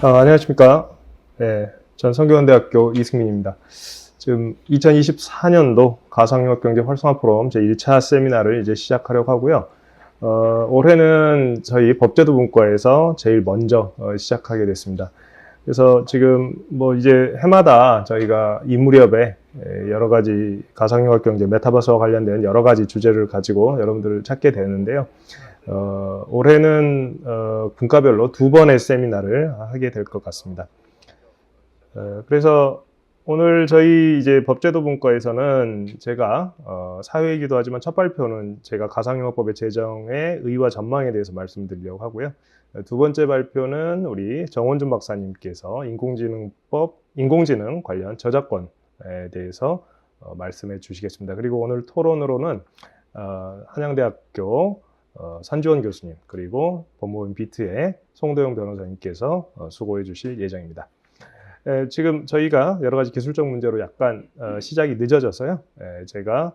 안녕하십니까. 네, 전 성균관대학교 이승민입니다. 지금 2024년도 가상융합경제 활성화 포럼 제1차 세미나를 이제 시작하려고 하고요. 올해는 저희 법제도 분과에서 제일 먼저 시작하게 됐습니다. 그래서 지금 뭐 이제 해마다 저희가 이 무렵에 여러 가지 가상융합경제 메타버스와 관련된 여러 가지 주제를 가지고 여러분들을 찾게 되는데요. 올해는 분과별로 2번의 세미나를 하게 될 것 같습니다. 그래서 오늘 저희 이제 법제도 분과에서는 제가 사회이기도 하지만 첫 발표는 제가 가상융합법의 제정의 의의와 전망에 대해서 말씀드리려고 하고요. 두 번째 발표는 우리 정원준 박사님께서 인공지능 관련 저작권에 대해서 말씀해 주시겠습니다. 그리고 오늘 토론으로는 한양대학교 산주원 교수님 그리고 법무법인 비트의 송도영 변호사님께서 수고해 주실 예정입니다. 지금 저희가 여러 가지 기술적 문제로 약간 시작이 늦어져서요. 제가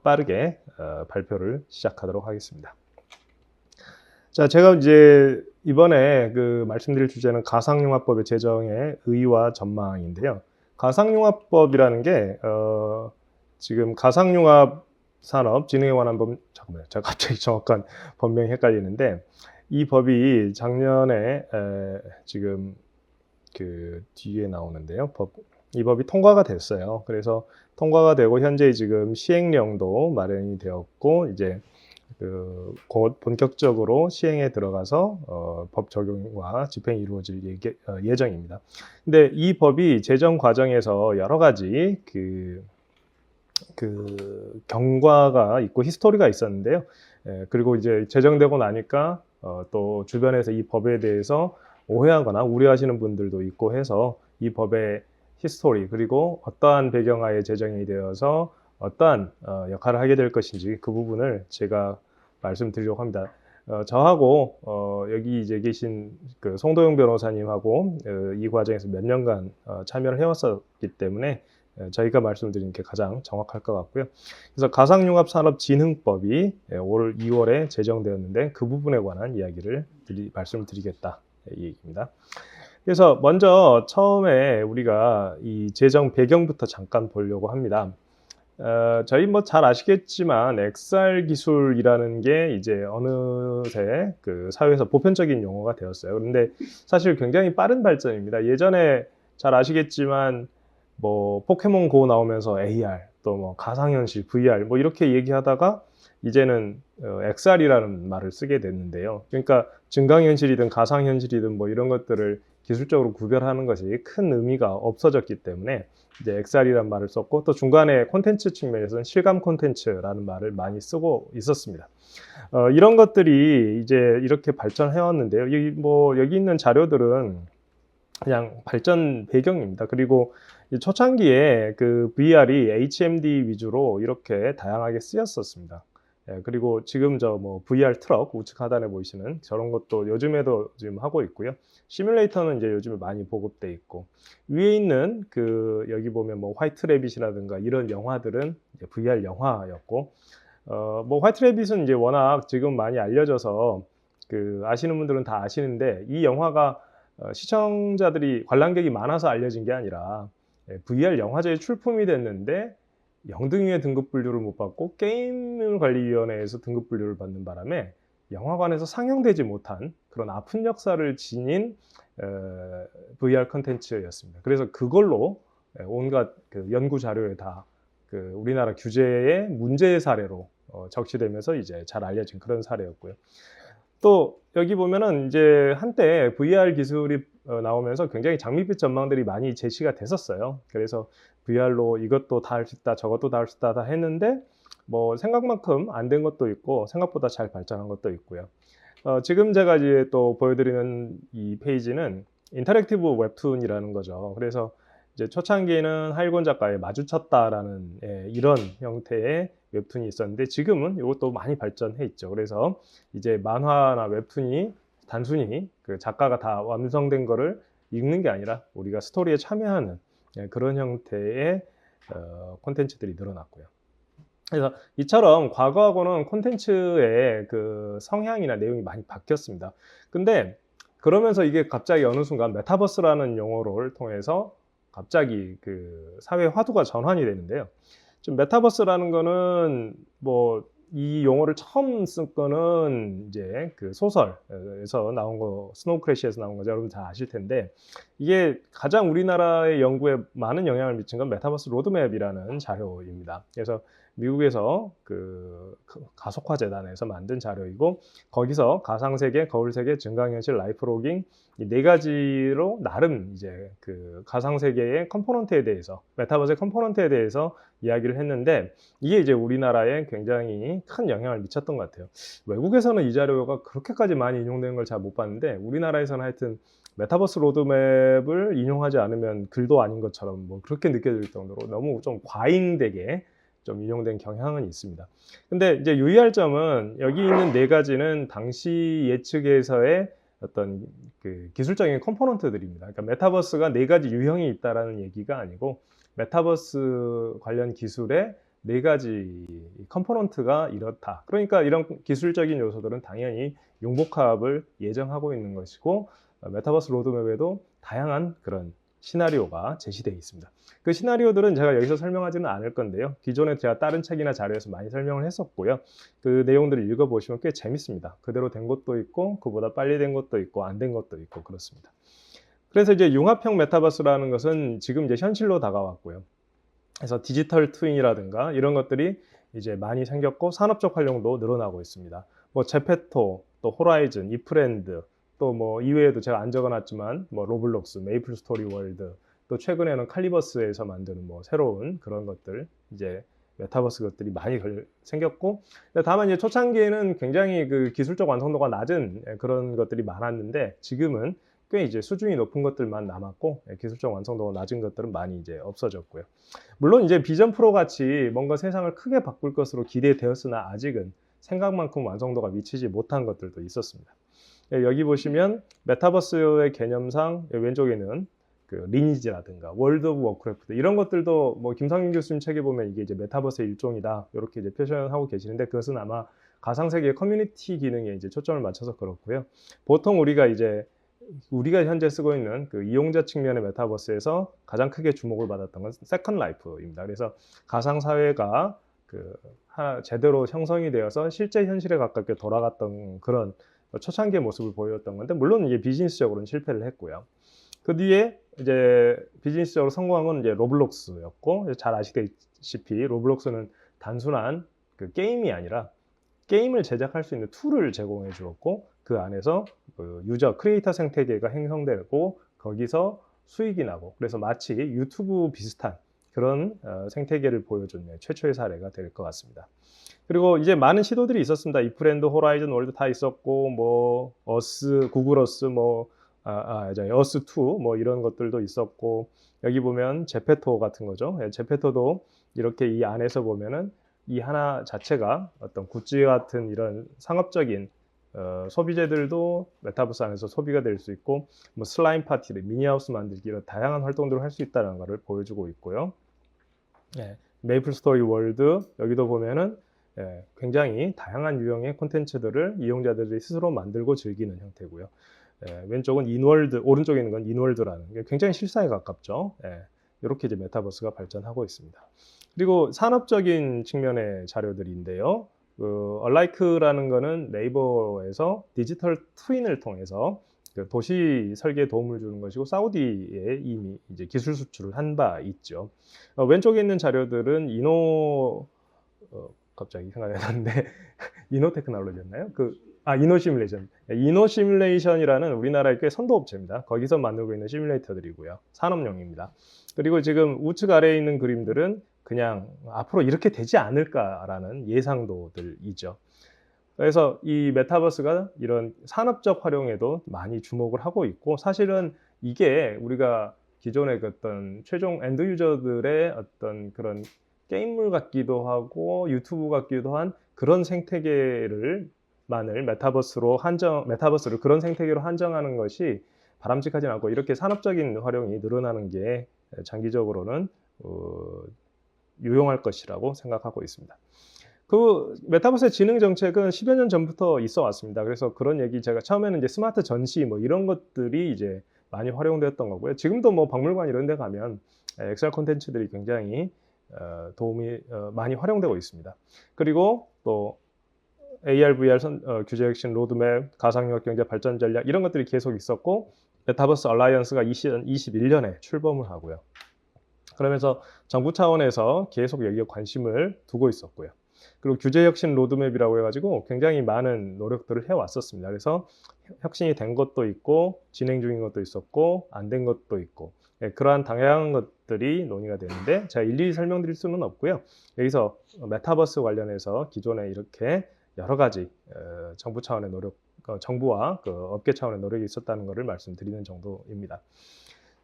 빠르게 발표를 시작하도록 하겠습니다. 자, 제가 이제 이번에 말씀드릴 주제는 가상융합법의 제정의 의의와 전망인데요. 가상융합법이라는 게 지금 가상융합 산업 진흥에 관한 법, 잠깐만요. 제가 갑자기 정확한 법명이 헷갈리는데 이 법이 작년에 지금 뒤에 나오는데요. 이 법이 통과가 됐어요. 그래서 통과가 되고 현재 지금 시행령도 마련이 되었고 이제 곧 본격적으로 시행에 들어가서 법 적용과 집행이 이루어질 예정입니다. 근데 이 법이 제정 과정에서 여러 가지 경과가 있고 히스토리가 있었는데요. 그리고 이제 제정되고 나니까 또 주변에서 이 법에 대해서 오해하거나 우려하시는 분들도 있고 해서 이 법의 히스토리 그리고 어떠한 배경하에 제정이 되어서 어떠한 역할을 하게 될 것인지 그 부분을 제가 말씀드리려고 합니다. 저하고 여기 이제 계신 송도영 변호사님하고 이 과정에서 몇 년간 참여를 해왔었기 때문에 저희가 말씀드리는 게 가장 정확할 것 같고요. 그래서 가상융합산업진흥법이 올 2월에 제정되었는데 그 부분에 관한 이야기를 말씀을 드리겠다 이 얘기입니다. 그래서 먼저 처음에 우리가 이 제정 배경부터 잠깐 보려고 합니다. 저희 뭐 잘 아시겠지만 XR 기술이라는 게 이제 어느새 사회에서 보편적인 용어가 되었어요. 그런데 사실 굉장히 빠른 발전입니다. 예전에 잘 아시겠지만 뭐 포켓몬고 나오면서 AR 또 뭐 가상현실 VR 뭐 이렇게 얘기하다가 이제는 XR이라는 말을 쓰게 됐는데요. 그러니까 증강현실이든 가상현실이든 뭐 이런 것들을 기술적으로 구별하는 것이 큰 의미가 없어졌기 때문에 이제 XR이라는 말을 썼고 또 중간에 콘텐츠 측면에서는 실감 콘텐츠라는 말을 많이 쓰고 있었습니다. 이런 것들이 이제 이렇게 발전해 왔는데요. 여기 있는 자료들은 그냥 발전 배경입니다. 그리고 초창기에 VR이 HMD 위주로 이렇게 다양하게 쓰였었습니다. 그리고 지금 VR 트럭 우측 하단에 보이시는 저런 것도 요즘에도 지금 하고 있고요. 시뮬레이터는 이제 요즘에 많이 보급돼 있고 위에 있는 여기 보면 뭐 화이트 래빗이라든가 이런 영화들은 이제 VR 영화였고 뭐 화이트 래빗은 이제 워낙 지금 많이 알려져서 아시는 분들은 다 아시는데 이 영화가 시청자들이 관람객이 많아서 알려진 게 아니라 VR 영화제에 출품이 됐는데 영등위의 등급 분류를 못 받고 게임관리위원회에서 등급 분류를 받는 바람에 영화관에서 상영되지 못한 그런 아픈 역사를 지닌 VR 컨텐츠였습니다. 그래서 그걸로 온갖 연구 자료에 다 우리나라 규제의 문제의 사례로 적시되면서 이제 잘 알려진 그런 사례였고요. 또 여기 보면은 이제 한때 VR 기술이 나오면서 굉장히 장밋빛 전망들이 많이 제시가 됐었어요. 그래서 VR로 이것도 다 할 수 있다, 저것도 다 할 수 있다 다 했는데 뭐 생각만큼 안 된 것도 있고 생각보다 잘 발전한 것도 있고요. 지금 제가 이제 또 보여드리는 이 페이지는 인터랙티브 웹툰이라는 거죠. 그래서 이제 초창기에는 하일권 작가의 마주쳤다라는 이런 형태의 웹툰이 있었는데 지금은 이것도 많이 발전해 있죠. 그래서 이제 만화나 웹툰이 단순히 작가가 다 완성된 거를 읽는 게 아니라 우리가 스토리에 참여하는 그런 형태의 콘텐츠들이 늘어났고요. 그래서 이처럼 과거하고는 콘텐츠의 성향이나 내용이 많이 바뀌었습니다. 근데 그러면서 이게 갑자기 어느 순간 메타버스라는 용어를 통해서 갑자기 그 사회 화두가 전환이 되는데요. 좀 메타버스라는 거는 뭐 이 용어를 처음 쓴 거는 이제 그 소설에서 나온 거, 스노우 크래시에서 나온 거죠. 여러분 다 아실 텐데, 이게 가장 우리나라의 연구에 많은 영향을 미친 건 메타버스 로드맵이라는 자료입니다. 그래서 미국에서 그 가속화 재단에서 만든 자료이고, 거기서 가상세계, 거울세계, 증강현실, 라이프로깅 이 네 가지로 나름 이제 그 가상세계의 컴포넌트에 대해서, 메타버스의 컴포넌트에 대해서 이야기를 했는데, 이게 이제 우리나라에 굉장히 큰 영향을 미쳤던 것 같아요. 외국에서는 이 자료가 그렇게까지 많이 인용되는 걸 잘 못 봤는데, 우리나라에서는 하여튼 메타버스 로드맵을 인용하지 않으면 글도 아닌 것처럼 뭐 그렇게 느껴질 정도로 너무 좀 과잉되게 좀 인용된 경향은 있습니다. 근데 이제 유의할 점은 여기 있는 네 가지는 당시 예측에서의 어떤 그 기술적인 컴포넌트들입니다. 그러니까 메타버스가 네 가지 유형이 있다라는 얘기가 아니고, 메타버스 관련 기술의 네 가지 컴포넌트가 이렇다. 그러니까 이런 기술적인 요소들은 당연히 융복합을 예정하고 있는 것이고, 메타버스 로드맵에도 다양한 그런 시나리오가 제시되어 있습니다. 그 시나리오들은 제가 여기서 설명하지는 않을 건데요. 기존에 제가 다른 책이나 자료에서 많이 설명을 했었고요. 그 내용들을 읽어보시면 꽤 재밌습니다. 그대로 된 것도 있고, 그보다 빨리 된 것도 있고, 안 된 것도 있고 그렇습니다. 그래서 이제 융합형 메타버스라는 것은 지금 이제 현실로 다가왔고요. 그래서 디지털 트윈이라든가 이런 것들이 이제 많이 생겼고, 산업적 활용도 늘어나고 있습니다. 뭐 제페토, 또 호라이즌, 이프랜드, 또 뭐 이외에도 제가 안 적어놨지만 뭐 로블록스, 메이플 스토리 월드, 또 최근에는 칼리버스에서 만드는 뭐 새로운 그런 것들, 이제 메타버스 것들이 많이 생겼고, 다만 이제 초창기에는 굉장히 그 기술적 완성도가 낮은 그런 것들이 많았는데, 지금은 꽤 이제 수준이 높은 것들만 남았고, 기술적 완성도가 낮은 것들은 많이 이제 없어졌고요. 물론 이제 비전 프로 같이 뭔가 세상을 크게 바꿀 것으로 기대되었으나 아직은 생각만큼 완성도가 미치지 못한 것들도 있었습니다. 여기 보시면 메타버스의 개념상 왼쪽에는 그 리니지라든가 월드 오브 워크래프트 이런 것들도 뭐 김성인 교수님 책에 보면 이게 이제 메타버스의 일종이다 이렇게 이제 표현하고 계시는데, 그것은 아마 가상세계의 커뮤니티 기능에 이제 초점을 맞춰서 그렇고요. 보통 우리가 현재 쓰고 있는 그 이용자 측면의 메타버스에서 가장 크게 주목을 받았던 건 세컨드 라이프입니다. 그래서 가상 사회가 그 제대로 형성이 되어서 실제 현실에 가깝게 돌아갔던 그런 초창기의 모습을 보였던 건데, 물론 이게 비즈니스적으로는 실패를 했고요. 그 뒤에 이제 비즈니스적으로 성공한 건 이제 로블록스였고, 잘 아시다시피 로블록스는 단순한 그 게임이 아니라 게임을 제작할 수 있는 툴을 제공해 주었고, 그 안에서 그 유저 크리에이터 생태계가 형성되고 거기서 수익이 나고, 그래서 마치 유튜브 비슷한 그런 생태계를 보여준 최초의 사례가 될 것 같습니다. 그리고 이제 많은 시도들이 있었습니다. 이프랜드, 호라이즌 월드 다 있었고, 뭐 어스, 구글 어스, 뭐 어스2 뭐 이런 것들도 있었고, 여기 보면 제페토 같은 거죠. 제페토도 이렇게 이 안에서 보면은 이 하나 자체가 어떤 굿즈 같은 이런 상업적인 소비재들도 메타버스 안에서 소비가 될 수 있고, 뭐 슬라임 파티를 미니하우스 만들기 이런 다양한 활동들을 할 수 있다는 것을 보여주고 있고요. 메이플 스토리 월드 여기도 보면은 굉장히 다양한 유형의 콘텐츠들을 이용자들이 스스로 만들고 즐기는 형태고요. 왼쪽은 인월드, 오른쪽에 있는 건 인월드라는 게 굉장히 실사에 가깝죠. 이렇게 이제 메타버스가 발전하고 있습니다. 그리고 산업적인 측면의 자료들인데요. 얼라이크라는 거는 네이버에서 디지털 트윈을 통해서 그 도시 설계에 도움을 주는 것이고, 사우디에 이미 이제 기술 수출을 한 바 있죠. 왼쪽에 있는 자료들은 갑자기 생각이 났는데 이노 테크놀로지였나요? 이노 시뮬레이션. 이노 시뮬레이션이라는 우리나라의 꽤 선도 업체입니다. 거기서 만들고 있는 시뮬레이터들이고요. 산업용입니다. 그리고 지금 우측 아래에 있는 그림들은 그냥 앞으로 이렇게 되지 않을까라는 예상도들이죠. 그래서 이 메타버스가 이런 산업적 활용에도 많이 주목을 하고 있고, 사실은 이게 우리가 기존의 어떤 최종 엔드 유저들의 어떤 그런 게임물 같기도 하고 유튜브 같기도 한 그런 생태계를 메타버스를 그런 생태계로 한정하는 것이 바람직하지 않고, 이렇게 산업적인 활용이 늘어나는 게 장기적으로는 유용할 것이라고 생각하고 있습니다. 그 메타버스의 지능 정책은 10여 년 전부터 있어 왔습니다. 그래서 그런 얘기 제가 처음에는 이제 스마트 전시 뭐 이런 것들이 이제 많이 활용되었던 거고요. 지금도 뭐 박물관 이런 데 가면 XR 콘텐츠들이 굉장히 도움이 많이 활용되고 있습니다. 그리고 또 AR, VR 규제 혁신 로드맵, 가상융합 경제 발전 전략 이런 것들이 계속 있었고 메타버스 얼라이언스가 2021년에 출범을 하고요. 그러면서 정부 차원에서 계속 여기에 관심을 두고 있었고요. 그리고 규제 혁신 로드맵이라고 해가지고 굉장히 많은 노력들을 해왔었습니다. 그래서 혁신이 된 것도 있고 진행 중인 것도 있었고 안 된 것도 있고 그러한 다양한 것들이 논의가 되는데 제가 일일이 설명드릴 수는 없고요. 여기서 메타버스 관련해서 기존에 이렇게 여러 가지 정부 차원의 노력, 정부와 그 업계 차원의 노력이 있었다는 것을 말씀드리는 정도입니다.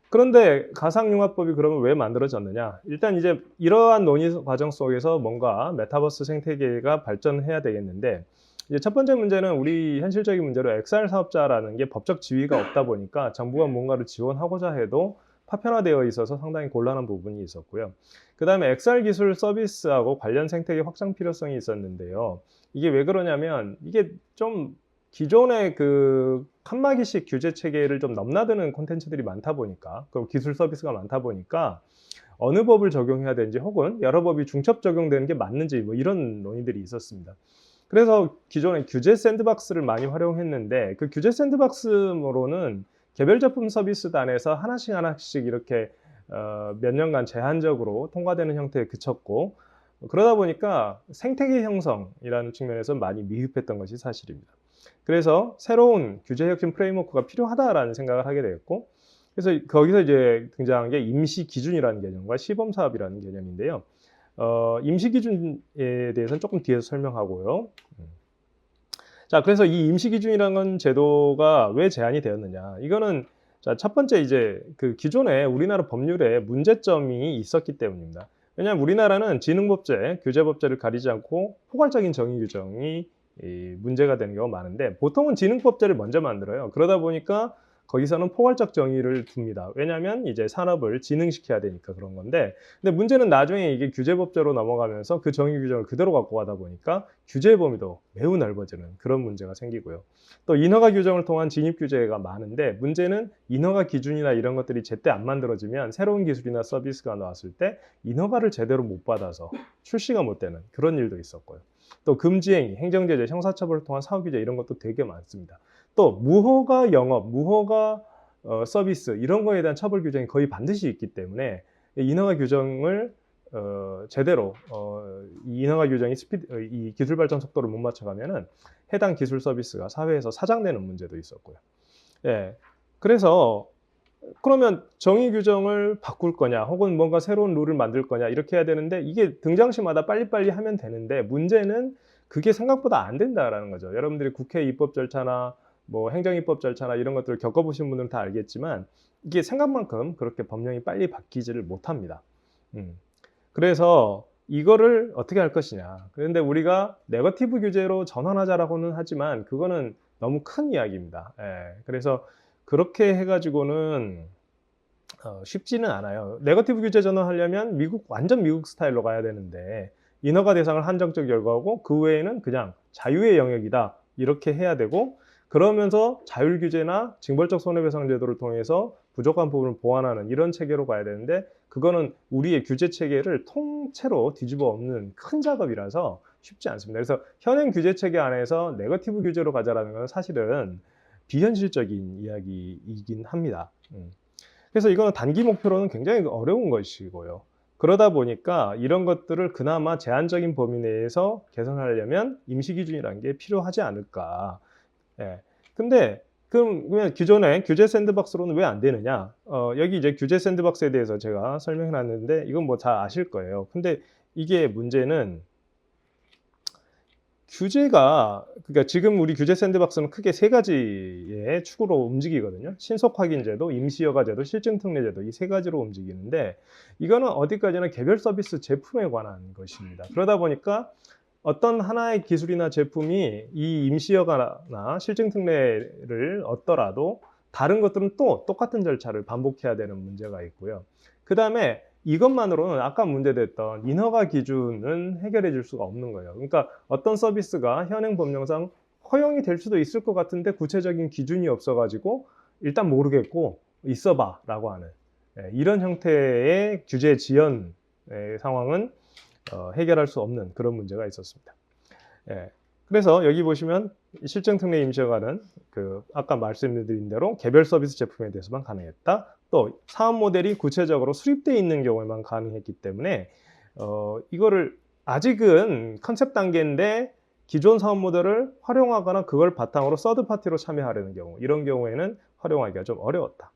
그런데 가상융합법이 그러면 왜 만들어졌느냐? 일단 이제 이러한 논의 과정 속에서 뭔가 메타버스 생태계가 발전해야 되겠는데 이제 첫 번째 문제는 우리 현실적인 문제로 XR 사업자라는 게 법적 지위가 없다 보니까 정부가 뭔가를 지원하고자 해도 파편화되어 있어서 상당히 곤란한 부분이 있었고요. 그 다음에 XR 기술 서비스하고 관련 생태계 확장 필요성이 있었는데요. 이게 왜 그러냐면 이게 좀 기존의 그 칸막이식 규제 체계를 좀 넘나드는 콘텐츠들이 많다 보니까 그리고 기술 서비스가 많다 보니까 어느 법을 적용해야 되는지 혹은 여러 법이 중첩 적용되는 게 맞는지 뭐 이런 논의들이 있었습니다. 그래서 기존에 규제 샌드박스를 많이 활용했는데 그 규제 샌드박스로는 개별 제품 서비스단에서 하나씩 이렇게 몇 년간 제한적으로 통과되는 형태에 그쳤고 그러다 보니까 생태계 형성이라는 측면에서 많이 미흡했던 것이 사실입니다. 그래서 새로운 규제 혁신 프레임워크가 필요하다라는 생각을 하게 되었고 그래서 거기서 이제 등장한 게 임시 기준이라는 개념과 시범 사업이라는 개념인데요. 임시 기준에 대해서는 조금 뒤에서 설명하고요. 자, 그래서 이 임시 기준이라는 제도가 왜 제한이 되었느냐? 이거는 자, 첫 번째 이제 그 기존에 우리나라 법률에 문제점이 있었기 때문입니다. 왜냐하면 우리나라는 지능법제, 규제법제를 가리지 않고 포괄적인 정의 규정이 문제가 되는 경우가 많은데 보통은 지능법제를 먼저 만들어요. 그러다 보니까 거기서는 포괄적 정의를 둡니다. 왜냐하면 이제 산업을 지능시켜야 되니까 그런 건데 근데 문제는 나중에 이게 규제법제로 넘어가면서 그 정의 규정을 그대로 갖고 가다 보니까 규제 범위도 매우 넓어지는 그런 문제가 생기고요. 또 인허가 규정을 통한 진입 규제가 많은데 문제는 인허가 기준이나 이런 것들이 제때 안 만들어지면 새로운 기술이나 서비스가 나왔을 때 인허가를 제대로 못 받아서 출시가 못 되는 그런 일도 있었고요. 또 금지행위, 행정제재, 형사처벌을 통한 사후규제 이런 것도 되게 많습니다. 또 무허가 영업, 무허가 서비스 이런 거에 대한 처벌 규정이 거의 반드시 있기 때문에 인허가 규정을 제대로 이 인허가 규정이 이 기술 발전 속도를 못 맞춰가면은 해당 기술 서비스가 사회에서 사장되는 문제도 있었고요. 예, 그래서 그러면 정의 규정을 바꿀 거냐 혹은 뭔가 새로운 룰을 만들 거냐 이렇게 해야 되는데 이게 등장시마다 빨리빨리 하면 되는데 문제는 그게 생각보다 안 된다라는 거죠. 여러분들이 국회 입법 절차나 뭐 행정입법 절차나 이런 것들을 겪어보신 분들은 다 알겠지만 이게 생각만큼 그렇게 법령이 빨리 바뀌지를 못합니다. 그래서 이거를 어떻게 할 것이냐. 그런데 우리가 네거티브 규제로 전환하자라고는 하지만 그거는 너무 큰 이야기입니다. 예, 그래서 그렇게 해가지고는 쉽지는 않아요. 네거티브 규제 전환하려면 완전 미국 스타일로 가야 되는데 인허가 대상을 한정적 열거하고 그 외에는 그냥 자유의 영역이다 이렇게 해야 되고 그러면서 자율 규제나 징벌적 손해배상 제도를 통해서 부족한 부분을 보완하는 이런 체계로 가야 되는데 그거는 우리의 규제 체계를 통째로 뒤집어 엎는 큰 작업이라서 쉽지 않습니다. 그래서 현행 규제 체계 안에서 네거티브 규제로 가자라는 건 사실은 비현실적인 이야기이긴 합니다. 그래서 이거는 단기 목표로는 굉장히 어려운 것이고요. 그러다 보니까 이런 것들을 그나마 제한적인 범위 내에서 개선하려면 임시 기준이라는 게 필요하지 않을까. 예. 근데 그러면 기존의 규제 샌드박스로는 왜 안 되느냐? 여기 이제 규제 샌드박스에 대해서 제가 설명해 놨는데 이건 뭐 다 아실 거예요. 근데 이게 문제는 규제가 그러니까 지금 우리 규제 샌드박스는 크게 세 가지의 축으로 움직이거든요. 신속 확인 제도, 임시 허가 제도, 실증 특례 제도 이 세 가지로 움직이는데 이거는 어디까지나 개별 서비스 제품에 관한 것입니다. 그러다 보니까 어떤 하나의 기술이나 제품이 이 임시 허가나 실증 특례를 얻더라도 다른 것들은 또 똑같은 절차를 반복해야 되는 문제가 있고요. 그 다음에 이것만으로는 아까 문제됐던 인허가 기준은 해결해 줄 수가 없는 거예요. 그러니까 어떤 서비스가 현행 법령상 허용이 될 수도 있을 것 같은데 구체적인 기준이 없어가지고 일단 모르겠고 있어봐라고 하는 이런 형태의 규제 지연 상황은 해결할 수 없는 그런 문제가 있었습니다. 그래서 여기 보시면 실증특례 임시허가는 그 아까 말씀드린 대로 개별 서비스 제품에 대해서만 가능했다. 또 사업 모델이 구체적으로 수립되어 있는 경우에만 가능했기 때문에 이거를 아직은 컨셉 단계인데 기존 사업 모델을 활용하거나 그걸 바탕으로 서드 파티로 참여하려는 경우, 이런 경우에는 활용하기가 좀 어려웠다.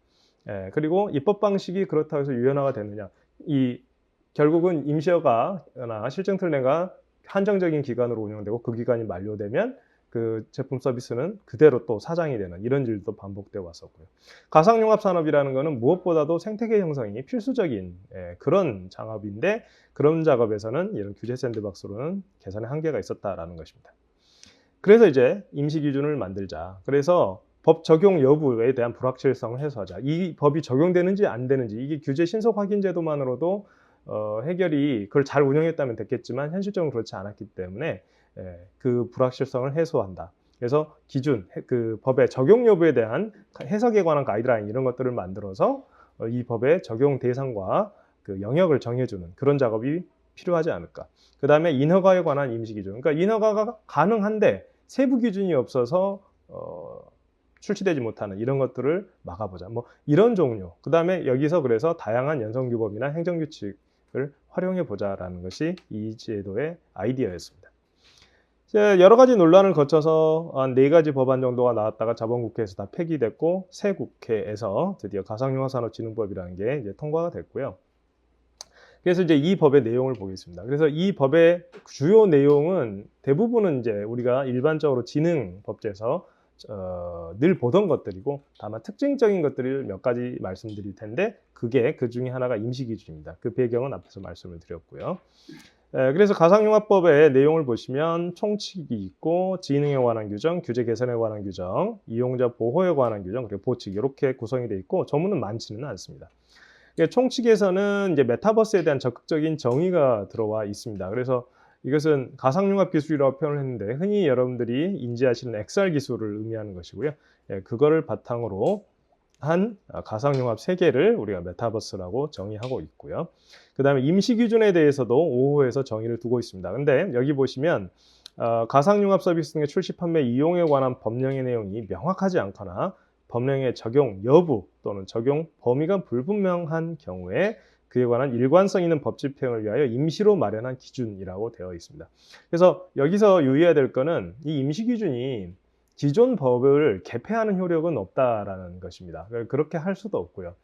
그리고 입법 방식이 그렇다고 해서 유연화가 되느냐, 결국은 임시허가나 실증특례가 한정적인 기간으로 운영되고 그 기간이 만료되면 그 제품 서비스는 그대로 또 사장이 되는 이런 일도 반복되어 왔었고요. 가상융합산업이라는 것은 무엇보다도 생태계 형성이 필수적인 그런 작업인데, 그런 작업에서는 이런 규제 샌드박스로는 개선의 한계가 있었다라는 것입니다. 그래서 이제 임시기준을 만들자. 그래서 법 적용 여부에 대한 불확실성을 해소하자. 이 법이 적용되는지 안 되는지, 이게 규제 신속 확인 제도만으로도 해결이 그걸 잘 운영했다면 됐겠지만 현실적으로 그렇지 않았기 때문에 그 불확실성을 해소한다. 그래서 기준, 그 법의 적용 여부에 대한 해석에 관한 가이드라인 이런 것들을 만들어서 이 법의 적용 대상과 그 영역을 정해주는 그런 작업이 필요하지 않을까. 그 다음에 인허가에 관한 임시기준. 그러니까 인허가가 가능한데 세부 기준이 없어서 출시되지 못하는 이런 것들을 막아보자. 뭐 이런 종류. 그 다음에 여기서 그래서 다양한 연성규범이나 행정규칙을 활용해 보자라는 것이 이 제도의 아이디어였습니다. 여러 가지 논란을 거쳐서 한 4가지 법안 정도가 나왔다가 자본국회에서 다 폐기됐고 새 국회에서 드디어 가상융합산업진흥법이라는 게 이제 통과가 됐고요. 그래서 이제 이 법의 내용을 보겠습니다. 그래서 이 법의 주요 내용은 대부분은 이제 우리가 일반적으로 진흥법제에서 늘 보던 것들이고, 다만 특징적인 것들을 몇 가지 말씀드릴 텐데 그게 그 중에 하나가 임시기준입니다. 그 배경은 앞에서 말씀을 드렸고요. 그래서 가상융합법의 내용을 보시면 총칙이 있고 진흥에 관한 규정, 규제 개선에 관한 규정, 이용자 보호에 관한 규정, 그리고 보칙 이렇게 구성이 되어 있고 조문은 많지는 않습니다. 총칙에서는 이제 메타버스에 대한 적극적인 정의가 들어와 있습니다. 그래서 이것은 가상융합 기술이라고 표현을 했는데 흔히 여러분들이 인지하시는 XR 기술을 의미하는 것이고요. 그거를 바탕으로 한 가상융합 세계를 우리가 메타버스라고 정의하고 있고요. 그 다음에 임시기준에 대해서도 5호에서 정의를 두고 있습니다. 근데 여기 보시면 가상융합 서비스 등의 출시, 판매, 이용에 관한 법령의 내용이 명확하지 않거나 법령의 적용 여부 또는 적용 범위가 불분명한 경우에 그에 관한 일관성 있는 법 집행을 위하여 임시로 마련한 기준이라고 되어 있습니다. 그래서 여기서 유의해야 될 거는 이 임시기준이 기존 법을 개폐하는 효력은 없다라는 것입니다. 그렇게 할 수도 없고요.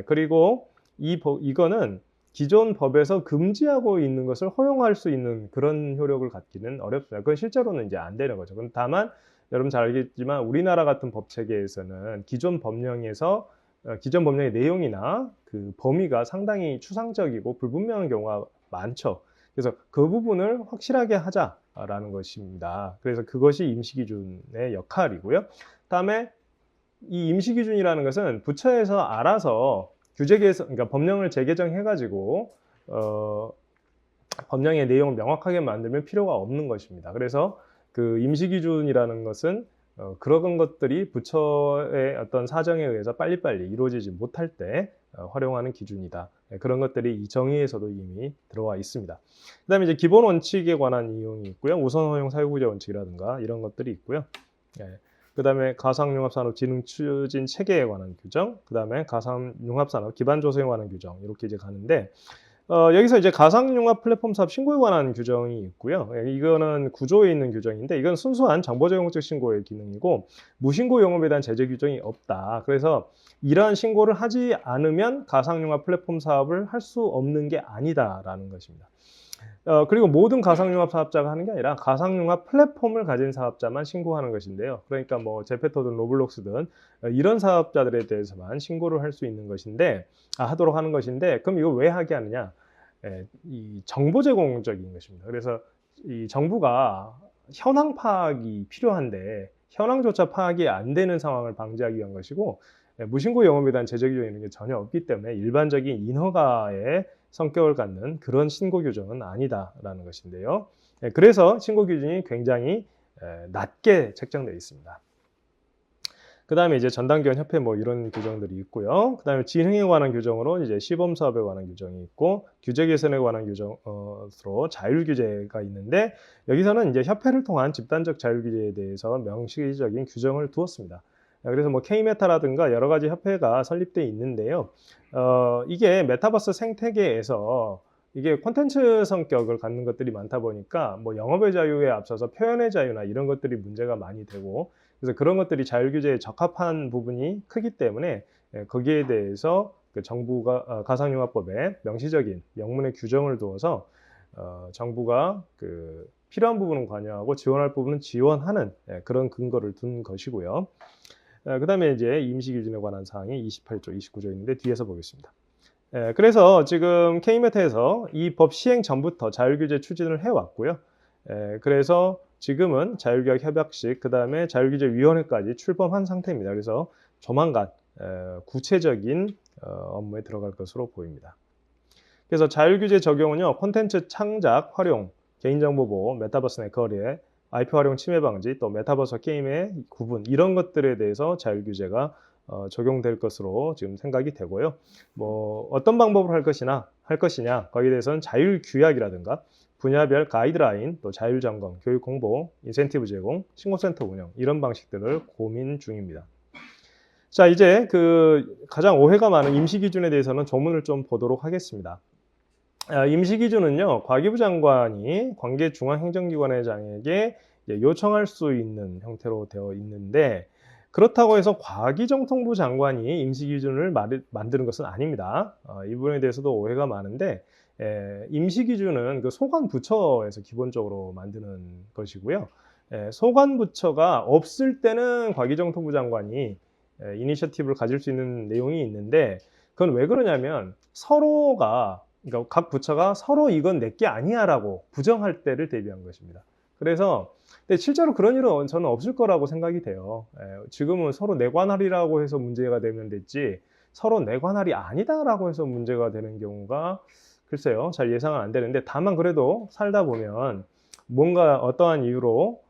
그리고 이거는 기존 법에서 금지하고 있는 것을 허용할 수 있는 그런 효력을 갖기는 어렵습니다. 그건 실제로는 이제 안 되는 거죠. 다만 여러분 잘 알겠지만 우리나라 같은 법 체계에서는 기존 법령의 내용이나 그 범위가 상당히 추상적이고 불분명한 경우가 많죠. 그래서 그 부분을 확실하게 하자라는 것입니다. 그래서 그것이 임시기준의 역할이고요. 다음에 이 임시기준이라는 것은 부처에서 알아서 그러니까 법령을 재개정해가지고 법령의 내용을 명확하게 만들면 필요가 없는 것입니다. 그래서 그 임시기준이라는 것은 그런 것들이 부처의 어떤 사정에 의해서 빨리빨리 이루어지지 못할 때 활용하는 기준이다. 그런 것들이 이 정의에서도 이미 들어와 있습니다. 그 다음에 이제 기본 원칙에 관한 이용이 있고요. 우선 허용 사유구제 원칙이라든가 이런 것들이 있고요. 그 다음에 가상융합산업 진흥 추진 체계에 관한 규정, 그 다음에 가상융합산업 기반 조성에 관한 규정 이렇게 이제 가는데 여기서 이제 가상융합 플랫폼 사업 신고에 관한 규정이 있고요. 이거는 구조에 있는 규정인데 이건 순수한 정보제공적 신고의 기능이고 무신고 영업에 대한 제재 규정이 없다. 그래서 이러한 신고를 하지 않으면 가상융합 플랫폼 사업을 할 수 없는 게 아니다라는 것입니다. 그리고 모든 가상융합 사업자가 하는 게 아니라 가상융합 플랫폼을 가진 사업자만 신고하는 것인데요. 그러니까 뭐 제페토든 로블록스든 이런 사업자들에 대해서만 신고를 할 수 있는 것인데 하도록 하는 것인데, 그럼 이거 왜 하게 하느냐? 이 정보 제공적인 것입니다. 그래서 이 정부가 현황 파악이 필요한데 현황조차 파악이 안 되는 상황을 방지하기 위한 것이고, 무신고 영업에 대한 제재 규정 이런 게 전혀 없기 때문에 일반적인 인허가의 성격을 갖는 그런 신고 규정은 아니다라는 것인데요. 그래서 신고 기준이 굉장히 낮게 책정되어 있습니다. 그 다음에 이제 전담기관 협회 뭐 이런 규정들이 있고요. 그 다음에 진행에 관한 규정으로 이제 시범 사업에 관한 규정이 있고 규제 개선에 관한 규정으로 자율 규제가 있는데 여기서는 이제 협회를 통한 집단적 자율 규제에 대해서 명시적인 규정을 두었습니다. 그래서 뭐 K메타라든가 여러 가지 협회가 설립되어 있는데요. 이게 메타버스 생태계에서 이게 콘텐츠 성격을 갖는 것들이 많다 보니까 뭐 영업의 자유에 앞서서 표현의 자유나 이런 것들이 문제가 많이 되고 그래서 그런 것들이 자율 규제에 적합한 부분이 크기 때문에 거기에 대해서 그 정부가 가상융합법에 명시적인 명문의 규정을 두어서 정부가 그 필요한 부분은 관여하고 지원할 부분은 지원하는 그런 근거를 둔 것이고요. 그 다음에 이제 임시기준에 관한 사항이 28조, 29조 있는데 뒤에서 보겠습니다. 그래서 지금 K메타에서 이 법 시행 전부터 자율규제 추진을 해왔고요. 그래서 지금은 자율계약협약식, 그 다음에 자율규제위원회까지 출범한 상태입니다. 그래서 조만간 구체적인 업무에 들어갈 것으로 보입니다. 그래서 자율규제 적용은요, 콘텐츠 창작, 활용, 개인정보 보호, 메타버스 네트워크의 IP 활용 침해 방지, 또 메타버스 게임의 구분 이런 것들에 대해서 자율규제가 적용될 것으로 지금 생각이 되고요. 뭐 어떤 방법으로 할 것이냐 거기에 대해서는 자율규약이라든가 분야별 가이드라인, 또 자율점검, 교육 홍보, 인센티브 제공, 신고센터 운영 이런 방식들을 고민 중입니다. 자, 이제 그 가장 오해가 많은 임시기준에 대해서는 조문을 좀 보도록 하겠습니다. 임시기준은요, 과기부 장관이 관계 중앙행정기관의 장에게 요청할 수 있는 형태로 되어 있는데 그렇다고 해서 과기정통부 장관이 임시기준을 만드는 것은 아닙니다. 이 부분에 대해서도 오해가 많은데 임시기준은 그 소관부처에서 기본적으로 만드는 것이고요. 소관부처가 없을 때는 과기정통부 장관이 이니셔티브를 가질 수 있는 내용이 있는데 그건 왜 그러냐면 서로가 그러니까 각 부처가 서로 이건 내게 아니야 라고 부정할 때를 대비한 것입니다. 그래서 근데 실제로 그런 일은 저는 없을 거라고 생각이 돼요. 지금은 서로 내 관할이라고 해서 문제가 되면 됐지 서로 내 관할이 아니다라고 해서 문제가 되는 경우가 글쎄요, 잘 예상은 안 되는데 다만 그래도 살다 보면 뭔가 어떠한 이유로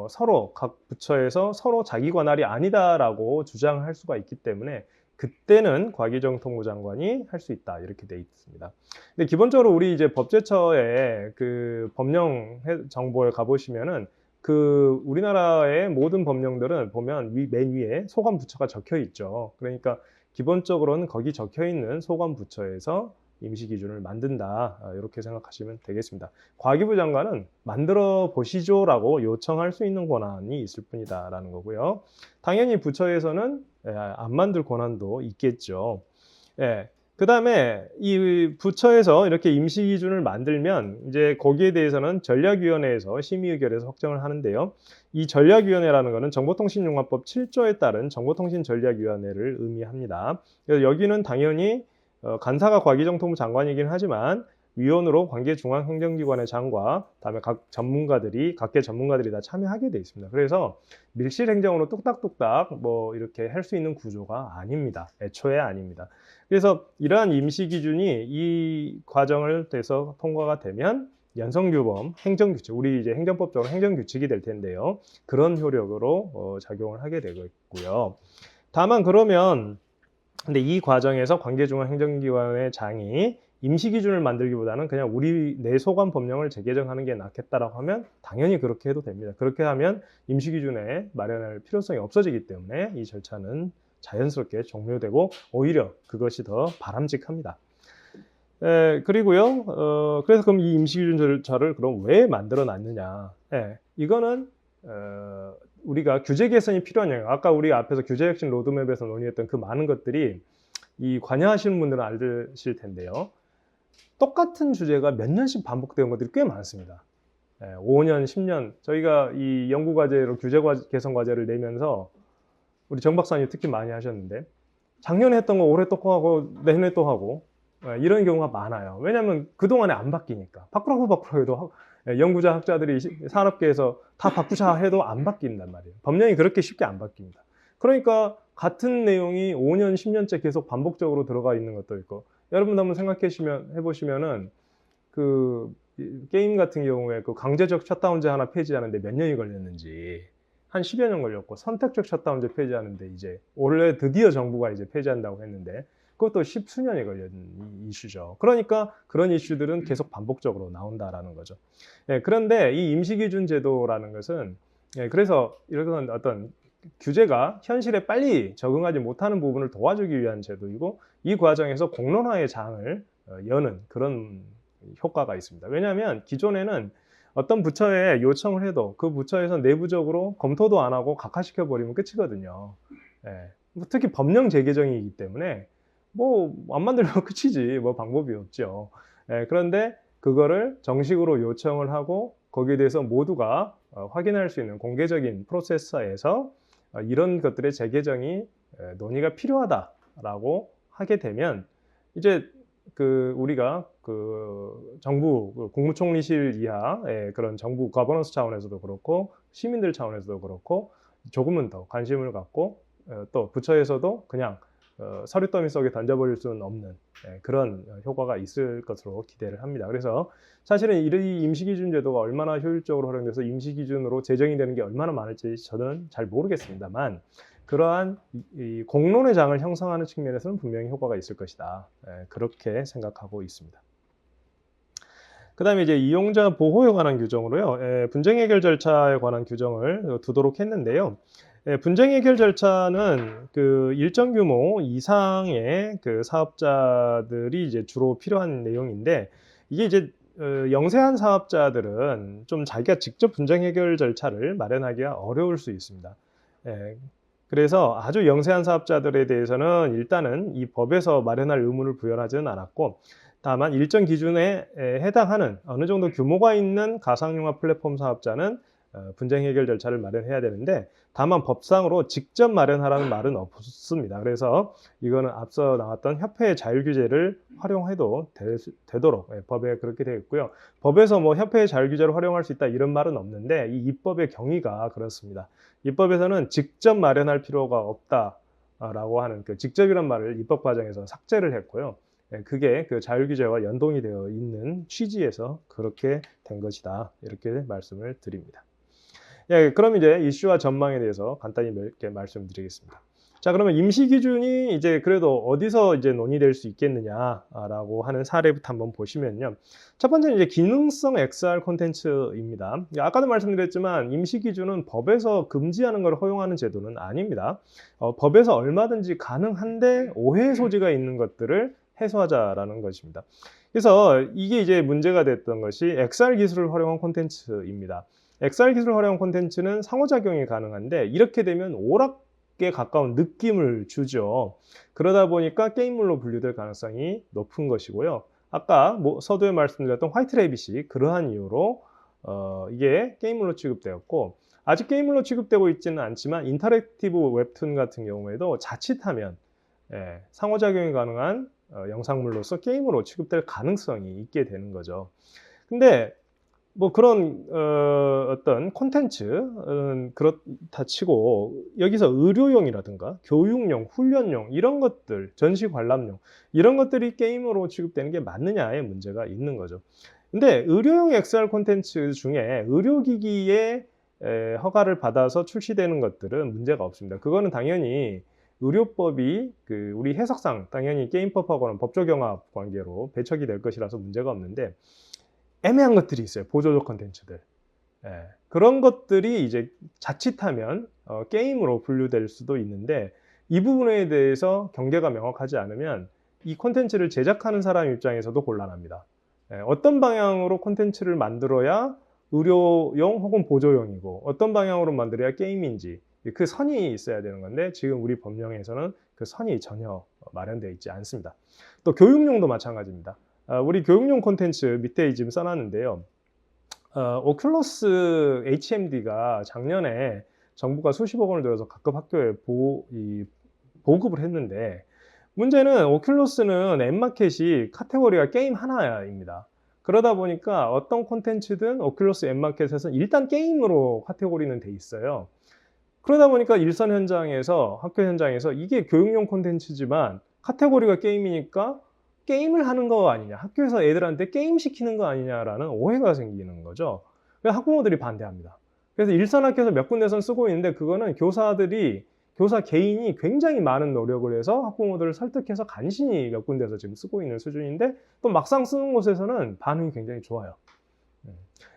서로 각 부처에서 서로 자기 관할이 아니다라고 주장할 수가 있기 때문에 그때는 과기정통부 장관이 할 수 있다 이렇게 돼 있습니다. 근데 기본적으로 우리 이제 법제처의 그 법령 정보에 가보시면은 그 우리나라의 모든 법령들은 보면 맨 위에 소관부처가 적혀 있죠. 그러니까 기본적으로는 거기 적혀 있는 소관부처에서 임시기준을 만든다 이렇게 생각하시면 되겠습니다. 과기부 장관은 만들어 보시죠라고 요청할 수 있는 권한이 있을 뿐이다라는 거고요. 당연히 부처에서는 안 만들 권한도 있겠죠. 그 다음에 이 부처에서 이렇게 임시기준을 만들면 이제 거기에 대해서는 전략위원회에서 심의 의결해서 확정을 하는데요. 이 전략위원회라는 것은 정보통신융합법 7조에 따른 정보통신전략위원회를 의미합니다. 그래서 여기는 당연히 간사가 과기정통부 장관이긴 하지만 위원으로 관계중앙행정기관의 장과 다음에 각계 전문가들이 다 참여하게 돼 있습니다. 그래서 밀실행정으로 뚝딱뚝딱 뭐 이렇게 할 수 있는 구조가 아닙니다. 애초에 아닙니다. 그래서 이러한 임시기준이 이 과정을 돼서 통과가 되면 연성규범, 행정규칙, 우리 이제 행정법적으로 행정규칙이 될 텐데요. 그런 효력으로 작용을 하게 되겠고요. 다만 그러면 근데 이 과정에서 관계중앙행정기관의 장이 임시기준을 만들기보다는 그냥 우리 내 소관 법령을 재개정하는 게 낫겠다라고 하면 당연히 그렇게 해도 됩니다. 그렇게 하면 임시기준에 마련할 필요성이 없어지기 때문에 이 절차는 자연스럽게 종료되고 오히려 그것이 더 바람직합니다. 그리고요, 그래서 그럼 이 임시기준 절차를 그럼 왜 만들어 놨느냐? 이거는 우리가 규제 개선이 필요하냐? 아까 우리 앞에서 규제혁신 로드맵에서 논의했던 그 많은 것들이 이 관여하시는 분들은 알실 텐데요. 똑같은 주제가 몇 년씩 반복되는 것들이 꽤 많습니다. 5년, 10년 저희가 이 연구과제로 규제 개선 과제를 내면서 우리 정 박사님 특히 많이 하셨는데 작년에 했던 거 올해 또 하고 내년에 또 하고 이런 경우가 많아요. 왜냐하면 그동안에 안 바뀌니까 바꾸라고 해도 연구자 학자들이 산업계에서 다 바꾸자 해도 안 바뀐단 말이에요. 법령이 그렇게 쉽게 안 바뀝니다. 그러니까 같은 내용이 5년, 10년째 계속 반복적으로 들어가 있는 것도 있고, 여러분 한번 해보시면은 게임 같은 경우에 그 강제적 셧다운제 하나 폐지하는데 몇 년이 걸렸는지 한 10여 년 걸렸고, 선택적 셧다운제 폐지하는데 이제 원래 드디어 정부가 이제 폐지한다고 했는데 그것도 10수년이 걸린 이슈죠. 그러니까 그런 이슈들은 계속 반복적으로 나온다라는 거죠. 그런데 이 임시기준 제도라는 것은, 그래서 이런 어떤 규제가 현실에 빨리 적응하지 못하는 부분을 도와주기 위한 제도이고, 이 과정에서 공론화의 장을 여는 그런 효과가 있습니다. 왜냐하면 기존에는 어떤 부처에 요청을 해도 그 부처에서 내부적으로 검토도 안 하고 각하시켜 버리면 끝이거든요. 특히 법령 재개정이기 때문에 뭐 안 만들면 끝이지 뭐 방법이 없죠. 그런데 그거를 정식으로 요청을 하고 거기에 대해서 모두가 확인할 수 있는 공개적인 프로세서에서 이런 것들의 재개정이 논의가 필요하다라고 하게 되면, 이제 우리가 정부 국무총리실 이하의 그런 정부 거버넌스 차원에서도 그렇고 시민들 차원에서도 그렇고 조금은 더 관심을 갖고, 또 부처에서도 그냥 서류 더미 속에 던져버릴 수는 없는 그런 효과가 있을 것으로 기대를 합니다. 그래서 사실은 이 임시기준 제도가 얼마나 효율적으로 활용돼서 임시기준으로 제정이 되는 게 얼마나 많을지 저는 잘 모르겠습니다만, 그러한 이 공론의 장을 형성하는 측면에서는 분명히 효과가 있을 것이다, 그렇게 생각하고 있습니다. 그 다음에 이제 이용자 보호에 관한 규정으로요, 분쟁 해결 절차에 관한 규정을 두도록 했는데요. 분쟁 해결 절차는 일정 규모 이상의 사업자들이 이제 주로 필요한 내용인데, 이게 이제 영세한 사업자들은 좀 자기가 직접 분쟁 해결 절차를 마련하기가 어려울 수 있습니다. 그래서 아주 영세한 사업자들에 대해서는 일단은 이 법에서 마련할 의무를 부여하지는 않았고, 다만 일정 기준에 해당하는 어느 정도 규모가 있는 가상융합 플랫폼 사업자는 분쟁 해결 절차를 마련해야 되는데, 다만 법상으로 직접 마련하라는 말은 없습니다. 그래서 이거는 앞서 나왔던 협회의 자율규제를 활용해도 되도록 법에 그렇게 되어 있고요. 법에서 뭐 협회의 자율규제를 활용할 수 있다 이런 말은 없는데, 이 입법의 경위가 그렇습니다. 입법에서는 직접 마련할 필요가 없다라고 하는 직접이란 말을 입법 과정에서 삭제를 했고요. 그게 자율규제와 연동이 되어 있는 취지에서 그렇게 된 것이다, 이렇게 말씀을 드립니다. 그럼 이제 이슈와 전망에 대해서 간단히 몇 개 말씀드리겠습니다. 자, 그러면 임시기준이 이제 그래도 어디서 이제 논의될 수 있겠느냐라고 하는 사례부터 한번 보시면요. 첫 번째는 이제 기능성 XR 콘텐츠입니다. 아까도 말씀드렸지만 임시기준은 법에서 금지하는 걸 허용하는 제도는 아닙니다. 법에서 얼마든지 가능한데 오해의 소지가 있는 것들을 해소하자라는 것입니다. 그래서 이게 이제 문제가 됐던 것이 XR 기술을 활용한 콘텐츠입니다. XR 기술을 활용한 콘텐츠는 상호작용이 가능한데, 이렇게 되면 오락에 가까운 느낌을 주죠. 그러다 보니까 게임물로 분류될 가능성이 높은 것이고요. 아까 서두에 말씀드렸던 화이트래빗이 그러한 이유로 이게 게임물로 취급되었고, 아직 게임물로 취급되고 있지는 않지만 인터랙티브 웹툰 같은 경우에도 자칫하면 상호작용이 가능한 영상물로서 게임으로 취급될 가능성이 있게 되는 거죠. 근데 뭐 그런 어떤 콘텐츠는 그렇다 치고, 여기서 의료용이라든가 교육용, 훈련용 이런 것들, 전시 관람용 이런 것들이 게임으로 취급되는 게 맞느냐의 문제가 있는 거죠. 근데 의료용 XR 콘텐츠 중에 의료기기에 허가를 받아서 출시되는 것들은 문제가 없습니다. 그거는 당연히 의료법이 우리 해석상 당연히 게임법하고는 법조경합 관계로 배척이 될 것이라서 문제가 없는데, 애매한 것들이 있어요. 보조적 콘텐츠들. 그런 것들이 이제 자칫하면 게임으로 분류될 수도 있는데, 이 부분에 대해서 경계가 명확하지 않으면 이 콘텐츠를 제작하는 사람 입장에서도 곤란합니다. 어떤 방향으로 콘텐츠를 만들어야 의료용 혹은 보조용이고, 어떤 방향으로 만들어야 게임인지 그 선이 있어야 되는 건데, 지금 우리 법령에서는 그 선이 전혀 마련되어 있지 않습니다. 또 교육용도 마찬가지입니다. 우리 교육용 콘텐츠 밑에 지금 써놨는데요. 오큘러스 HMD가 작년에 정부가 수십억 원을 들여서 각급 학교에 보급을 했는데, 문제는 오큘러스는 앱마켓이 카테고리가 게임 하나입니다. 그러다 보니까 어떤 콘텐츠든 오큘러스 앱마켓에서는 일단 게임으로 카테고리는 돼 있어요. 그러다 보니까 일선 현장에서 학교 현장에서 이게 교육용 콘텐츠지만 카테고리가 게임이니까 '게임을 하는 거 아니냐. 학교에서 애들한테 게임 시키는 거 아니냐.'라는 오해가 생기는 거죠. 그래서 학부모들이 반대합니다. 그래서 일선 학교에서 몇 군데선 쓰고 있는데 그거는 교사 개인이 굉장히 많은 노력을 해서 학부모들을 설득해서 간신히 몇 군데서 지금 쓰고 있는 수준인데 또 막상 쓰는 곳에서는 반응이 굉장히 좋아요.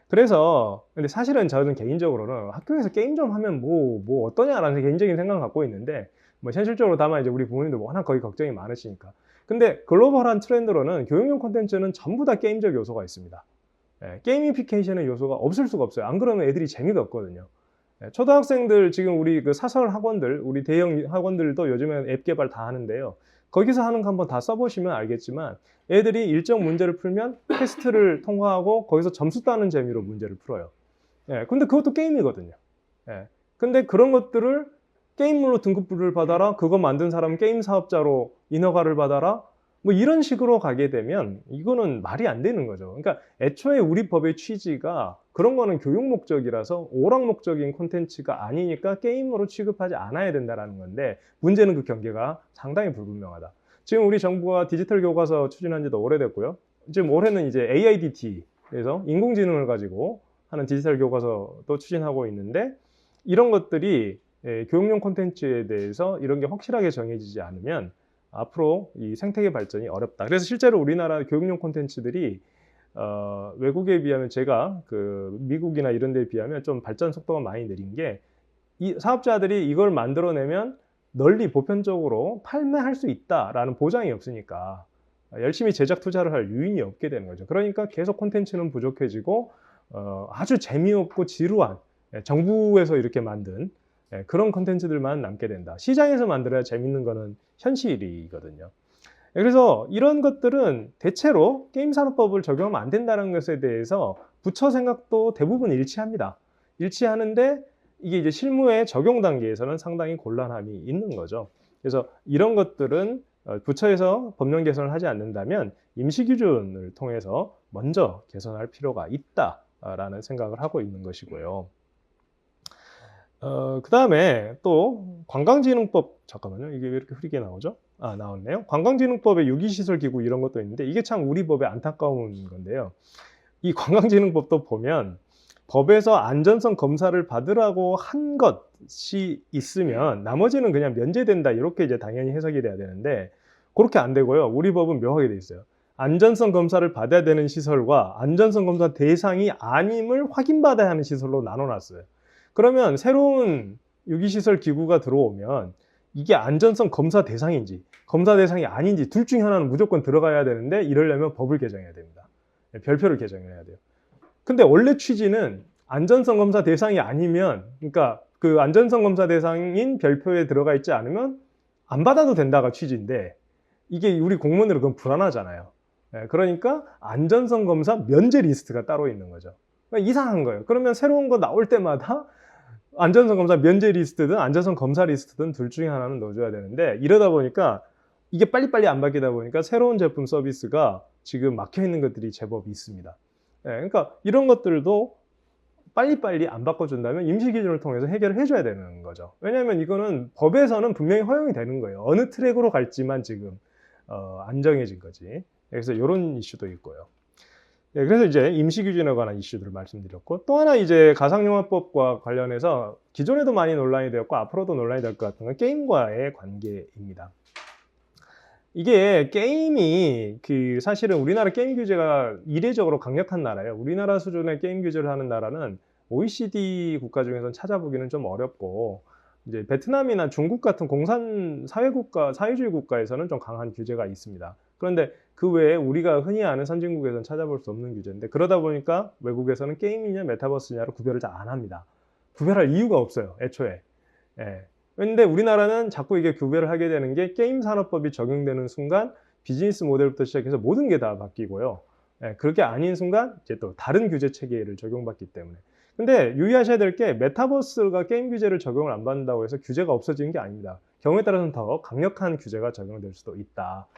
그래서 근데 사실은 저는 개인적으로는 '학교에서 게임 좀 하면 뭐 어떠냐.'라는 개인적인 생각을 갖고 있는데 뭐 현실적으로 다만 이제 우리 부모님도 워낙 거기 걱정이 많으시니까. 근데 글로벌한 트렌드로는 교육용 콘텐츠는 전부 다 게임적 요소가 있습니다. 예, 게이미피케이션의 요소가 없을 수가 없어요. 안 그러면 애들이 재미가 없거든요. 예, 초등학생들 지금 우리 그 사설 학원들, 우리 대형 학원들도 요즘에는 앱 개발 다 하는데요. 거기서 하는 거 한번 다 써보시면 알겠지만 애들이 일정 문제를 풀면 테스트를 통과하고 거기서 점수 따는 재미로 문제를 풀어요. 예, 근데 그것도 게임이거든요. 예, 근데 그런 것들을 게임물로 등급부를 받아라, 그거 만든 사람은 게임 사업자로 인허가를 받아라, 뭐 이런 식으로 가게 되면 이거는 말이 안 되는 거죠. 그러니까 애초에 우리 법의 취지가 그런 거는 교육 목적이라서 오락 목적인 콘텐츠가 아니니까 게임으로 취급하지 않아야 된다는 건데 문제는 그 경계가 상당히 불분명하다. 지금 우리 정부가 디지털 교과서 추진한 지도 오래됐고요. 지금 올해는 이제 AIDT에서 인공지능을 가지고 하는 디지털 교과서도 추진하고 있는데 이런 것들이 교육용 콘텐츠에 대해서 이런 게 확실하게 정해지지 않으면 앞으로 이 생태계 발전이 어렵다. 그래서 실제로 우리나라 교육용 콘텐츠들이 외국에 비하면 제가 그 미국이나 이런 데에 비하면 좀 발전 속도가 많이 느린 게 이 사업자들이 이걸 만들어내면 널리 보편적으로 판매할 수 있다라는 보장이 없으니까 열심히 제작 투자를 할 유인이 없게 되는 거죠. 그러니까 계속 콘텐츠는 부족해지고 아주 재미없고 지루한 정부에서 이렇게 만든 그런 콘텐츠들만 남게 된다. 시장에서 만들어야 재밌는 거는 현실이거든요. 그래서 이런 것들은 대체로 게임산업법을 적용하면 안 된다는 것에 대해서 부처 생각도 대부분 일치합니다. 일치하는데 이게 이제 실무의 적용 단계에서는 상당히 곤란함이 있는 거죠. 그래서 이런 것들은 부처에서 법령 개선을 하지 않는다면 임시기준을 통해서 먼저 개선할 필요가 있다라는 생각을 하고 있는 것이고요. 그 다음에 또 관광진흥법, 잠깐만요. 이게 왜 이렇게 흐리게 나오죠? 아, 나왔네요. 관광진흥법에 유기시설기구 이런 것도 있는데 이게 참 우리 법의 안타까운 건데요. 이 관광진흥법도 보면 법에서 안전성 검사를 받으라고 한 것이 있으면 나머지는 그냥 면제된다 이렇게 이제 당연히 해석이 돼야 되는데 그렇게 안 되고요. 우리 법은 묘하게 돼 있어요. 안전성 검사를 받아야 되는 시설과 안전성 검사 대상이 아님을 확인받아야 하는 시설로 나눠놨어요. 그러면 새로운 유기시설 기구가 들어오면 이게 안전성 검사 대상인지 검사 대상이 아닌지 둘 중에 하나는 무조건 들어가야 되는데 이러려면 법을 개정해야 됩니다. 별표를 개정해야 돼요. 근데 원래 취지는 안전성 검사 대상이 아니면, 그러니까 그 안전성 검사 대상인 별표에 들어가 있지 않으면 안 받아도 된다가 취지인데 이게 우리 공무원들은 그건 불안하잖아요. 그러니까 안전성 검사 면제 리스트가 따로 있는 거죠. 그러니까 이상한 거예요. 그러면 새로운 거 나올 때마다 안전성 검사 면제 리스트든 안전성 검사 리스트든 둘 중에 하나는 넣어줘야 되는데 이러다 보니까 이게 빨리빨리 안 바뀌다 보니까 새로운 제품 서비스가 지금 막혀 있는 것들이 제법 있습니다. 그러니까 이런 것들도 빨리빨리 안 바꿔준다면 임시기준을 통해서 해결을 해줘야 되는 거죠. 왜냐하면 이거는 법에서는 분명히 허용이 되는 거예요. 어느 트랙으로 갈지만 지금 안 정해진 거지. 그래서 이런 이슈도 있고요. 그래서 이제 임시기준에 관한 이슈들을 말씀드렸고 또 하나 이제 가상영화법과 관련해서 기존에도 많이 논란이 되었고 앞으로도 논란이 될 것 같은 건 게임과의 관계입니다. 이게 게임이 사실은 우리나라 게임 규제가 이례적으로 강력한 나라예요. 우리나라 수준의 게임 규제를 하는 나라는 OECD 국가 중에서는 찾아보기는 좀 어렵고 이제 베트남이나 중국 같은 공산 사회주의 국가에서는 좀 강한 규제가 있습니다. 그런데 그 외에 우리가 흔히 아는 선진국에서는 찾아볼 수 없는 규제인데 그러다 보니까 외국에서는 게임이냐 메타버스냐로 구별을 잘 안 합니다. 구별할 이유가 없어요, 애초에. 그런데 우리나라는 자꾸 이게 구별을 하게 되는 게 게임 산업법이 적용되는 순간 비즈니스 모델부터 시작해서 모든 게 다 바뀌고요. 그렇게 아닌 순간 이제 또 다른 규제 체계를 적용받기 때문에. 근데 유의하셔야 될 게 메타버스가 게임 규제를 적용을 안 받는다고 해서 규제가 없어지는 게 아닙니다. 경우에 따라서는 더 강력한 규제가 적용될 수도 있다.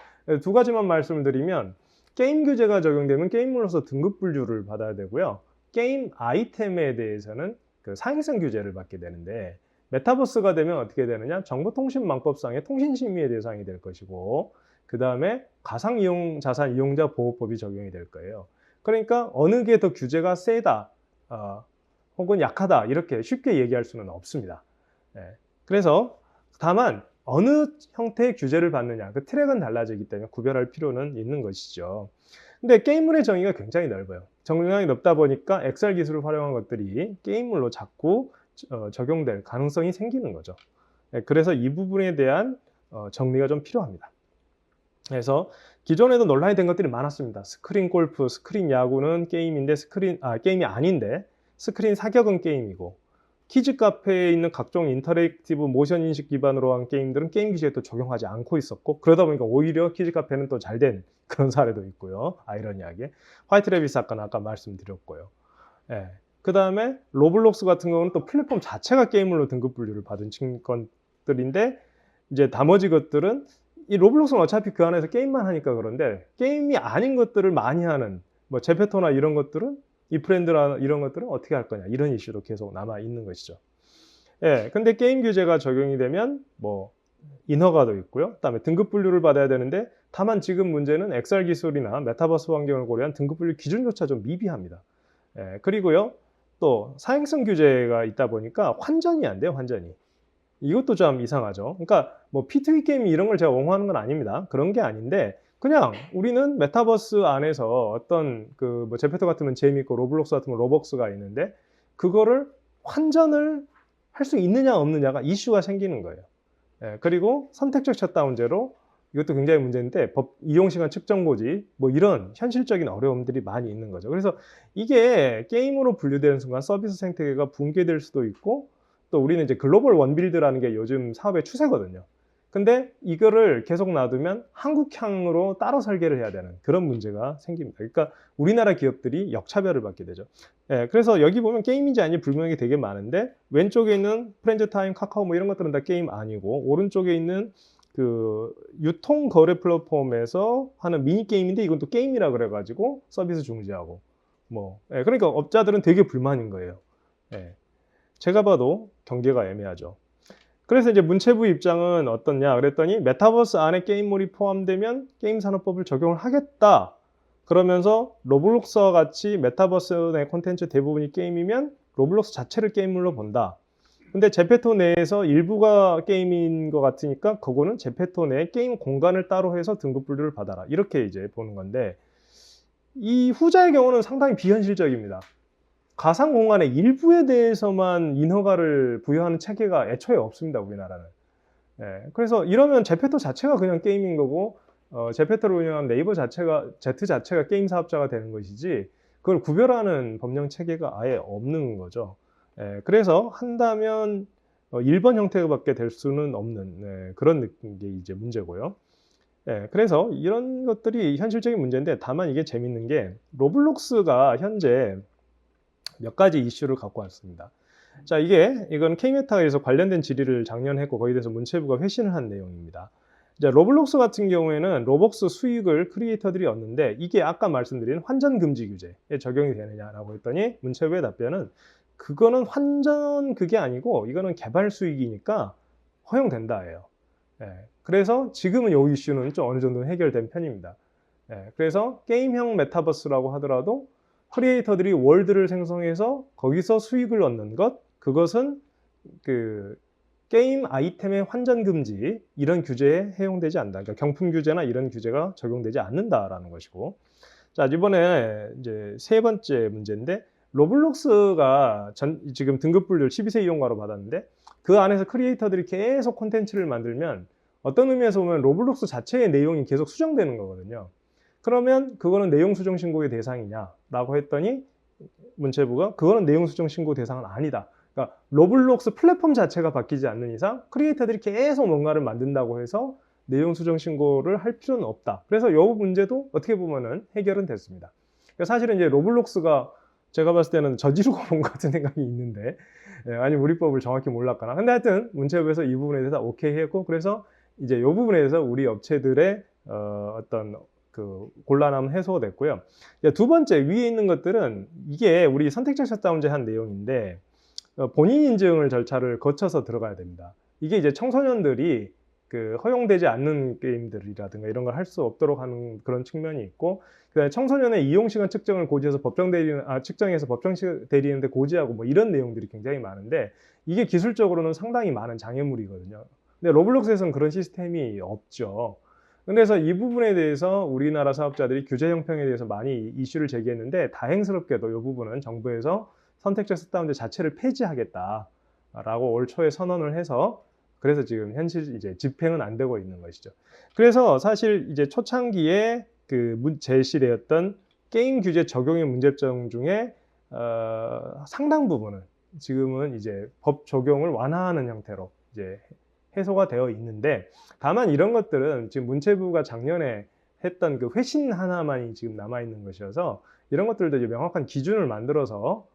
두 가지만 말씀을 드리면 게임 규제가 적용되면 게임물로서 등급 분류를 받아야 되고요. 게임 아이템에 대해서는 그 사행성 규제를 받게 되는데 메타버스가 되면 어떻게 되느냐? 정보통신망법상의 통신심의의 대상이 될 것이고, 그 다음에 가상자산 이용자 보호법이 적용이 될 거예요. 그러니까 어느 게 더 규제가 세다, 혹은 약하다 이렇게 쉽게 얘기할 수는 없습니다. 그래서 다만 어느 형태의 규제를 받느냐, 그 트랙은 달라지기 때문에 구별할 필요는 있는 것이죠. 근데 게임물의 정의가 굉장히 넓어요. 정의가 넓다 보니까 XR 기술을 활용한 것들이 게임물로 자꾸 적용될 가능성이 생기는 거죠. 그래서 이 부분에 대한 정리가 좀 필요합니다. 그래서 기존에도 논란이 된 것들이 많았습니다. 스크린 골프, 스크린 야구는 게임인데 게임이 아닌데 스크린 사격은 게임이고, 키즈 카페에 있는 각종 인터랙티브 모션 인식 기반으로 한 게임들은 게임 규제에 또 적용하지 않고 있었고, 그러다 보니까 오히려 키즈 카페는 또 잘 된 그런 사례도 있고요. 아이러니하게. 화이트 레빗 사건 아까 말씀드렸고요. 그 다음에 로블록스 같은 경우는 또 플랫폼 자체가 게임물로 등급 분류를 받은 것들인데, 이제 나머지 것들은 이 로블록스는 어차피 그 안에서 게임만 하니까 그런데 게임이 아닌 것들을 많이 하는 뭐 제페토나 이런 것들은, 이 브랜드나 이런 것들은 어떻게 할 거냐, 이런 이슈로 계속 남아 있는 것이죠. 근데 게임 규제가 적용이 되면 뭐 인허가도 있고요. 그다음에 등급 분류를 받아야 되는데, 다만 지금 문제는 XR 기술이나 메타버스 환경을 고려한 등급 분류 기준조차 좀 미비합니다. 그리고요, 또 사행성 규제가 있다 보니까 환전이 안 돼요, 환전이. 이것도 좀 이상하죠. 그러니까 뭐 P2E 게임 이런 걸 제가 옹호하는 건 아닙니다. 그런 게 아닌데, 그냥 우리는 메타버스 안에서 어떤 그 뭐 제페토 같으면 재미있고 로블록스 같으면 로벅스가 있는데, 그거를 환전을 할 수 있느냐 없느냐가 이슈가 생기는 거예요. 그리고 선택적 셧다운제로, 이것도 굉장히 문제인데, 법 이용시간 측정고지 뭐 이런 현실적인 어려움들이 많이 있는 거죠. 그래서 이게 게임으로 분류되는 순간 서비스 생태계가 붕괴될 수도 있고, 또 우리는 이제 글로벌 원빌드라는 게 요즘 사업의 추세거든요. 근데 이거를 계속 놔두면 한국향으로 따로 설계를 해야 되는 그런 문제가 생깁니다. 그러니까 우리나라 기업들이 역차별을 받게 되죠. 그래서 여기 보면 게임인지 아닌지 불명이 되게 많은데, 왼쪽에 있는 프렌즈타임, 카카오 뭐 이런 것들은 다 게임 아니고, 오른쪽에 있는 그 유통 거래 플랫폼에서 하는 미니 게임인데 이건 또 게임이라 그래가지고 서비스 중지하고 뭐, 그러니까 업자들은 되게 불만인 거예요. 제가 봐도 경계가 애매하죠. 그래서 이제 문체부 입장은 어떻냐 그랬더니, 메타버스 안에 게임물이 포함되면 게임산업법을 적용을 하겠다. 그러면서 로블록스와 같이 메타버스 내 콘텐츠 대부분이 게임이면 로블록스 자체를 게임물로 본다. 근데 제페토 내에서 일부가 게임인 것 같으니까 그거는 제페토 내 게임 공간을 따로 해서 등급 분류를 받아라. 이렇게 이제 보는 건데, 이 후자의 경우는 상당히 비현실적입니다. 가상 공간의 일부에 대해서만 인허가를 부여하는 체계가 애초에 없습니다, 우리나라는. 그래서 이러면 제페토 자체가 그냥 게임인 거고, 제페토를 운영한 네이버 자체가, Z 자체가 게임 사업자가 되는 것이지, 그걸 구별하는 법령 체계가 아예 없는 거죠. 그래서 한다면 1번 형태밖에 될 수는 없는 그런 게 이제 문제고요. 그래서 이런 것들이 현실적인 문제인데, 다만 이게 재밌는 게 로블록스가 현재 몇 가지 이슈를 갖고 왔습니다. 자, 이건 K메타에서 관련된 질의를 작년 했고, 거기에 대해서 문체부가 회신을 한 내용입니다. 이제 로블록스 같은 경우에는 로벅스 수익을 크리에이터들이 얻는데, 이게 아까 말씀드린 환전 금지 규제에 적용이 되느냐라고 했더니, 문체부의 답변은 그거는 환전 그게 아니고 이거는 개발 수익이니까 허용된다예요. 그래서 지금은 이 이슈는 좀 어느 정도 해결된 편입니다. 그래서 게임형 메타버스라고 하더라도 크리에이터들이 월드를 생성해서 거기서 수익을 얻는 것, 그것은 그 게임 아이템의 환전 금지 이런 규제에 해용되지 않는다. 그러니까 경품 규제나 이런 규제가 적용되지 않는다라는 것이고, 자, 이번에 이제 세 번째 문제인데, 로블록스가 지금 등급 분류를 12세 이용가로 받았는데, 그 안에서 크리에이터들이 계속 콘텐츠를 만들면 어떤 의미에서 보면 로블록스 자체의 내용이 계속 수정되는 거거든요. 그러면 그거는 내용 수정 신고의 대상이냐라고 했더니, 문체부가 그거는 내용 수정 신고 대상은 아니다. 그러니까 로블록스 플랫폼 자체가 바뀌지 않는 이상 크리에이터들이 계속 뭔가를 만든다고 해서 내용 수정 신고를 할 필요는 없다. 그래서 이 문제도 어떻게 보면은 해결은 됐습니다. 그러니까 사실은 이제 로블록스가 제가 봤을 때는 저지르고 본 것 같은 생각이 있는데, 아니면 우리 법을 정확히 몰랐거나. 근데 하여튼 문체부에서 이 부분에 대해서 오케이 했고, 그래서 이제 이 부분에 대해서 우리 업체들의 어떤 그 곤란함은 해소됐고요. 두 번째 위에 있는 것들은 이게 우리 선택적 셧다운제 한 내용인데, 본인 인증을 절차를 거쳐서 들어가야 됩니다. 이게 이제 청소년들이 그 허용되지 않는 게임들이라든가 이런 걸 할 수 없도록 하는 그런 측면이 있고, 그다음에 청소년의 이용 시간 측정을 고지해서 측정해서 법정 대리인한테 고지하고 뭐 이런 내용들이 굉장히 많은데, 이게 기술적으로는 상당히 많은 장애물이거든요. 근데 로블록스에서는 그런 시스템이 없죠. 그래서 이 부분에 대해서 우리나라 사업자들이 규제 형평에 대해서 많이 이슈를 제기했는데, 다행스럽게도 이 부분은 정부에서 선택적 셧다운제 자체를 폐지하겠다라고 올 초에 선언을 해서, 그래서 지금 현실 이제 집행은 안 되고 있는 것이죠. 그래서 사실 이제 초창기에 그 제시되었던 게임 규제 적용의 문제점 중에 상당 부분은 지금은 이제 법 적용을 완화하는 형태로 이제 해소가 되어 있는데, 다만 이런 것들은 지금 문체부가 작년에 했던 그 회신 하나만이 지금 남아 있는 것이어서, 이런 것들도 이제 명확한 기준을 만들어서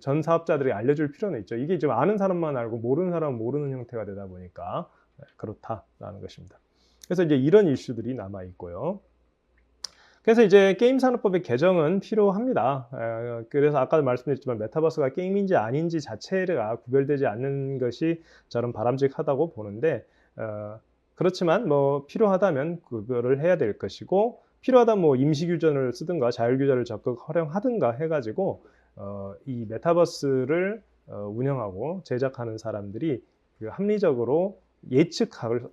전 사업자들이 알려줄 필요는 있죠. 이게 좀 아는 사람만 알고 모르는 사람은 모르는 형태가 되다 보니까 그렇다라는 것입니다. 그래서 이제 이런 이슈들이 남아 있고요. 그래서 이제 게임산업법의 개정은 필요합니다. 그래서 아까도 말씀드렸지만 메타버스가 게임인지 아닌지 자체가 구별되지 않는 것이 저는 바람직하다고 보는데, 그렇지만 뭐 필요하다면 구별을 해야 될 것이고, 필요하다면 뭐 임시규정을 쓰든가 자율규제를 적극 활용하든가 해가지고 이 메타버스를 운영하고 제작하는 사람들이 그 합리적으로 예측할,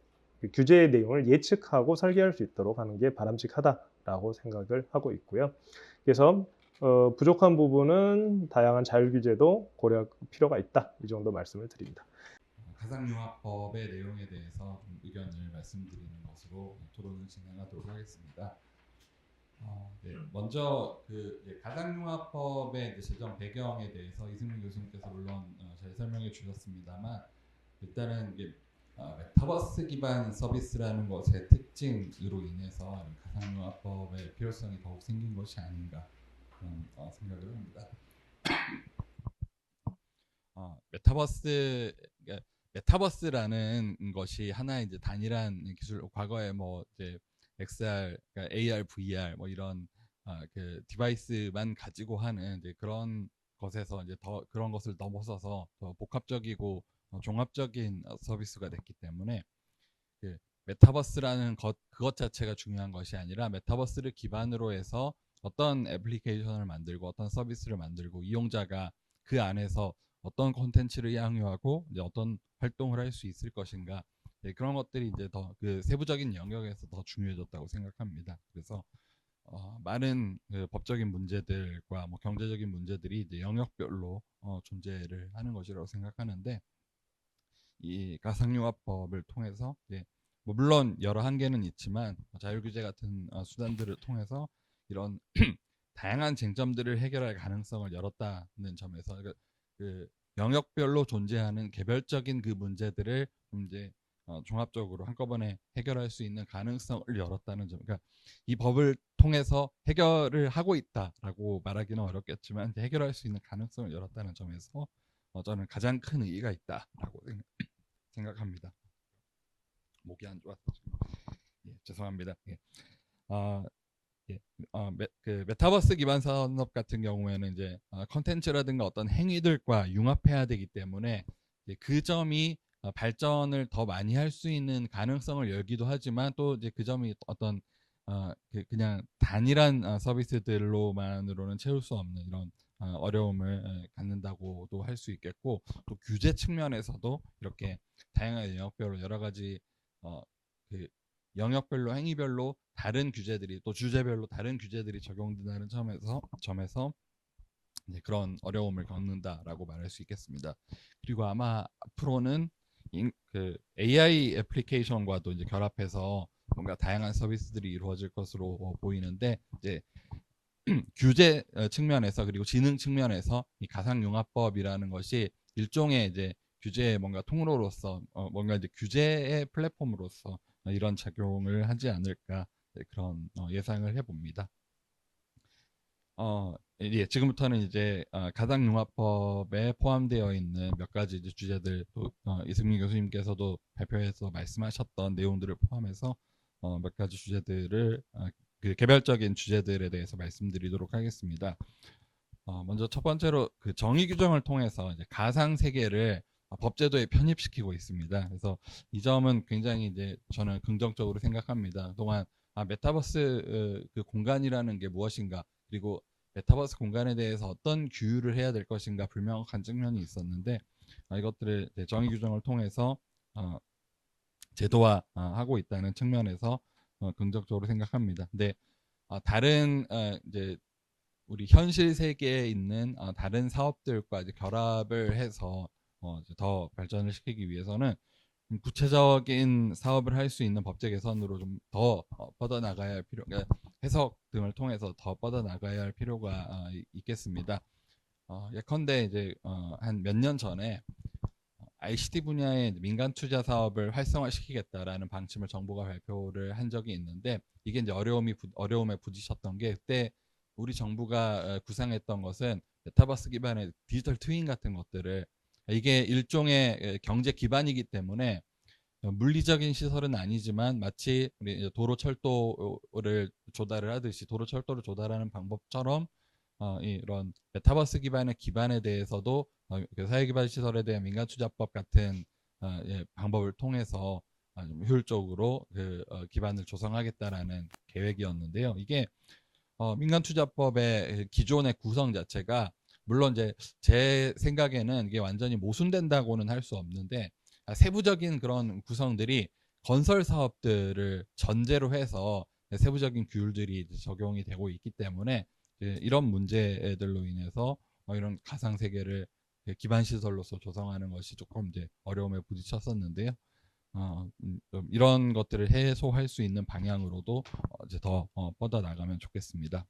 규제의 내용을 예측하고 설계할 수 있도록 하는 게 바람직하다라고 생각을 하고 있고요. 그래서 부족한 부분은 다양한 자율규제도 고려할 필요가 있다, 이 정도 말씀을 드립니다. 가상융합법의 내용에 대해서 의견을 말씀드리는 것으로 토론을 진행하도록 하겠습니다. 네, 먼저 가상융합법의 제정 배경에 대해서 이승민 교수님께서 물론 잘 설명해 주셨습니다만, 일단은 이게 메타버스 기반 서비스라는 것의 특징으로 인해서 가상융합법의 필요성이 더욱 생긴 것이 아닌가 그런 생각을 합니다. 메타버스라는 것이 하나의 이제 단일한 기술, 과거에 뭐 이제 XR, 그러니까 AR, VR 뭐 이런 그 디바이스만 가지고 하는 이제 그런 것에서 이제 더 그런 것을 넘어서서 더 복합적이고 종합적인 서비스가 됐기 때문에 그 메타버스라는 그것 자체가 중요한 것이 아니라, 메타버스를 기반으로 해서 어떤 애플리케이션을 만들고 어떤 서비스를 만들고 이용자가 그 안에서 어떤 콘텐츠를 향유하고 이제 어떤 활동을 할 수 있을 것인가, 네, 그런 것들이 이제 더 그 세부적인 영역에서 더 중요해졌다고 생각합니다. 그래서 많은 그 법적인 문제들과 뭐 경제적인 문제들이 이제 영역별로 존재를 하는 것이라고 생각하는데, 이 가상융합법을 통해서 뭐 물론 여러 한계는 있지만 자율규제 같은 수단들을 통해서 이런 다양한 쟁점들을 해결할 가능성을 열었다는 점에서 그 영역별로 존재하는 개별적인 그 문제들을 이제 종합적으로 한꺼번에 해결할 수 있는 가능성을 열었다는 점, 그러니까 이 법을 통해서 해결을 하고 있다라고 말하기는 어렵겠지만 해결할 수 있는 가능성을 열었다는 점에서 저는 가장 큰 의의가 있다라고 생각합니다. 목이 안 좋아서 죄송합니다. 그 메타버스 기반 산업 같은 경우에는 이제 컨텐츠라든가 어떤 행위들과 융합해야 되기 때문에 그 점이 발전을 더 많이 할 수 있는 가능성을 열기도 하지만, 또 이제 그 점이 어떤 그냥 단일한 서비스들로만으로는 채울 수 없는 이런 어려움을 갖는다고도 할 수 있겠고, 또 규제 측면에서도 이렇게 다양한 영역별로 여러 가지 그 영역별로 행위별로 다른 규제들이, 또 주제별로 다른 규제들이 적용된다는 점에서 그런 어려움을 겪는다라고 말할 수 있겠습니다. 그리고 아마 앞으로는 그 AI 애플리케이션과도 이제 결합해서 뭔가 다양한 서비스들이 이루어질 것으로 보이는데, 이제 규제 측면에서 그리고 지능 측면에서 이 가상융합법이라는 것이 일종의 이제 규제의 뭔가 통로로서 뭔가 이제 규제의 플랫폼으로서 이런 작용을 하지 않을까, 그런 예상을 해봅니다. 지금부터는 이제 가상융합법에 포함되어 있는 몇 가지 이제 주제들, 또 이승민 교수님께서도 발표에서 말씀하셨던 내용들을 포함해서 몇 가지 주제들을 그 개별적인 주제들에 대해서 말씀드리도록 하겠습니다. 먼저 첫 번째로 그 정의 규정을 통해서 이제 가상 세계를 법제도에 편입시키고 있습니다. 그래서 이 점은 굉장히 이제 저는 긍정적으로 생각합니다. 그동안 메타버스 그 공간이라는 게 무엇인가, 그리고 메타버스 공간에 대해서 어떤 규율을 해야 될 것인가 불명확한 측면이 있었는데, 이것들을 이제 정의 규정을 통해서 제도화하고 있다는 측면에서 긍정적으로 생각합니다. 근데 다른 이제 우리 현실 세계에 있는 다른 사업들과 이제 결합을 해서 이제 더 발전을 시키기 위해서는 구체적인 사업을 할 수 있는 법제 개선으로 좀 더 뻗어 나가야 할 필요, 그러니까 해석 등을 통해서 더 뻗어 나가야 할 필요가 있겠습니다. 예컨대 이제 한 몇 년 전에 ICT 분야의 민간 투자 사업을 활성화시키겠다라는 방침을 정부가 발표를 한 적이 있는데, 이게 이제 어려움에 부딪혔던 게, 그때 우리 정부가 구상했던 것은 메타버스 기반의 디지털 트윈 같은 것들을, 이게 일종의 경제 기반이기 때문에 물리적인 시설은 아니지만 마치 우리 도로 철도를 조달을 하듯이 도로 철도를 조달하는 방법처럼 이런 메타버스 기반의 기반에 대해서도 그 사회기반 시설에 대한 민간투자법 같은 방법을 통해서 좀 효율적으로 그 기반을 조성하겠다라는 계획이었는데요. 이게 민간투자법의 기존의 구성 자체가, 물론 이제 제 생각에는 이게 완전히 모순된다고는 할 수 없는데, 세부적인 그런 구성들이 건설 사업들을 전제로 해서 세부적인 규율들이 적용이 되고 있기 때문에 이런 문제들로 인해서 이런 가상 세계를 기반 시설로서 조성하는 것이 조금 이제 어려움에 부딪혔었는데요. 좀 이런 것들을 해소할 수 있는 방향으로도 이제 더 뻗어 나가면 좋겠습니다.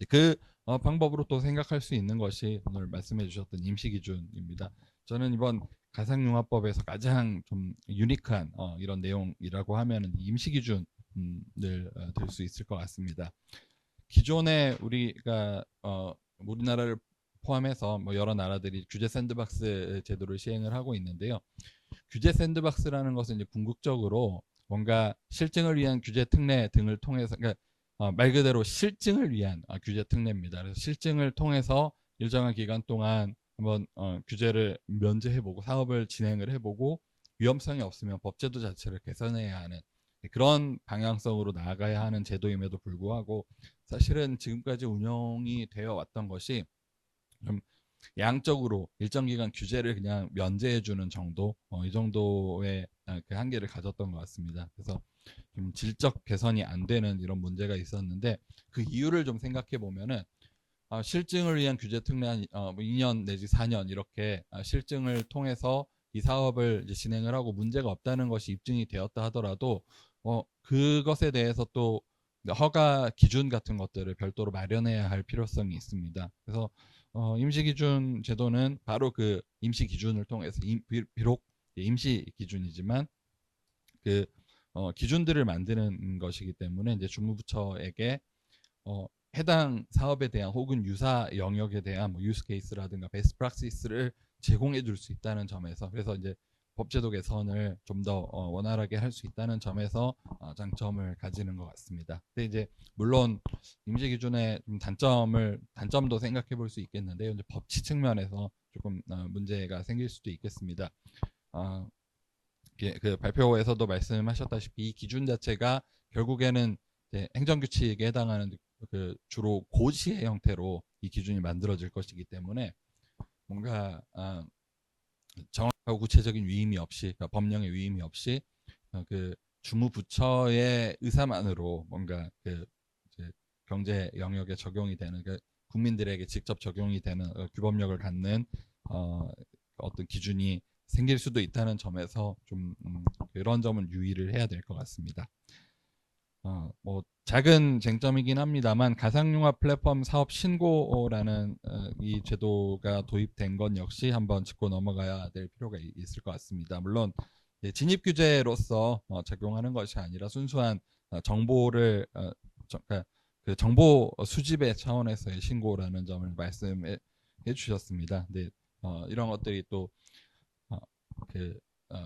그 방법으로 또 생각할 수 있는 것이 오늘 말씀해 주셨던 임시 기준입니다. 저는 이번 가상융합법에서 가장 좀 유니크한 이런 내용이라고 하면 임시 기준을 들 수 있을 것 같습니다. 기존에 우리가 우리나라를 포함해서 뭐 여러 나라들이 규제 샌드박스 제도를 시행을 하고 있는데요. 규제 샌드박스라는 것은 이제 궁극적으로 뭔가 실증을 위한 규제 특례 등을 통해서, 그러니까 말 그대로 실증을 위한 규제 특례입니다. 그래서 실증을 통해서 일정한 기간 동안 한번 규제를 면제해보고 사업을 진행을 해보고 위험성이 없으면 법제도 자체를 개선해야 하는 그런 방향성으로 나아가야 하는 제도임에도 불구하고, 사실은 지금까지 운영이 되어 왔던 것이 좀 양적으로 일정 기간 규제를 그냥 면제해주는 정도, 이 정도의 그 한계를 가졌던 것 같습니다. 그래서 좀 질적 개선이 안 되는 이런 문제가 있었는데, 그 이유를 좀 생각해 보면은 실증을 위한 규제 특례 한 2년 내지 4년 이렇게 실증을 통해서 이 사업을 이제 진행을 하고 문제가 없다는 것이 입증이 되었다 하더라도 그것에 대해서 또 허가 기준 같은 것들을 별도로 마련해야 할 필요성이 있습니다. 그래서 임시기준 제도는 바로 그 임시기준을 통해서 비록 임시 기준이지만 그 기준들을 만드는 것이기 때문에 이제 주무부처에게 해당 사업에 대한 혹은 유사 영역에 대한 뭐 유스 케이스라든가 베스트 프랙시스를 제공해 줄 수 있다는 점에서, 그래서 이제 법제도 개선을 좀 더 원활하게 할 수 있다는 점에서 장점을 가지는 것 같습니다. 근데 이제 물론 임시 기준의 단점도 생각해 볼 수 있겠는데요. 이제 법치 측면에서 조금 문제가 생길 수도 있겠습니다. 그 발표에서도 말씀하셨다시피 이 기준 자체가 결국에는 행정규칙에 해당하는 그 주로 고시의 형태로 이 기준이 만들어질 것이기 때문에 뭔가 정확하고 구체적인 위임이 없이, 그러니까 법령의 위임이 없이 그 주무부처의 의사만으로 뭔가 그 이제 경제 영역에 적용이 되는, 그 국민들에게 직접 적용이 되는 규범력을 갖는 어떤 기준이 생길 수도 있다는 점에서 좀 그런 점은 유의를 해야 될 것 같습니다. 뭐 작은 쟁점이긴 합니다만 가상융합 플랫폼 사업 신고라는 이 제도가 도입된 건 역시 한번 짚고 넘어가야 될 필요가 있을 것 같습니다. 물론 진입 규제로서 적용하는 것이 아니라 순수한 정보를 그러니까 그 정보 수집의 차원에서의 신고라는 점을 말씀해 주셨습니다. 근데 이런 것들이 또 그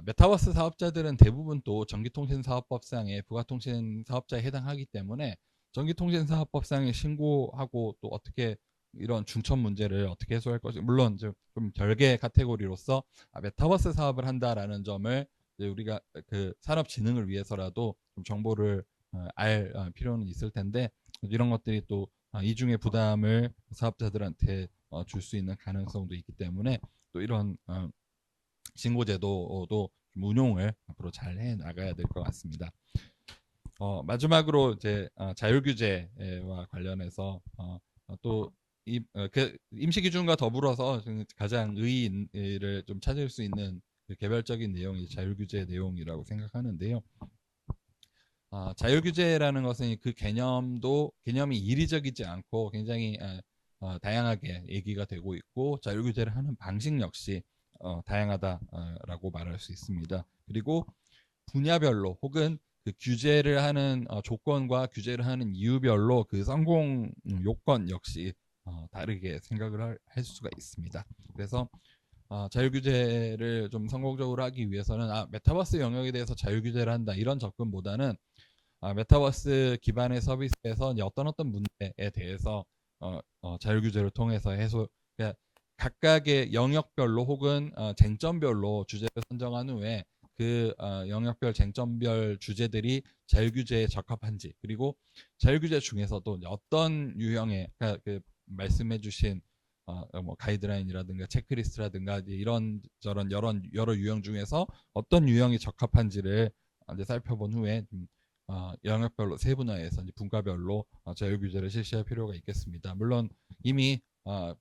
메타버스 사업자들은 대부분 또 전기통신사업법상의 부가통신 사업자에 해당하기 때문에 전기통신사업법상에 신고하고 또 어떻게 이런 중첩 문제를 어떻게 해소할 것이, 물론 좀 별개의 카테고리로서 메타버스 사업을 한다라는 점을 이제 우리가 그 산업 진흥을 위해서라도 좀 정보를 알 필요는 있을 텐데, 이런 것들이 또 이중의 부담을 사업자들한테 줄 수 있는 가능성도 있기 때문에 또 이런 신고제도도 좀 운용을 앞으로 잘 해 나가야 될 것 같습니다. 마지막으로 이제 자율규제와 관련해서 또 임시기준과 더불어서 가장 의의를 좀 찾을 수 있는 그 개별적인 내용이 자율규제 내용이라고 생각하는데요. 자율규제라는 것은 그 개념이 이리적이지 않고 굉장히 다양하게 얘기가 되고 있고, 자율규제를 하는 방식 역시 다양하다라고 말할 수 있습니다. 그리고 분야별로 혹은 그 규제를 하는 조건과 규제를 하는 이유별로 그 성공 요건 역시 다르게 생각을 할 수가 있습니다. 그래서 자율규제를 좀 성공적으로 하기 위해서는 메타버스 영역에 대해서 자율규제를 한다, 이런 접근보다는 메타버스 기반의 서비스에서 어떤 문제에 대해서 자율규제를 통해서 그러니까 각각의 영역별로 혹은 쟁점별로 주제를 선정한 후에 그 영역별 쟁점별 주제들이 자율규제에 적합한지, 그리고 자율규제 중에서도 어떤 유형의, 그러니까 그 말씀해주신 뭐 가이드라인이라든가 체크리스트라든가 이런 저런 여러 유형 중에서 어떤 유형이 적합한지를 이제 살펴본 후에 영역별로 세분화해서 이제 분과별로 자율규제를 실시할 필요가 있겠습니다. 물론 이미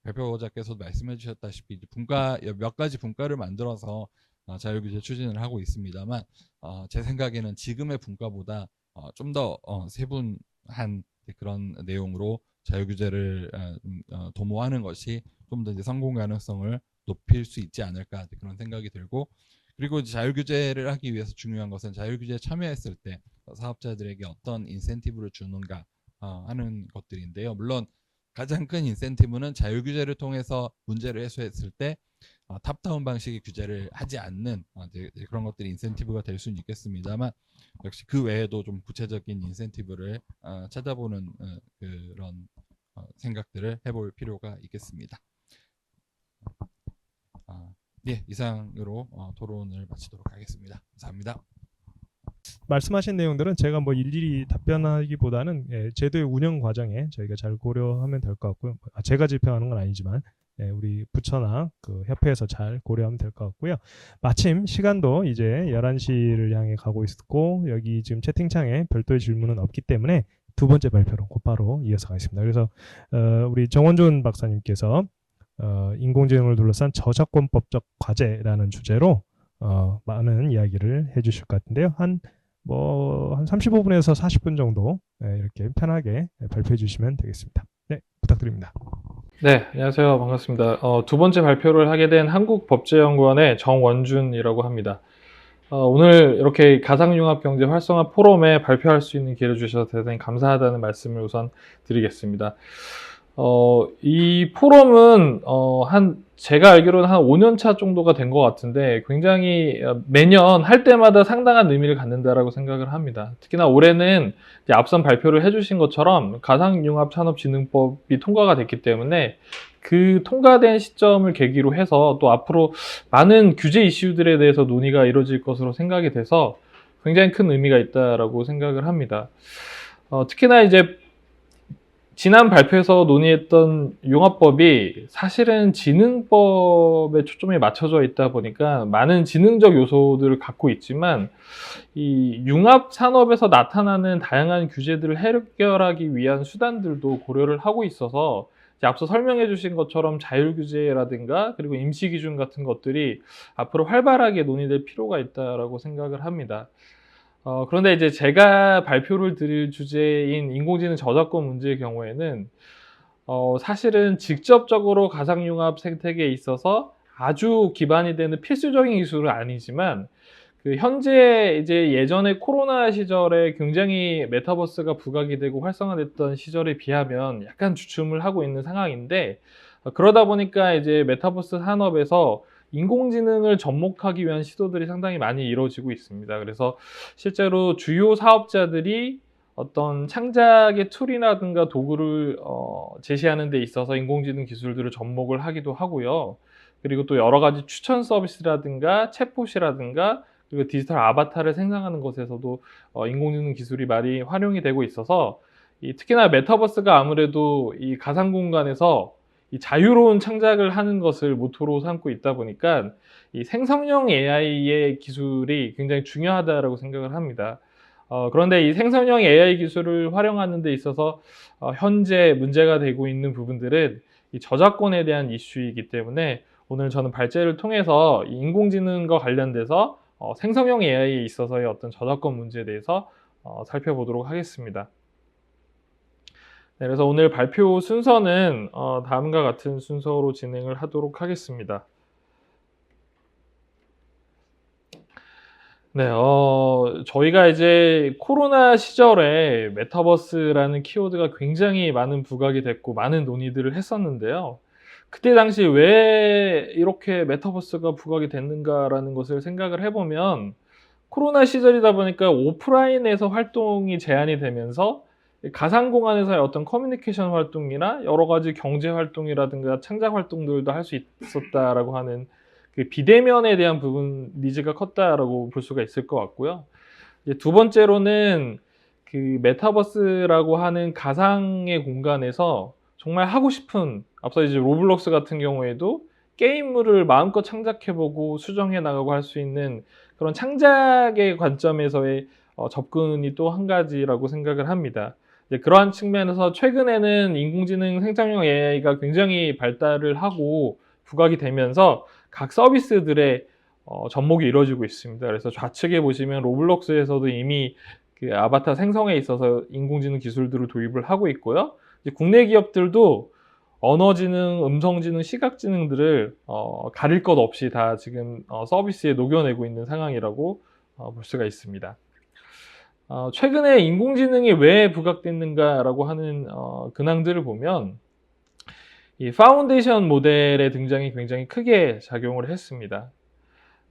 발표자께서도 말씀해 주셨다시피 몇 가지 분과를 만들어서 자율규제 추진을 하고 있습니다만, 제 생각에는 지금의 분과보다 좀 더 세분한 그런 내용으로 자율규제를 도모하는 것이 좀 더 이제 성공 가능성을 높일 수 있지 않을까, 그런 생각이 들고, 그리고 이제 자율규제를 하기 위해서 중요한 것은 자율규제에 참여했을 때 사업자들에게 어떤 인센티브를 주는가 하는 것들인데요. 물론 가장 큰 인센티브는 자율규제를 통해서 문제를 해소했을 때 탑다운 방식의 규제를 하지 않는 그런 것들이 인센티브가 될 수는 있겠습니다만, 역시 그 외에도 좀 구체적인 인센티브를 찾아보는 그런 생각들을 해볼 필요가 있겠습니다. 네, 이상으로 토론을 마치도록 하겠습니다. 감사합니다. 말씀하신 내용들은 제가 뭐 일일이 답변하기보다는 제도의 운영 과정에 저희가 잘 고려하면 될 것 같고요. 제가 집행하는 건 아니지만 우리 부처나 그 협회에서 잘 고려하면 될 것 같고요. 마침 시간도 이제 11시를 향해 가고 있고, 여기 지금 채팅창에 별도의 질문은 없기 때문에 두 번째 발표로 곧바로 이어서 가겠습니다. 그래서 우리 정원준 박사님께서 인공지능을 둘러싼 저작권법적 과제라는 주제로 많은 이야기를 해주실 것 같은데요. 한 35분에서 40분 정도 이렇게 편하게 발표해 주시면 되겠습니다. 네, 부탁드립니다. 네, 안녕하세요. 반갑습니다. 두 번째 발표를 하게 된 한국법제연구원의 정원준이라고 합니다. 오늘 이렇게 가상융합경제 활성화 포럼에 발표할 수 있는 기회를 주셔서 대단히 감사하다는 말씀을 우선 드리겠습니다. 이 포럼은 제가 알기로는 한 5년 차 정도가 된 것 같은데, 굉장히 매년 할 때마다 상당한 의미를 갖는다라고 생각을 합니다. 특히나 올해는 이제 앞선 발표를 해주신 것처럼 가상융합산업진흥법이 통과가 됐기 때문에 그 통과된 시점을 계기로 해서 또 앞으로 많은 규제 이슈들에 대해서 논의가 이루어질 것으로 생각이 돼서 굉장히 큰 의미가 있다라고 생각을 합니다. 특히나 이제 지난 발표에서 논의했던 융합법이 사실은 지능법에 초점이 맞춰져 있다 보니까 많은 지능적 요소들을 갖고 있지만, 이 융합 산업에서 나타나는 다양한 규제들을 해결하기 위한 수단들도 고려를 하고 있어서 앞서 설명해 주신 것처럼 자율규제라든가 그리고 임시기준 같은 것들이 앞으로 활발하게 논의될 필요가 있다고 생각을 합니다. 그런데 이제 제가 발표를 드릴 주제인 인공지능 저작권 문제의 경우에는 사실은 직접적으로 가상융합 생태계에 있어서 아주 기반이 되는 필수적인 기술은 아니지만, 그 현재 이제 예전에 코로나 시절에 굉장히 메타버스가 부각이 되고 활성화됐던 시절에 비하면 약간 주춤을 하고 있는 상황인데, 그러다 보니까 이제 메타버스 산업에서 인공지능을 접목하기 위한 시도들이 상당히 많이 이루어지고 있습니다. 그래서 실제로 주요 사업자들이 어떤 창작의 툴이라든가 도구를 제시하는 데 있어서 인공지능 기술들을 접목을 하기도 하고요. 그리고 또 여러 가지 추천 서비스라든가 챗봇이라든가 그리고 디지털 아바타를 생성하는 것에서도 인공지능 기술이 많이 활용이 되고 있어서 특히나 메타버스가 아무래도 이 가상 공간에서 이 자유로운 창작을 하는 것을 모토로 삼고 있다 보니까 이 생성형 AI의 기술이 굉장히 중요하다라고 생각을 합니다. 그런데 이 생성형 AI 기술을 활용하는 데 있어서 현재 문제가 되고 있는 부분들은 이 저작권에 대한 이슈이기 때문에 오늘 저는 발제를 통해서 이 인공지능과 관련돼서 생성형 AI에 있어서의 어떤 저작권 문제에 대해서 살펴보도록 하겠습니다. 네, 그래서 오늘 발표 순서는 다음과 같은 순서로 진행을 하도록 하겠습니다. 네, 저희가 이제 코로나 시절에 메타버스라는 키워드가 굉장히 많은 부각이 됐고 많은 논의들을 했었는데요. 그때 당시 왜 이렇게 메타버스가 부각이 됐는가라는 것을 생각을 해보면 코로나 시절이다 보니까 오프라인에서 활동이 제한이 되면서 가상 공간에서의 어떤 커뮤니케이션 활동이나 여러 가지 경제 활동이라든가 창작 활동들도 할 수 있었다라고 하는 그 비대면에 대한 부분 니즈가 컸다라고 볼 수가 있을 것 같고요. 이제 두 번째로는 그 메타버스라고 하는 가상의 공간에서 정말 하고 싶은, 앞서 이제 로블록스 같은 경우에도 게임물을 마음껏 창작해보고 수정해 나가고 할 수 있는 그런 창작의 관점에서의 접근이 또 한 가지라고 생각을 합니다. 이제 그러한 측면에서 최근에는 인공지능 생성형 AI가 굉장히 발달을 하고 부각이 되면서 각 서비스들의 접목이 이루어지고 있습니다. 그래서 좌측에 보시면 로블록스에서도 이미 그 아바타 생성에 있어서 인공지능 기술들을 도입을 하고 있고요. 이제 국내 기업들도 언어지능, 음성지능, 시각지능들을 가릴 것 없이 다 지금 서비스에 녹여내고 있는 상황이라고 볼 수가 있습니다. 최근에 인공지능이 왜 부각됐는가라고 하는 근황들을 보면 이 파운데이션 모델의 등장이 굉장히 크게 작용을 했습니다.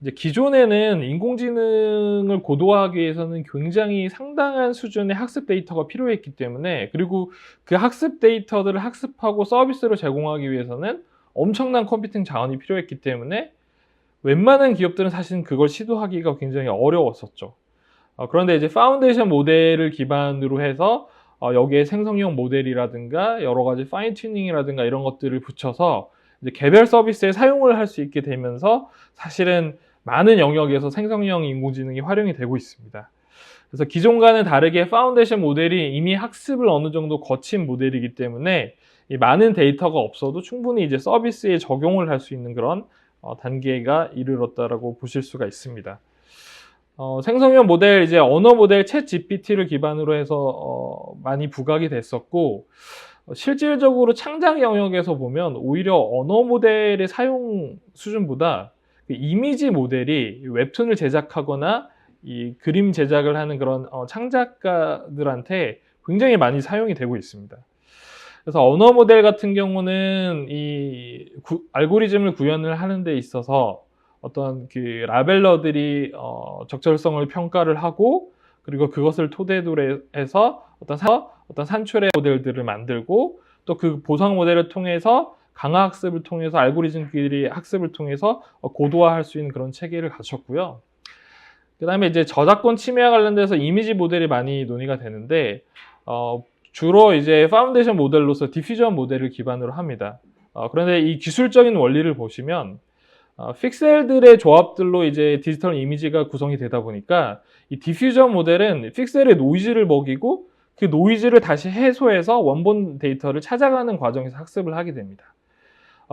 이제 기존에는 인공지능을 고도화하기 위해서는 굉장히 상당한 수준의 학습 데이터가 필요했기 때문에, 그리고 그 학습 데이터들을 학습하고 서비스로 제공하기 위해서는 엄청난 컴퓨팅 자원이 필요했기 때문에 웬만한 기업들은 사실 그걸 시도하기가 굉장히 어려웠었죠. 그런데 이제 파운데이션 모델을 기반으로 해서 여기에 생성형 모델이라든가 여러 가지 파인 튜닝이라든가 이런 것들을 붙여서 이제 개별 서비스에 사용을 할 수 있게 되면서 사실은 많은 영역에서 생성형 인공지능이 활용이 되고 있습니다. 그래서 기존과는 다르게 파운데이션 모델이 이미 학습을 어느 정도 거친 모델이기 때문에 이 많은 데이터가 없어도 충분히 이제 서비스에 적용을 할 수 있는 그런 단계가 이르렀다라고 보실 수가 있습니다. 생성형 모델, 이제 언어 모델 챗 GPT를 기반으로 해서 많이 부각이 됐었고, 실질적으로 창작 영역에서 보면 오히려 언어 모델의 사용 수준보다 그 이미지 모델이 웹툰을 제작하거나 이 그림 제작을 하는 그런 창작가들한테 굉장히 많이 사용이 되고 있습니다. 그래서 언어 모델 같은 경우는 이 알고리즘을 구현을 하는 데 있어서 어떤 그 라벨러들이 적절성을 평가를 하고, 그리고 그것을 토대로 해서 어떤 산출의 모델들을 만들고, 또 그 보상 모델을 통해서 강화 학습을 통해서 알고리즘끼리 학습을 통해서 고도화할 수 있는 그런 체계를 갖췄고요. 그 다음에 이제 저작권 침해와 관련돼서 이미지 모델이 많이 논의가 되는데, 주로 이제 파운데이션 모델로서 디퓨전 모델을 기반으로 합니다. 그런데 이 기술적인 원리를 보시면 픽셀들의 조합들로 이제 디지털 이미지가 구성이 되다 보니까 이 디퓨전 모델은 픽셀의 노이즈를 먹이고 그 노이즈를 다시 해소해서 원본 데이터를 찾아가는 과정에서 학습을 하게 됩니다.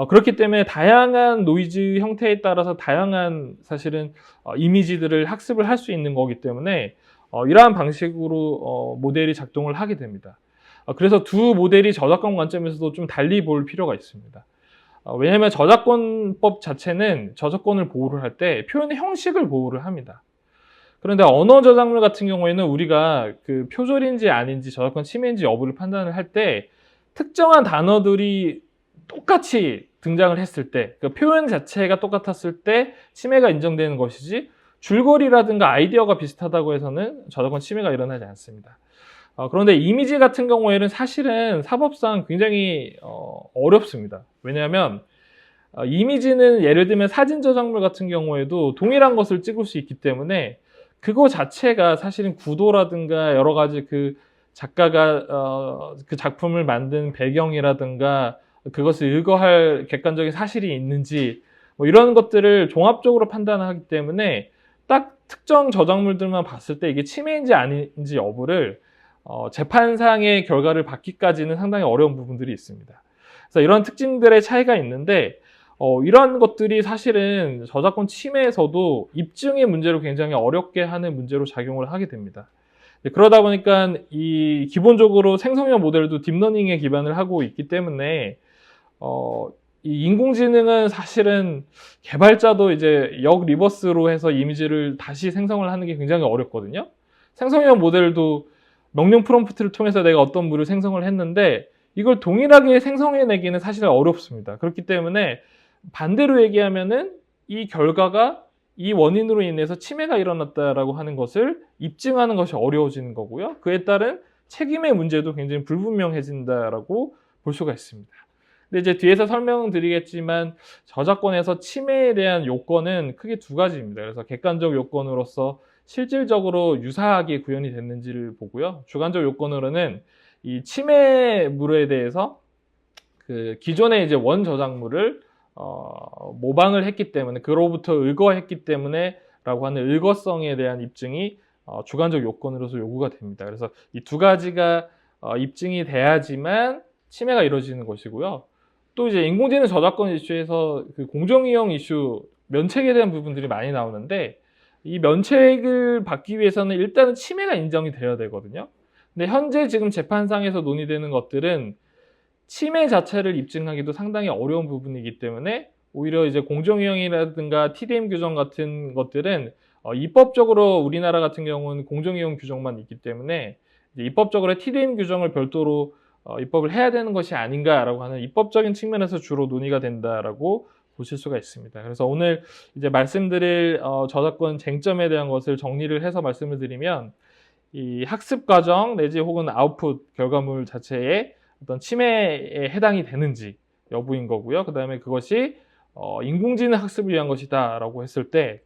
그렇기 때문에 다양한 노이즈 형태에 따라서 다양한 사실은 이미지들을 학습을 할 수 있는 거기 때문에 이러한 방식으로 모델이 작동을 하게 됩니다. 그래서 두 모델이 저작권 관점에서도 좀 달리 볼 필요가 있습니다. 왜냐하면 저작권법 자체는 저작권을 보호를 할 때 표현의 형식을 보호를 합니다. 그런데 언어 저작물 같은 경우에는 우리가 그 표절인지 아닌지 저작권 침해인지 여부를 판단을 할 때 특정한 단어들이 똑같이 등장을 했을 때, 그 표현 자체가 똑같았을 때 침해가 인정되는 것이지, 줄거리라든가 아이디어가 비슷하다고 해서는 저작권 침해가 일어나지 않습니다. 그런데 이미지 같은 경우에는 사실은 사법상 굉장히 어렵습니다. 왜냐하면 이미지는 예를 들면 사진 저작물 같은 경우에도 동일한 것을 찍을 수 있기 때문에 그거 자체가 사실은 구도라든가 여러 가지 그 작가가 그 작품을 만든 배경이라든가 그것을 의거할 객관적인 사실이 있는지 뭐 이런 것들을 종합적으로 판단하기 때문에 딱 특정 저작물들만 봤을 때 이게 침해인지 아닌지 여부를 재판상의 결과를 받기까지는 상당히 어려운 부분들이 있습니다. 그래서 이런 특징들의 차이가 있는데 이런 것들이 사실은 저작권 침해에서도 입증의 문제로 굉장히 어렵게 하는 문제로 작용을 하게 됩니다. 그러다 보니까 이 기본적으로 생성형 모델도 딥러닝에 기반을 하고 있기 때문에 이 인공지능은 사실은 개발자도 이제 역 리버스로 해서 이미지를 다시 생성을 하는 게 굉장히 어렵거든요. 생성형 모델도 명령 프롬프트를 통해서 내가 어떤 물을 생성을 했는데 이걸 동일하게 생성해내기는 사실 어렵습니다. 그렇기 때문에 반대로 얘기하면은 이 결과가 이 원인으로 인해서 침해가 일어났다라고 하는 것을 입증하는 것이 어려워지는 거고요. 그에 따른 책임의 문제도 굉장히 불분명해진다라고 볼 수가 있습니다. 근데 이제 뒤에서 설명드리겠지만 저작권에서 침해에 대한 요건은 크게 두 가지입니다. 그래서 객관적 요건으로서 실질적으로 유사하게 구현이 됐는지를 보고요. 주관적 요건으로는 이 침해물에 대해서 그 기존의 이제 원 저작물을 모방을 했기 때문에 그로부터 의거했기 때문에 라고 하는 의거성에 대한 입증이 주관적 요건으로서 요구가 됩니다. 그래서 이 두 가지가 입증이 돼야지만 침해가 이루어지는 것이고요. 또 이제 인공지능 저작권 이슈에서 그 공정이용 이슈, 면책에 대한 부분들이 많이 나오는데 이 면책을 받기 위해서는 일단은 침해가 인정이 되어야 되거든요. 근데 현재 지금 재판상에서 논의되는 것들은 침해 자체를 입증하기도 상당히 어려운 부분이기 때문에 오히려 이제 공정이용이라든가 TDM 규정 같은 것들은 입법적으로 우리나라 같은 경우는 공정이용 규정만 있기 때문에 이제 입법적으로 TDM 규정을 별도로 입법을 해야 되는 것이 아닌가라고 하는 입법적인 측면에서 주로 논의가 된다라고 보실 수가 있습니다. 그래서 오늘 이제 말씀드릴 저작권 쟁점에 대한 것을 정리를 해서 말씀을 드리면 이 학습 과정 내지 혹은 아웃풋 결과물 자체에 어떤 침해에 해당이 되는지 여부인 거고요. 그 다음에 그것이 인공지능 학습을 위한 것이다라고 했을 때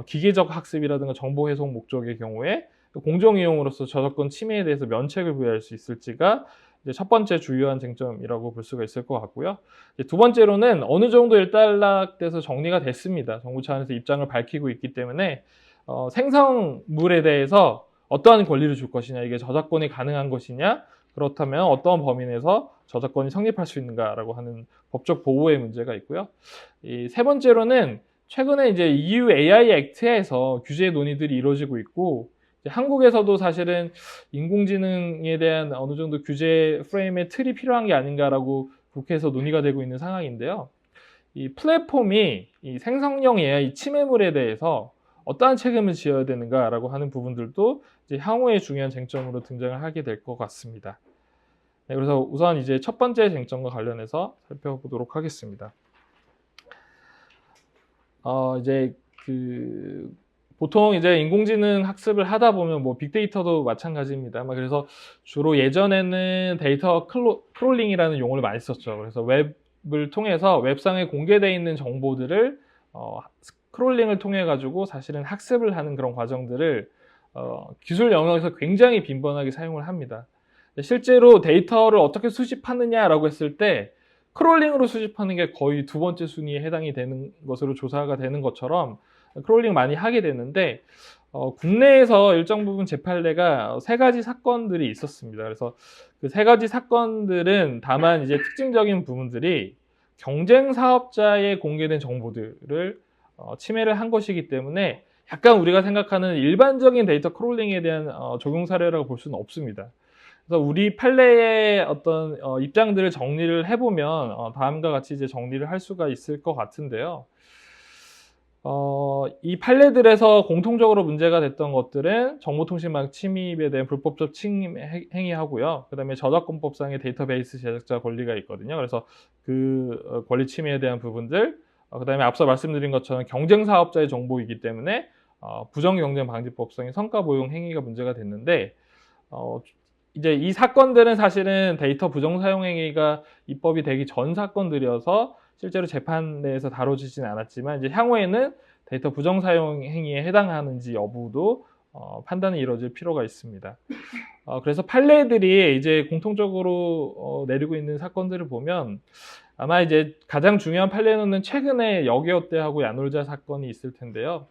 기계적 학습이라든가 정보 해석 목적의 경우에 공정이용으로서 저작권 침해에 대해서 면책을 부여할 수 있을지가 이제 첫 번째 주요한 쟁점이라고 볼 수가 있을 것 같고요. 두 번째로는 어느 정도 일단락돼서 정리가 됐습니다. 정부 차원에서 입장을 밝히고 있기 때문에 생성물에 대해서 어떠한 권리를 줄 것이냐, 이게 저작권이 가능한 것이냐, 그렇다면 어떤 범위 내에서 저작권이 성립할 수 있는가라고 하는 법적 보호의 문제가 있고요. 이 세 번째로는 최근에 이제 EU AI 액트에서 규제 논의들이 이루어지고 있고 한국에서도 사실은 인공지능에 대한 어느 정도 규제 프레임의 틀이 필요한 게 아닌가라고 국회에서 논의가 되고 있는 상황인데요. 이 플랫폼이 이 생성형 AI 침해물에 대해서 어떠한 책임을 지어야 되는가라고 하는 부분들도 이제 향후의 중요한 쟁점으로 등장을 하게 될 것 같습니다. 네, 그래서 우선 이제 첫 번째 쟁점과 관련해서 살펴보도록 하겠습니다. 이제 보통 이제 인공지능 학습을 하다 보면 뭐 빅데이터도 마찬가지입니다. 그래서 주로 예전에는 데이터 크롤링이라는 용어를 많이 썼죠. 그래서 웹을 통해서 웹상에 공개되어 있는 정보들을 스크롤링을 통해 가지고 사실은 학습을 하는 그런 과정들을 기술 영역에서 굉장히 빈번하게 사용을 합니다. 실제로 데이터를 어떻게 수집하느냐라고 했을 때 크롤링으로 수집하는 게 거의 두 번째 순위에 해당이 되는 것으로 조사가 되는 것처럼 크롤링 많이 하게 되는데 국내에서 일정 부분 재판례가 세 가지 사건들이 있었습니다. 그래서 그 세 가지 사건들은 다만 이제 특징적인 부분들이 경쟁 사업자의 공개된 정보들을 침해를 한 것이기 때문에 약간 우리가 생각하는 일반적인 데이터 크롤링에 대한 적용 사례라고 볼 수는 없습니다. 그래서 우리 판례의 어떤 입장들을 정리를 해보면 다음과 같이 이제 정리를 할 수가 있을 것 같은데요. 이 판례들에서 공통적으로 문제가 됐던 것들은 정보통신망 침입에 대한 불법적 침입 행위하고요. 그 다음에 저작권법상의 데이터베이스 제작자 권리가 있거든요. 그래서 그 권리 침해에 대한 부분들, 그 다음에 앞서 말씀드린 것처럼 경쟁사업자의 정보이기 때문에 부정경쟁방지법상의 성과보용 행위가 문제가 됐는데 이제 이 사건들은 사실은 데이터 부정 사용 행위가 입법이 되기 전 사건들이어서 실제로 재판 내에서 다뤄지진 않았지만 이제 향후에는 데이터 부정 사용 행위에 해당하는지 여부도 판단이 이루어질 필요가 있습니다. 그래서 판례들이 이제 공통적으로 내리고 있는 사건들을 보면 아마 이제 가장 중요한 판례는 최근에 여기어때하고 야놀자 사건이 있을 텐데요.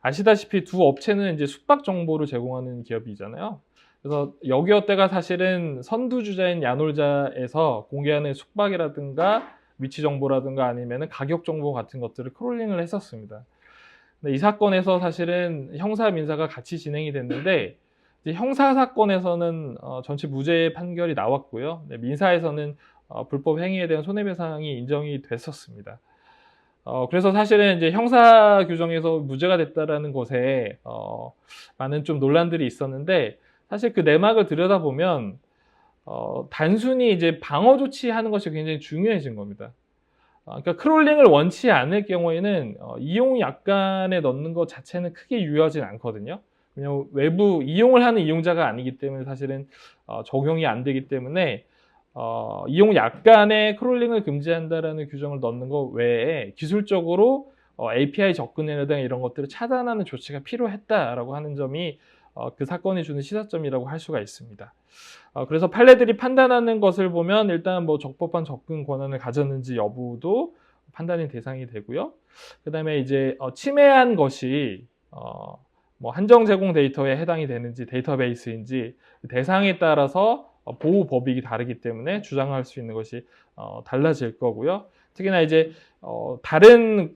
아시다시피 두 업체는 이제 숙박 정보를 제공하는 기업이잖아요. 그래서 여기어때가 사실은 선두주자인 야놀자에서 공개하는 숙박이라든가 위치 정보라든가 아니면 가격 정보 같은 것들을 크롤링을 했었습니다. 근데 이 사건에서 사실은 형사 민사가 같이 진행이 됐는데 이제 형사 사건에서는 전체 무죄 판결이 나왔고요. 민사에서는 불법 행위에 대한 손해배상이 인정이 됐었습니다. 그래서 사실은 이제 형사 규정에서 무죄가 됐다라는 것에 많은 좀 논란들이 있었는데 사실 그 내막을 들여다보면 단순히 이제 방어 조치하는 것이 굉장히 중요해진 겁니다. 그러니까 크롤링을 원치 않을 경우에는 이용 약관에 넣는 것 자체는 크게 유효하진 않거든요. 왜냐하면 외부 이용을 하는 이용자가 아니기 때문에 사실은 적용이 안 되기 때문에 이용 약관에 크롤링을 금지한다라는 규정을 넣는 것 외에 기술적으로 API 접근이라든가 이런 것들을 차단하는 조치가 필요했다라고 하는 점이 그 사건이 주는 시사점이라고 할 수가 있습니다. 그래서 판례들이 판단하는 것을 보면 일단 뭐 적법한 접근 권한을 가졌는지 여부도 판단의 대상이 되고요. 그 다음에 이제 침해한 것이 뭐 한정 제공 데이터에 해당이 되는지 데이터베이스인지 대상에 따라서 보호 법익이 다르기 때문에 주장할 수 있는 것이 달라질 거고요. 특히나 이제 다른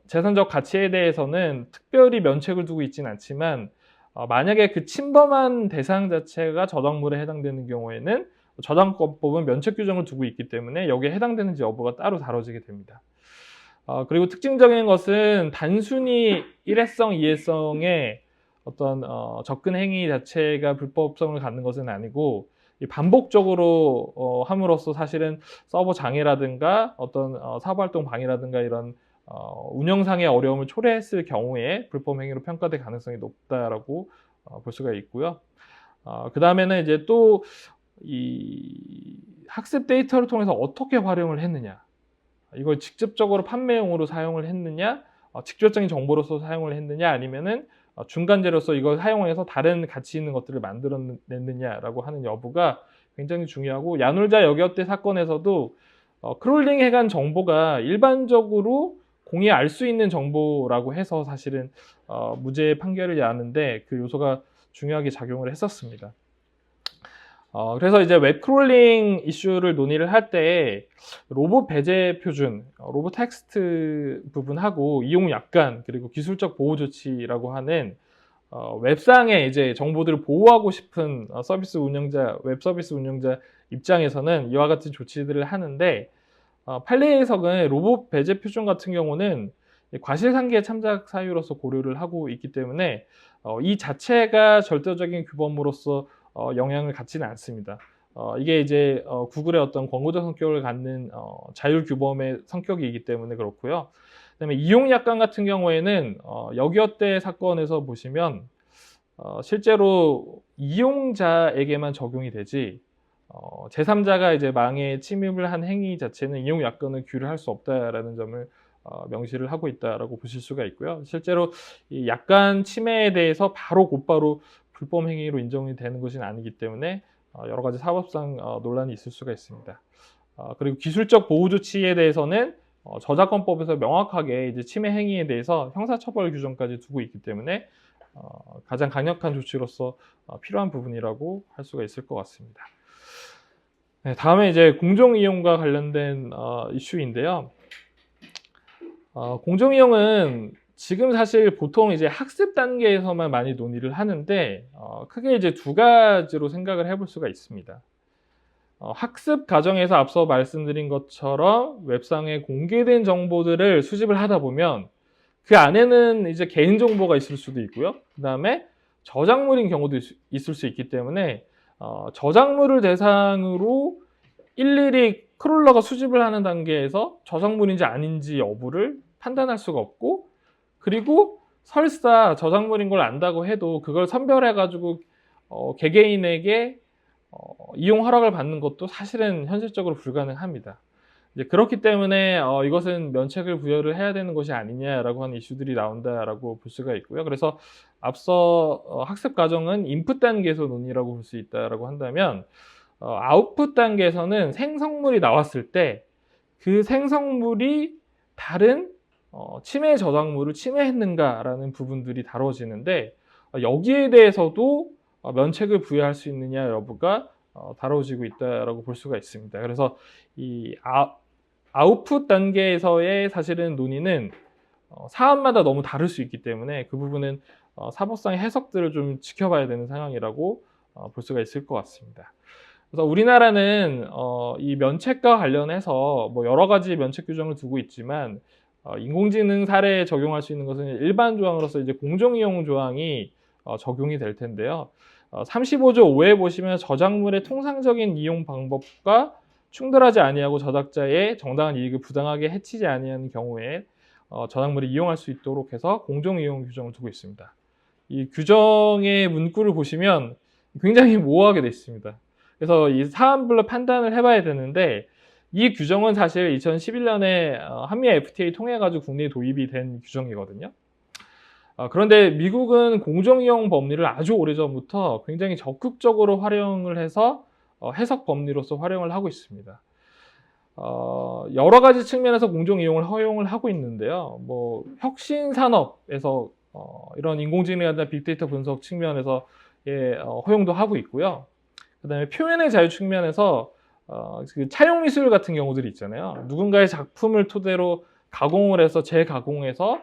재산적 가치에 대해서는 특별히 면책을 두고 있지는 않지만 만약에 그 침범한 대상 자체가 저작물에 해당되는 경우에는 저작권법은 면책 규정을 두고 있기 때문에 여기에 해당되는지 여부가 따로 다뤄지게 됩니다. 그리고 특징적인 것은 단순히 일회성, 이회성의 어떤 접근 행위 자체가 불법성을 갖는 것은 아니고 반복적으로 함으로써 사실은 서버 장애라든가 어떤 사업활동 방해라든가 이런 운영상의 어려움을 초래했을 경우에 불법 행위로 평가될 가능성이 높다라고 볼 수가 있고요. 그 다음에는 이제 또 이 학습 데이터를 통해서 어떻게 활용을 했느냐, 이걸 직접적으로 판매용으로 사용을 했느냐, 직접적인 정보로서 사용을 했느냐, 아니면은 중간재로서 이걸 사용해서 다른 가치 있는 것들을 만들어냈느냐라고 하는 여부가 굉장히 중요하고, 야놀자 여기어때 사건에서도 크롤링 해간 정보가 일반적으로 공이 알 수 있는 정보라고 해서 사실은 무죄 판결을 나는데 그 요소가 중요하게 작용을 했었습니다. 그래서 이제 웹 크롤링 이슈를 논의를 할 때 로봇 배제 표준, 로봇 텍스트 부분하고 이용 약관, 그리고 기술적 보호 조치라고 하는 웹상의 이제 정보들을 보호하고 싶은 서비스 운영자, 웹 서비스 운영자 입장에서는 이와 같은 조치들을 하는데, 판례 해석은 로봇 배제 표준 같은 경우는 과실상계 참작 사유로서 고려를 하고 있기 때문에 이 자체가 절대적인 규범으로서 영향을 갖지는 않습니다. 이게 이제 구글의 어떤 권고적 성격을 갖는 자율 규범의 성격이기 때문에 그렇고요. 그다음에 이용 약관 같은 경우에는 여기어때 사건에서 보시면 실제로 이용자에게만 적용이 되지 제3자가 이제 망에 침입을 한 행위 자체는 이용 약관을 규율할 수 없다라는 점을 명시를 하고 있다라고 보실 수가 있고요. 실제로 이 약관 침해에 대해서 곧바로 불법 행위로 인정이 되는 것은 아니기 때문에 여러 가지 사법상 논란이 있을 수가 있습니다. 그리고 기술적 보호 조치에 대해서는 저작권법에서 명확하게 이제 침해 행위에 대해서 형사처벌 규정까지 두고 있기 때문에 가장 강력한 조치로서 필요한 부분이라고 할 수가 있을 것 같습니다. 네, 다음에 이제 공정이용과 관련된 이슈인데요. 공정이용은 지금 사실 보통 이제 학습 단계에서만 많이 논의를 하는데 크게 이제 두 가지로 생각을 해볼 수가 있습니다. 학습 과정에서 앞서 말씀드린 것처럼 웹상에 공개된 정보들을 수집을 하다 보면 그 안에는 이제 개인 정보가 있을 수도 있고요. 그 다음에 저작물인 경우도 있을 수 있기 때문에 저작물을 대상으로 일일이 크롤러가 수집을 하는 단계에서 저작물인지 아닌지 여부를 판단할 수가 없고, 그리고 설사 저작물인 걸 안다고 해도 그걸 선별해가지고 개개인에게 이용 허락을 받는 것도 사실은 현실적으로 불가능합니다. 이제 그렇기 때문에 이것은 면책을 부여를 해야 되는 것이 아니냐라고 하는 이슈들이 나온다라고 볼 수가 있고요. 그래서 앞서 학습 과정은 인풋 단계에서 논의라고 볼 수 있다라고 한다면 아웃풋 단계에서는 생성물이 나왔을 때 그 생성물이 다른 침해 저작물을 침해했는가라는 부분들이 다뤄지는데 여기에 대해서도 면책을 부여할 수 있느냐 여부가 다뤄지고 있다라고 볼 수가 있습니다. 그래서 이 아웃풋 단계에서의 사실은 논의는 사안마다 너무 다를 수 있기 때문에 그 부분은 사법상의 해석들을 좀 지켜봐야 되는 상황이라고 볼 수가 있을 것 같습니다. 그래서 우리나라는 이 면책과 관련해서 뭐 여러 가지 면책 규정을 두고 있지만 인공지능 사례에 적용할 수 있는 것은 일반 조항으로서 이제 공정이용 조항이 적용이 될 텐데요. 35조 5에 보시면 저작물의 통상적인 이용 방법과 충돌하지 아니하고 저작자의 정당한 이익을 부당하게 해치지 아니하는 경우에 저작물을 이용할 수 있도록 해서 공정이용 규정을 두고 있습니다. 이 규정의 문구를 보시면 굉장히 모호하게 되어 있습니다. 그래서 이 사안별로 판단을 해봐야 되는데 이 규정은 사실 2011년에 한미 FTA 통해 가지고 국내에 도입이 된 규정이거든요. 그런데 미국은 공정이용 법리를 아주 오래전부터 굉장히 적극적으로 활용을 해서 해석 법리로서 활용을 하고 있습니다. 여러 가지 측면에서 공정이용을 허용을 하고 있는데요. 뭐 혁신 산업에서 이런 인공지능이나 빅데이터 분석 측면에서 허용도 하고 있고요. 그다음에 표현의 자유 측면에서 그 차용 미술 같은 경우들이 있잖아요. 누군가의 작품을 토대로 가공을 해서 재가공해서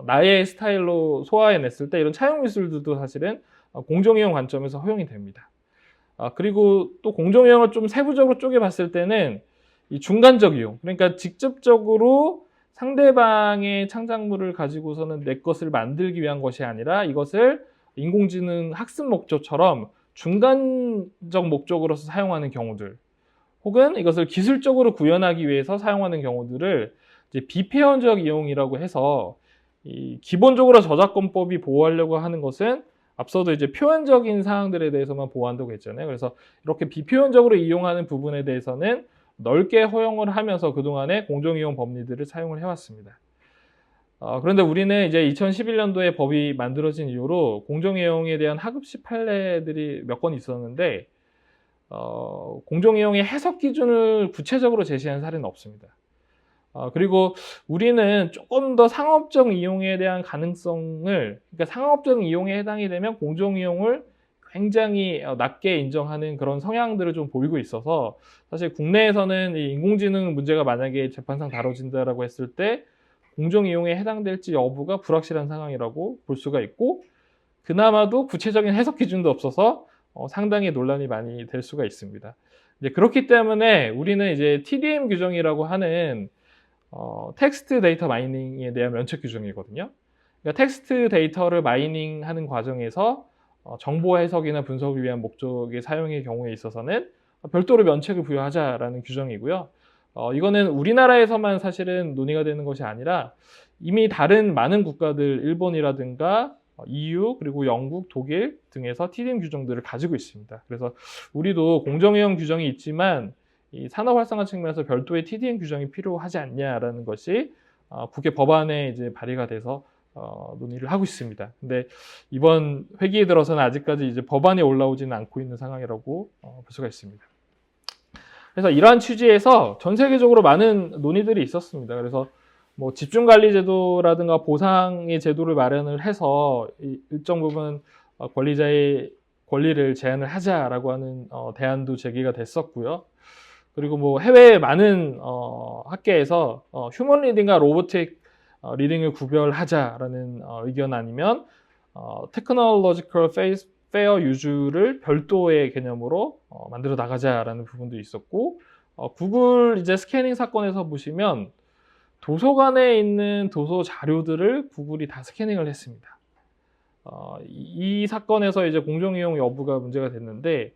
나의 스타일로 소화해냈을 때 이런 차용 미술들도 사실은 공정이용 관점에서 허용이 됩니다. 그리고 또 공정이용을 좀 세부적으로 쪼개봤을 때는 이 중간적 이용, 그러니까 직접적으로 상대방의 창작물을 가지고서는 내 것을 만들기 위한 것이 아니라 이것을 인공지능 학습 목적처럼 중간적 목적으로서 사용하는 경우들, 혹은 이것을 기술적으로 구현하기 위해서 사용하는 경우들을 이제 비폐연적 이용이라고 해서 기본적으로 저작권법이 보호하려고 하는 것은 앞서도 이제 표현적인 사항들에 대해서만 보호한다고 했잖아요. 그래서 이렇게 비표현적으로 이용하는 부분에 대해서는 넓게 허용을 하면서 그동안의 공정이용 법리들을 사용을 해왔습니다. 그런데 우리는 이제 2011년도에 법이 만들어진 이후로 공정이용에 대한 하급식 판례들이 몇 건 있었는데 공정이용의 해석 기준을 구체적으로 제시한 사례는 없습니다. 그리고 우리는 조금 더 상업적 이용에 대한 가능성을, 그러니까 상업적 이용에 해당이 되면 공정이용을 굉장히 낮게 인정하는 그런 성향들을 좀 보이고 있어서 사실 국내에서는 이 인공지능 문제가 만약에 재판상 다뤄진다라고 했을 때 공정이용에 해당될지 여부가 불확실한 상황이라고 볼 수가 있고, 그나마도 구체적인 해석 기준도 없어서 상당히 논란이 많이 될 수가 있습니다. 이제 그렇기 때문에 우리는 이제 TDM 규정이라고 하는 텍스트 데이터 마이닝에 대한 면책 규정이거든요. 그러니까 텍스트 데이터를 마이닝하는 과정에서 정보 해석이나 분석을 위한 목적의 사용의 경우에 있어서는 별도로 면책을 부여하자라는 규정이고요. 이거는 우리나라에서만 사실은 논의가 되는 것이 아니라 이미 다른 많은 국가들, 일본이라든가 EU, 그리고 영국, 독일 등에서 TDM 규정들을 가지고 있습니다. 그래서 우리도 공정이용 규정이 있지만 이 산업 활성화 측면에서 별도의 TDM 규정이 필요하지 않냐라는 것이 국회 법안에 이제 발의가 돼서 논의를 하고 있습니다. 근데 이번 회기에 들어서는 아직까지 이제 법안이 올라오지는 않고 있는 상황이라고 볼 수가 있습니다. 그래서 이러한 취지에서 전 세계적으로 많은 논의들이 있었습니다. 그래서 뭐 집중관리제도라든가 보상의 제도를 마련을 해서 일정 부분 권리자의 권리를 제한을 하자라고 하는 대안도 제기가 됐었고요. 그리고 뭐 해외 많은 학계에서 휴먼 리딩과 로보틱 리딩을 구별하자라는 의견 아니면 테크놀로지컬 페어 유즈를 별도의 개념으로 만들어 나가자라는 부분도 있었고, 구글 이제 스캐닝 사건에서 보시면 도서관에 있는 도서 자료들을 구글이 다 스캐닝을 했습니다. 이 사건에서 이제 공정이용 여부가 문제가 됐는데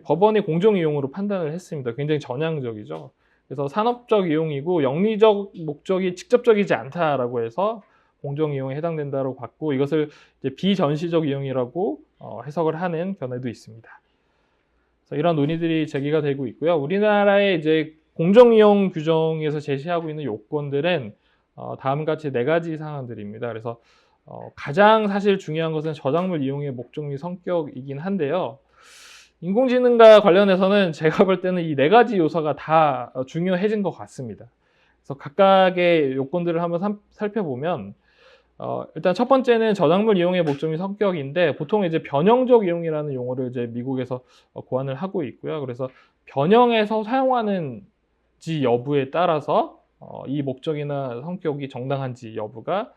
법원이 공정이용으로 판단을 했습니다. 굉장히 전향적이죠. 그래서 산업적 이용이고 영리적 목적이 직접적이지 않다라고 해서 공정이용에 해당된다고 봤고, 이것을 이제 비전시적 이용이라고 해석을 하는 견해도 있습니다. 그래서 이런 논의들이 제기가 되고 있고요. 우리나라의 이제 공정이용 규정에서 제시하고 있는 요건들은 다음과 같이 4가지 사항들입니다. 그래서 가장 사실 중요한 것은 저작물 이용의 목적 및 성격이긴 한데요. 인공지능과 관련해서는 제가 볼 때는 이 4가지 요소가 다 중요해진 것 같습니다. 그래서 각각의 요건들을 한번 살펴보면 일단 첫 번째는 저작물 이용의 목적 및 성격인데 보통 이제 변형적 이용이라는 용어를 이제 미국에서 고안을 하고 있고요. 그래서 변형해서 사용하는지 여부에 따라서 이 목적이나 성격이 정당한지 여부가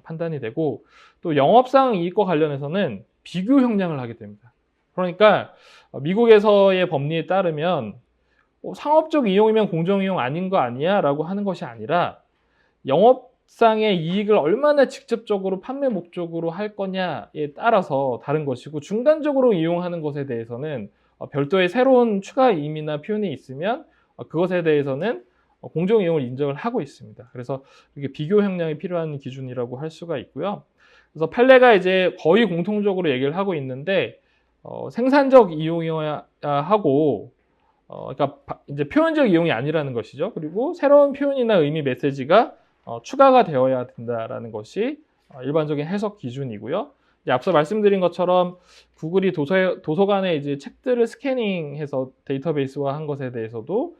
판단이 되고 또 영업상 이익과 관련해서는 비교 형량을 하게 됩니다. 그러니까 미국에서의 법리에 따르면 상업적 이용이면 공정 이용 아닌 거 아니야? 라고 하는 것이 아니라 영업상의 이익을 얼마나 직접적으로 판매 목적으로 할 거냐에 따라서 다른 것이고 중간적으로 이용하는 것에 대해서는 별도의 새로운 추가 의미나 표현이 있으면 그것에 대해서는 공정 이용을 인정을 하고 있습니다. 그래서 이게 비교 형량이 필요한 기준이라고 할 수가 있고요. 그래서 판례가 이제 거의 공통적으로 얘기를 하고 있는데 생산적 이용이어야 하고 그러니까 이제 표현적 이용이 아니라는 것이죠. 그리고 새로운 표현이나 의미 메시지가 추가가 되어야 된다라는 것이 일반적인 해석 기준이고요. 이제 앞서 말씀드린 것처럼 구글이 도서관에 이제 책들을 스캐닝해서 데이터베이스화한 것에 대해서도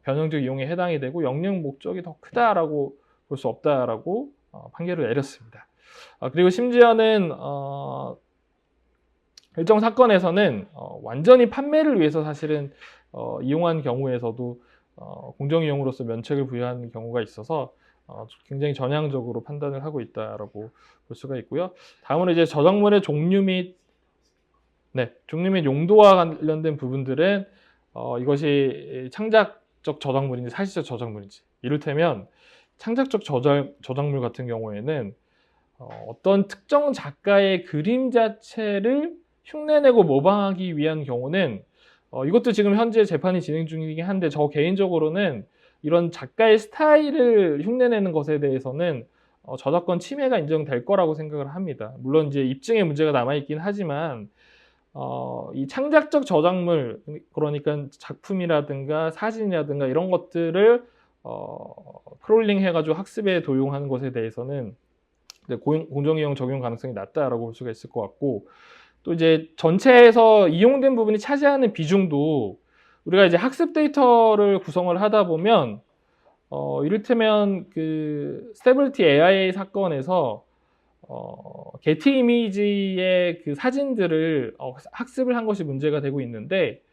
변형적 이용에 해당이 되고 영역 목적이 더 크다라고 볼 수 없다라고 판결을 내렸습니다. 그리고 심지어는 일정 사건에서는 완전히 판매를 위해서 사실은 이용한 경우에서도 공정이용으로서 면책을 부여하는 경우가 있어서 굉장히 전향적으로 판단을 하고 있다라고 볼 수가 있고요. 다음으로 이제 저작물의 종류 및 용도와 관련된 부분들은 이것이 창작적 저작물인지 사실적 저작물인지 이를테면 창작적 저작물 같은 경우에는 어떤 특정 작가의 그림 자체를 흉내내고 모방하기 위한 경우는 이것도 지금 현재 재판이 진행 중이긴 한데 저 개인적으로는 이런 작가의 스타일을 흉내내는 것에 대해서는 저작권 침해가 인정될 거라고 생각을 합니다. 물론 이제 입증의 문제가 남아있긴 하지만 이 창작적 저작물 그러니까 작품이라든가 사진이라든가 이런 것들을 크롤링 해가지고 학습에 도용하는 것에 대해서는 공정이용 적용 가능성이 낮다라고 볼 수가 있을 것 같고 또 이제 전체에서 이용된 부분이 차지하는 비중도 우리가 이제 학습 데이터를 구성을 하다 보면 이를테면 그 스테빌리티 AI 사건에서 게티 이미지의 그 사진들을 학습을 한 것이 문제가 되고 있는데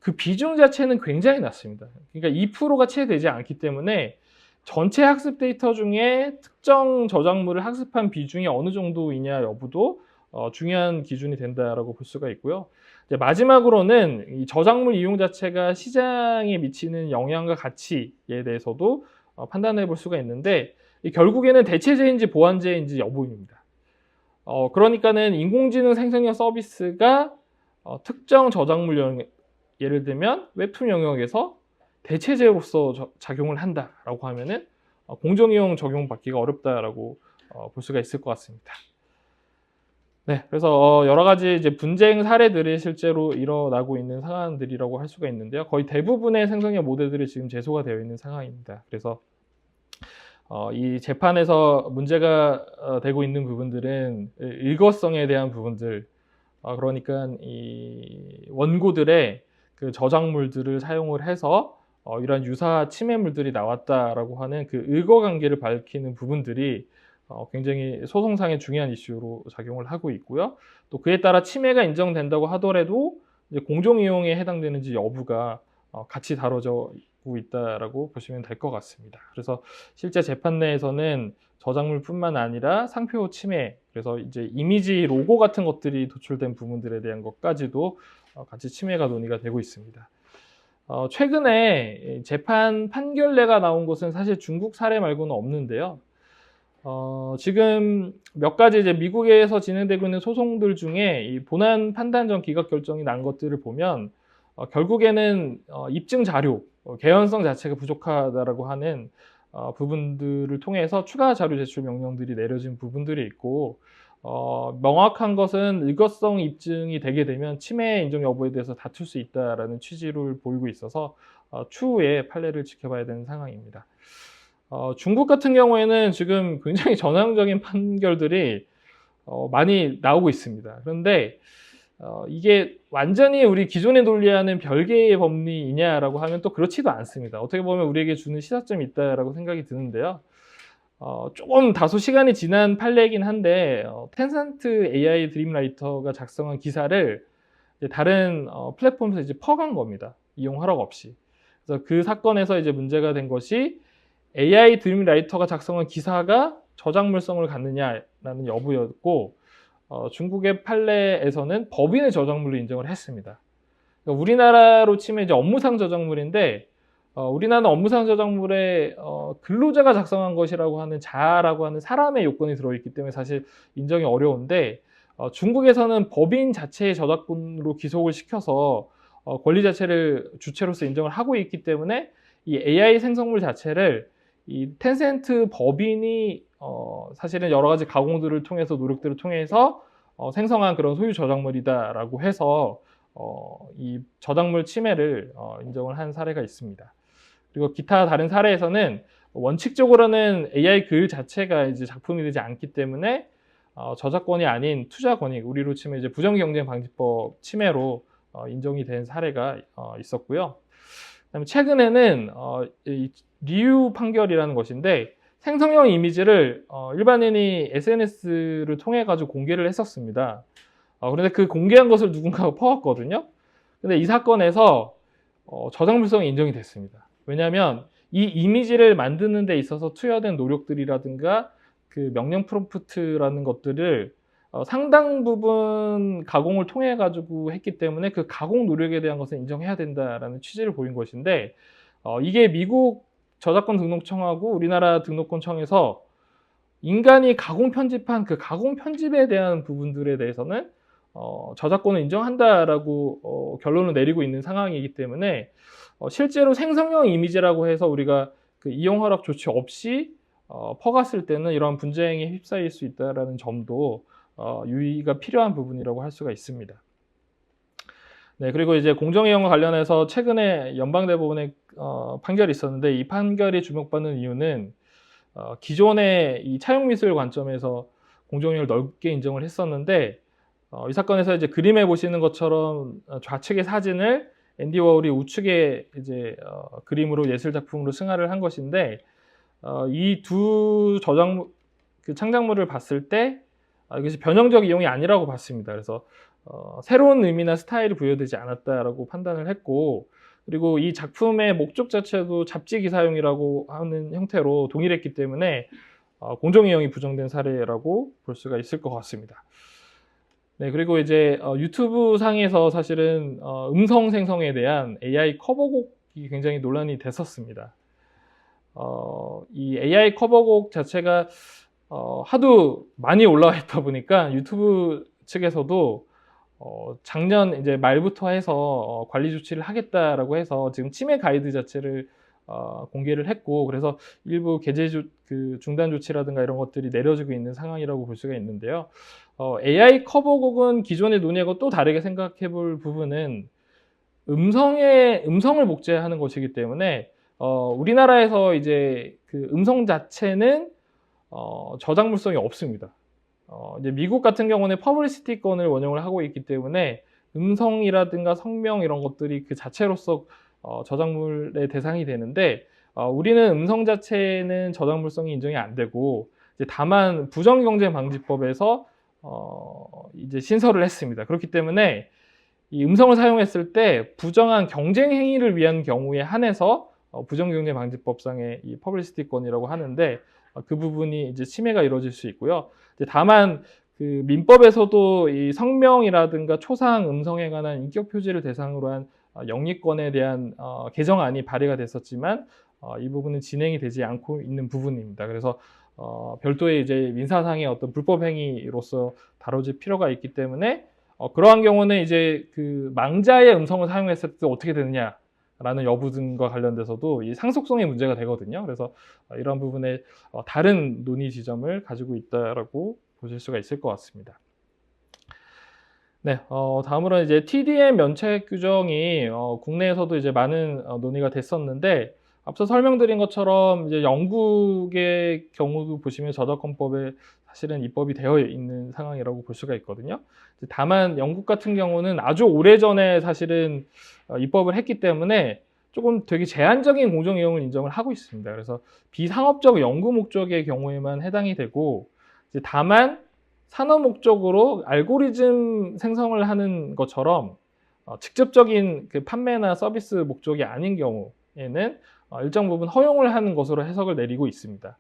그 비중 자체는 굉장히 낮습니다. 그러니까 2%가 채 되지 않기 때문에 전체 학습 데이터 중에 특정 저작물을 학습한 비중이 어느 정도이냐 여부도 중요한 기준이 된다라고 볼 수가 있고요. 이제 마지막으로는 이 저작물 이용 자체가 시장에 미치는 영향과 가치에 대해서도 판단해 볼 수가 있는데 결국에는 대체제인지 보완제인지 여부입니다. 그러니까는 인공지능 생성형 서비스가 특정 저작물 예를 들면 웹툰 영역에서 대체제로서 작용을 한다라고 하면은 공정이용 적용받기가 어렵다라고 볼 수가 있을 것 같습니다. 네, 그래서 여러 가지 이제 분쟁 사례들이 실제로 일어나고 있는 상황들이라고 할 수가 있는데요. 거의 대부분의 생성형 모델들이 지금 제소가 되어 있는 상황입니다. 그래서 이 재판에서 문제가 되고 있는 부분들은 일거성에 대한 부분들, 그러니까 이 원고들의 그 저작물들을 사용을 해서 이러한 유사 침해물들이 나왔다라고 하는 그 의거관계를 밝히는 부분들이 굉장히 소송상의 중요한 이슈로 작용을 하고 있고요. 또 그에 따라 침해가 인정된다고 하더라도 이제 공정이용에 해당되는지 여부가 같이 다뤄지고 있다라고 보시면 될 것 같습니다. 그래서 실제 재판 내에서는 저작물뿐만 아니라 상표 침해, 그래서 이제 이미지 로고 같은 것들이 도출된 부분들에 대한 것까지도 같이 침해가 논의가 되고 있습니다. 최근에 재판 판결례가 나온 것은 사실 중국 사례 말고는 없는데요. 지금 몇 가지 이제 미국에서 진행되고 있는 소송들 중에 이 본안 판단 전 기각 결정이 난 것들을 보면 결국에는 입증 자료, 개연성 자체가 부족하다라고 하는 부분들을 통해서 추가 자료 제출 명령들이 내려진 부분들이 있고 명확한 것은 일거성 입증이 되게 되면 침해 인정 여부에 대해서 다툴 수 있다라는 취지를 보이고 있어서 추후에 판례를 지켜봐야 되는 상황입니다. 중국 같은 경우에는 지금 굉장히 전향적인 판결들이 많이 나오고 있습니다. 그런데 이게 완전히 우리 기존의 논리와는 별개의 법리이냐라고 하면 또 그렇지도 않습니다. 어떻게 보면 우리에게 주는 시사점이 있다라고 생각이 드는데요. 조금 다소 시간이 지난 판례이긴 한데 텐센트 AI 드림라이터가 작성한 기사를 이제 다른 플랫폼에서 이제 퍼간 겁니다. 이용 허락 없이. 그래서 그 사건에서 이제 문제가 된 것이 AI 드림라이터가 작성한 기사가 저작물성을 갖느냐라는 여부였고 중국의 판례에서는 법인의 저작물로 인정을 했습니다. 그러니까 우리나라로 치면 이제 업무상 저작물인데 우리나라는 업무상 저작물에 근로자가 작성한 것이라고 하는 자아라고 하는 사람의 요건이 들어있기 때문에 사실 인정이 어려운데 중국에서는 법인 자체의 저작권으로 기속을 시켜서 권리 자체를 주체로서 인정을 하고 있기 때문에 이 AI 생성물 자체를 이 텐센트 법인이 사실은 여러 가지 가공들을 통해서 노력들을 통해서 생성한 그런 소유 저작물이다라고 해서 이 저작물 침해를 인정을 한 사례가 있습니다. 그리고 기타 다른 사례에서는 원칙적으로는 AI 글 자체가 이제 작품이 되지 않기 때문에 저작권이 아닌 투자 권익, 우리로 치면 이제 부정경쟁방지법 침해로 인정이 된 사례가 있었고요. 그다음에 최근에는 이 리우 판결이라는 것인데 생성형 이미지를 일반인이 SNS를 통해 가지고 공개를 했었습니다. 그런데 그 공개한 것을 누군가가 퍼왔거든요. 근데 이 사건에서 저작물성이 인정이 됐습니다. 왜냐하면 이 이미지를 만드는 데 있어서 투여된 노력들이라든가 그 명령 프롬프트라는 것들을 상당 부분 가공을 통해 가지고 했기 때문에 그 가공 노력에 대한 것은 인정해야 된다라는 취지를 보인 것인데 이게 미국 저작권 등록청하고 우리나라 등록권청에서 인간이 가공 편집한 그 가공 편집에 대한 부분들에 대해서는 저작권을 인정한다라고 결론을 내리고 있는 상황이기 때문에 실제로 생성형 이미지라고 해서 우리가 그 이용 허락 조치 없이 퍼갔을 때는 이런 분쟁에 휩싸일 수 있다라는 점도 유의가 필요한 부분이라고 할 수가 있습니다. 네, 그리고 이제 공정이용과 관련해서 최근에 연방대법원의 판결이 있었는데 이 판결이 주목받는 이유는 기존의 이 차용미술 관점에서 공정이용을 넓게 인정을 했었는데 이 사건에서 이제 그림에 보시는 것처럼 좌측의 사진을 앤디 워홀이 우측의 이제 그림으로 예술 작품으로 승화를 한 것인데 이 두 저작물 그 창작물을 봤을 때 이것이 변형적 이용이 아니라고 봤습니다. 그래서 새로운 의미나 스타일이 부여되지 않았다라고 판단을 했고 그리고 이 작품의 목적 자체도 잡지 기사용이라고 하는 형태로 동일했기 때문에 공정이용이 부정된 사례라고 볼 수가 있을 것 같습니다. 네, 그리고 이제 유튜브 상에서 사실은 음성 생성에 대한 AI 커버곡이 굉장히 논란이 됐었습니다. 이 AI 커버곡 자체가 하도 많이 올라와 있다 보니까 유튜브 측에서도 작년 이제 말부터 해서 관리 조치를 하겠다라고 해서 지금 침해 가이드 자체를 공개를 했고 그래서 일부 게재 중단 조치라든가 이런 것들이 내려지고 있는 상황이라고 볼 수가 있는데요. AI 커버곡은 기존의 논의하고 또 다르게 생각해 볼 부분은 음성을 복제하는 것이기 때문에 우리나라에서 이제 그 음성 자체는 저작물성이 없습니다. 이제 미국 같은 경우는 퍼블리시티권을 원용을 하고 있기 때문에 음성이라든가 성명 이런 것들이 그 자체로서 저작물의 대상이 되는데 우리는 음성 자체는 저작물성이 인정이 안 되고 이제 다만 부정경쟁방지법에서 이제 신설을 했습니다. 그렇기 때문에 이 음성을 사용했을 때 부정한 경쟁 행위를 위한 경우에 한해서 부정경쟁방지법상의 이 퍼블리시티권이라고 하는데 그 부분이 이제 침해가 이루어질 수 있고요. 다만 그 민법에서도 이 성명이라든가 초상 음성에 관한 인격 표지를 대상으로 한 영리권에 대한 개정안이 발의가 됐었지만 이 부분은 진행이 되지 않고 있는 부분입니다. 그래서 별도의 이제 민사상의 어떤 불법 행위로서 다뤄질 필요가 있기 때문에 그러한 경우는 이제 그 망자의 음성을 사용했을 때 어떻게 되느냐. 라는 여부 등과 관련돼서도 이 상속성의 문제가 되거든요. 그래서 이런 부분에 다른 논의 지점을 가지고 있다라고 보실 수가 있을 것 같습니다. 네, 다음으로는 이제 TDM 면책 규정이 국내에서도 이제 많은 논의가 됐었는데, 앞서 설명드린 것처럼 이제 영국의 경우도 보시면 저작권법에 사실은 입법이 되어 있는 상황이라고 볼 수가 있거든요. 다만 영국 같은 경우는 아주 오래전에 사실은 입법을 했기 때문에 조금 되게 제한적인 공정 이용을 인정을 하고 있습니다. 그래서 비상업적 연구 목적의 경우에만 해당이 되고, 이제 다만 산업 목적으로 알고리즘 생성을 하는 것처럼 직접적인 그 판매나 서비스 목적이 아닌 경우에는 일정 부분 허용을 하는 것으로 해석을 내리고 있습니다.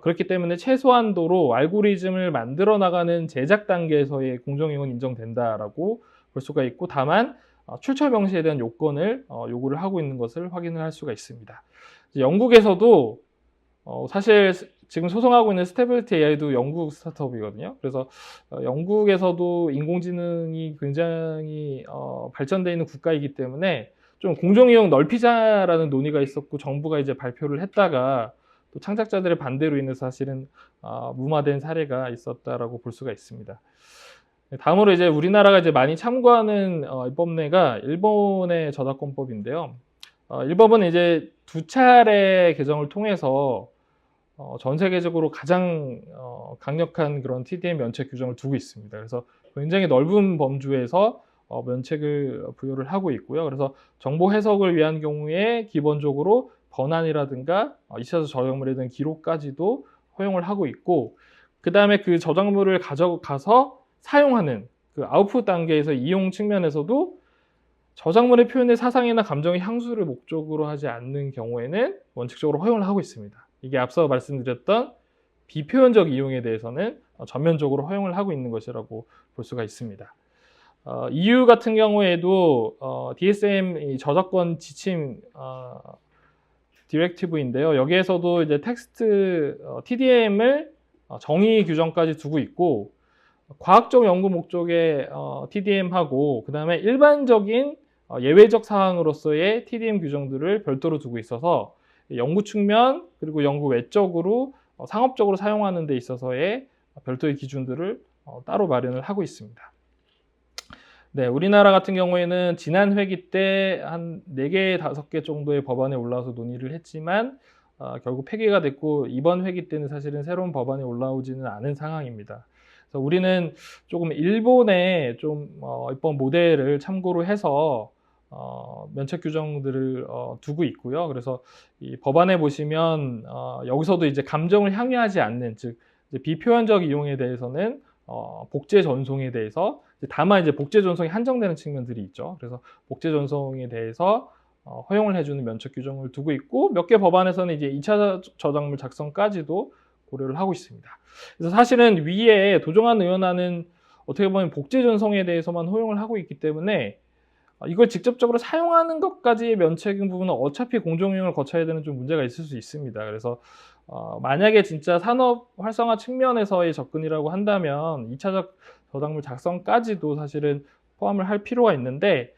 그렇기 때문에 최소한도로 알고리즘을 만들어 나가는 제작 단계에서의 공정이용은 인정된다라고 볼 수가 있고, 다만 출처 명시에 대한 요건을 요구를 하고 있는 것을 확인을 할 수가 있습니다. 영국에서도 사실 지금 소송하고 있는 스테빌리티 AI도 영국 스타트업이거든요. 그래서 영국에서도 인공지능이 굉장히 발전되어 있는 국가이기 때문에 좀 공정이용 넓히자라는 논의가 있었고, 정부가 이제 발표를 했다가 또 창작자들의 반대로 인해서 사실은 무마된 사례가 있었다라고 볼 수가 있습니다. 다음으로 이제 우리나라가 이제 많이 참고하는 입법례가 일본의 저작권법인데요. 일본은 이제 2차례 개정을 통해서 전 세계적으로 가장 강력한 그런 TDM 면책 규정을 두고 있습니다. 그래서 굉장히 넓은 범주에서 면책을 부여를 하고 있고요. 그래서 정보 해석을 위한 경우에 기본적으로 번안이라든가 2차적 저작물에 대한 기록까지도 허용을 하고 있고, 그 다음에 그 저작물을 가져가서 사용하는 그 아웃풋 단계에서 이용 측면에서도 저작물의 표현의 사상이나 감정의 향수를 목적으로 하지 않는 경우에는 원칙적으로 허용을 하고 있습니다. 이게 앞서 말씀드렸던 비표현적 이용에 대해서는 전면적으로 허용을 하고 있는 것이라고 볼 수가 있습니다. EU 같은 경우에도 DSM 저작권 지침 디렉티브인데요. 여기에서도 이제 텍스트 TDM을 정의 규정까지 두고 있고, 과학적 연구 목적의 TDM하고 그 다음에 일반적인 예외적 사항으로서의 TDM 규정들을 별도로 두고 있어서 연구 측면 그리고 연구 외적으로 상업적으로 사용하는 데 있어서의 별도의 기준들을 따로 마련을 하고 있습니다. 네, 우리나라 같은 경우에는 지난 회기 때 한 4개, 5개 정도의 법안에 올라와서 논의를 했지만 결국 폐기가 됐고, 이번 회기 때는 사실은 새로운 법안이 올라오지는 않은 상황입니다. 그래서 우리는 조금 일본의 좀 입법 모델을 참고로 해서 면책 규정들을 두고 있고요. 그래서 이 법안에 보시면 여기서도 이제 감정을 향유하지 않는, 즉 이제 비표현적 이용에 대해서는 복제 전송에 대해서, 다만 이제 복제 전송이 한정되는 측면들이 있죠. 그래서 복제 전송에 대해서 허용을 해주는 면책 규정을 두고 있고, 몇 개 법안에서는 이제 2차 저작물 작성까지도 고려를 하고 있습니다. 그래서 사실은 위에 도종환 의원안은 어떻게 보면 복제 전송에 대해서만 허용을 하고 있기 때문에 이걸 직접적으로 사용하는 것까지의 면책인 부분은 어차피 공정이용을 거쳐야 되는 좀 문제가 있을 수 있습니다. 그래서 만약에 진짜 산업 활성화 측면에서의 접근이라고 한다면 2차적 저작물 작성까지도 사실은 포함을 할 필요가 있는데,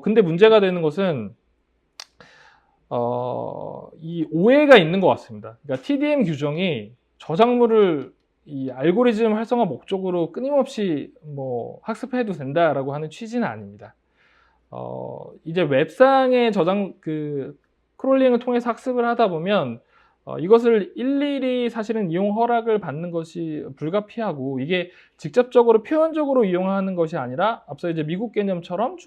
근데 문제가 되는 것은 이 오해가 있는 것 같습니다. 그러니까 TDM 규정이 저작물을 이 알고리즘 활성화 목적으로 끊임없이 뭐 학습해도 된다라고 하는 취지는 아닙니다. 이제 웹상의 크롤링을 통해서 학습을 하다 보면 이것을 일일이 사실은 이용 허락을 받는 것이 불가피하고, 이게 직접적으로 표현적으로 이용하는 것이 아니라 앞서 이제 미국 개념처럼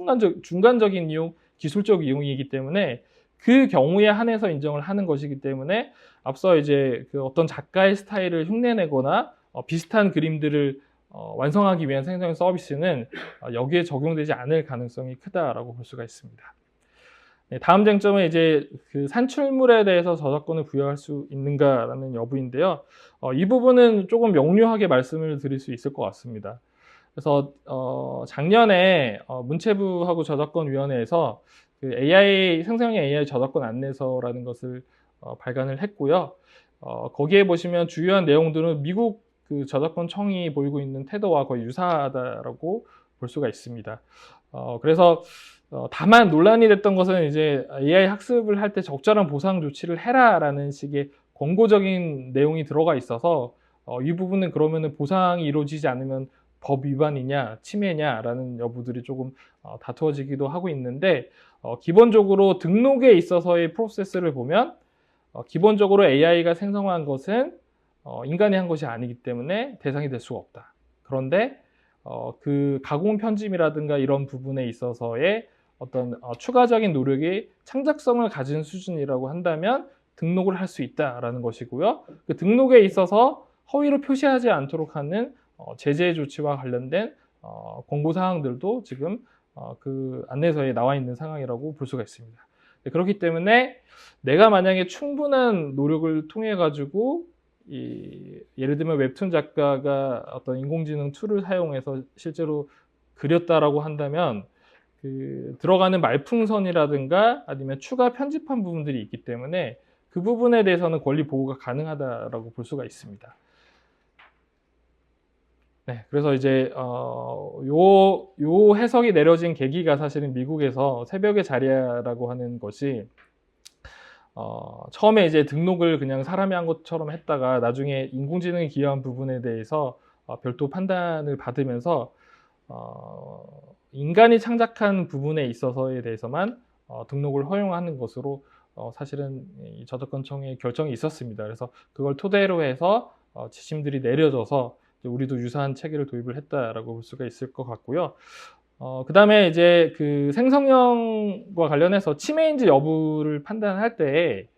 중간적인 이용, 기술적 이용이기 때문에 그 경우에 한해서 인정을 하는 것이기 때문에, 앞서 이제 그 어떤 작가의 스타일을 흉내내거나 비슷한 그림들을 완성하기 위한 생성 서비스는 여기에 적용되지 않을 가능성이 크다라고 볼 수가 있습니다. 네, 다음 쟁점은 이제 그 산출물에 대해서 저작권을 부여할 수 있는가라는 여부인데요. 이 부분은 조금 명료하게 말씀을 드릴 수 있을 것 같습니다. 그래서 작년에 문체부하고 저작권위원회에서 그 AI 생성형 AI 저작권 안내서라는 것을 발간을 했고요. 거기에 보시면 주요한 내용들은 미국 그 저작권청이 보이고 있는 태도와 거의 유사하다라고 볼 수가 있습니다. 그래서 다만 논란이 됐던 것은 이제 AI 학습을 할 때 적절한 보상 조치를 해라라는 식의 권고적인 내용이 들어가 있어서 이 부분은 그러면은 보상이 이루어지지 않으면 법 위반이냐, 침해냐라는 여부들이 조금 다투어지기도 하고 있는데, 기본적으로 등록에 있어서의 프로세스를 보면, 기본적으로 AI가 생성한 것은 인간이 한 것이 아니기 때문에 대상이 될 수가 없다. 그런데 그 가공 편집이라든가 이런 부분에 있어서의 어떤 추가적인 노력이 창작성을 가진 수준이라고 한다면 등록을 할 수 있다라는 것이고요. 그 등록에 있어서 허위로 표시하지 않도록 하는 제재 조치와 관련된 공고 사항들도 지금 그 안내서에 나와 있는 상황이라고 볼 수가 있습니다. 그렇기 때문에 내가 만약에 충분한 노력을 통해 가지고 예를 들면 웹툰 작가가 어떤 인공지능 툴을 사용해서 실제로 그렸다라고 한다면 그 들어가는 말풍선이라든가 아니면 추가 편집한 부분들이 있기 때문에 그 부분에 대해서는 권리 보호가 가능하다라고 볼 수가 있습니다. 네, 그래서 이제 요 해석이 내려진 계기가 사실은 미국에서 새벽의 자리아라고 하는 것이 처음에 이제 등록을 그냥 사람이 한 것처럼 했다가 나중에 인공지능이 기여한 부분에 대해서 별도 판단을 받으면서 인간이 창작한 부분에 있어서에 대해서만 등록을 허용하는 것으로 사실은 이 저작권청의 결정이 있었습니다. 그래서 그걸 토대로 해서 지침들이 내려져서 우리도 유사한 체계를 도입을 했다라고 볼 수가 있을 것 같고요. 그 다음에 이제 그 생성형과 관련해서 침해인지 여부를 판단할 때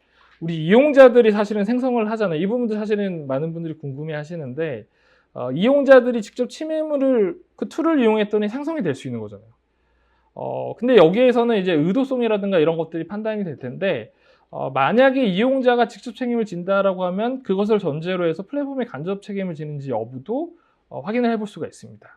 우리 이용자들이 사실은 생성을 하잖아요. 이 부분도 사실은 많은 분들이 궁금해 하시는데 이용자들이 직접 침해물을 그 툴을 이용했더니 생성이 될 수 있는 거잖아요. 근데 여기에서는 이제 의도성이라든가 이런 것들이 판단이 될 텐데 만약에 이용자가 직접 책임을 진다라고 하면 그것을 전제로 해서 플랫폼에 간접 책임을 지는지 여부도 확인을 해볼 수가 있습니다.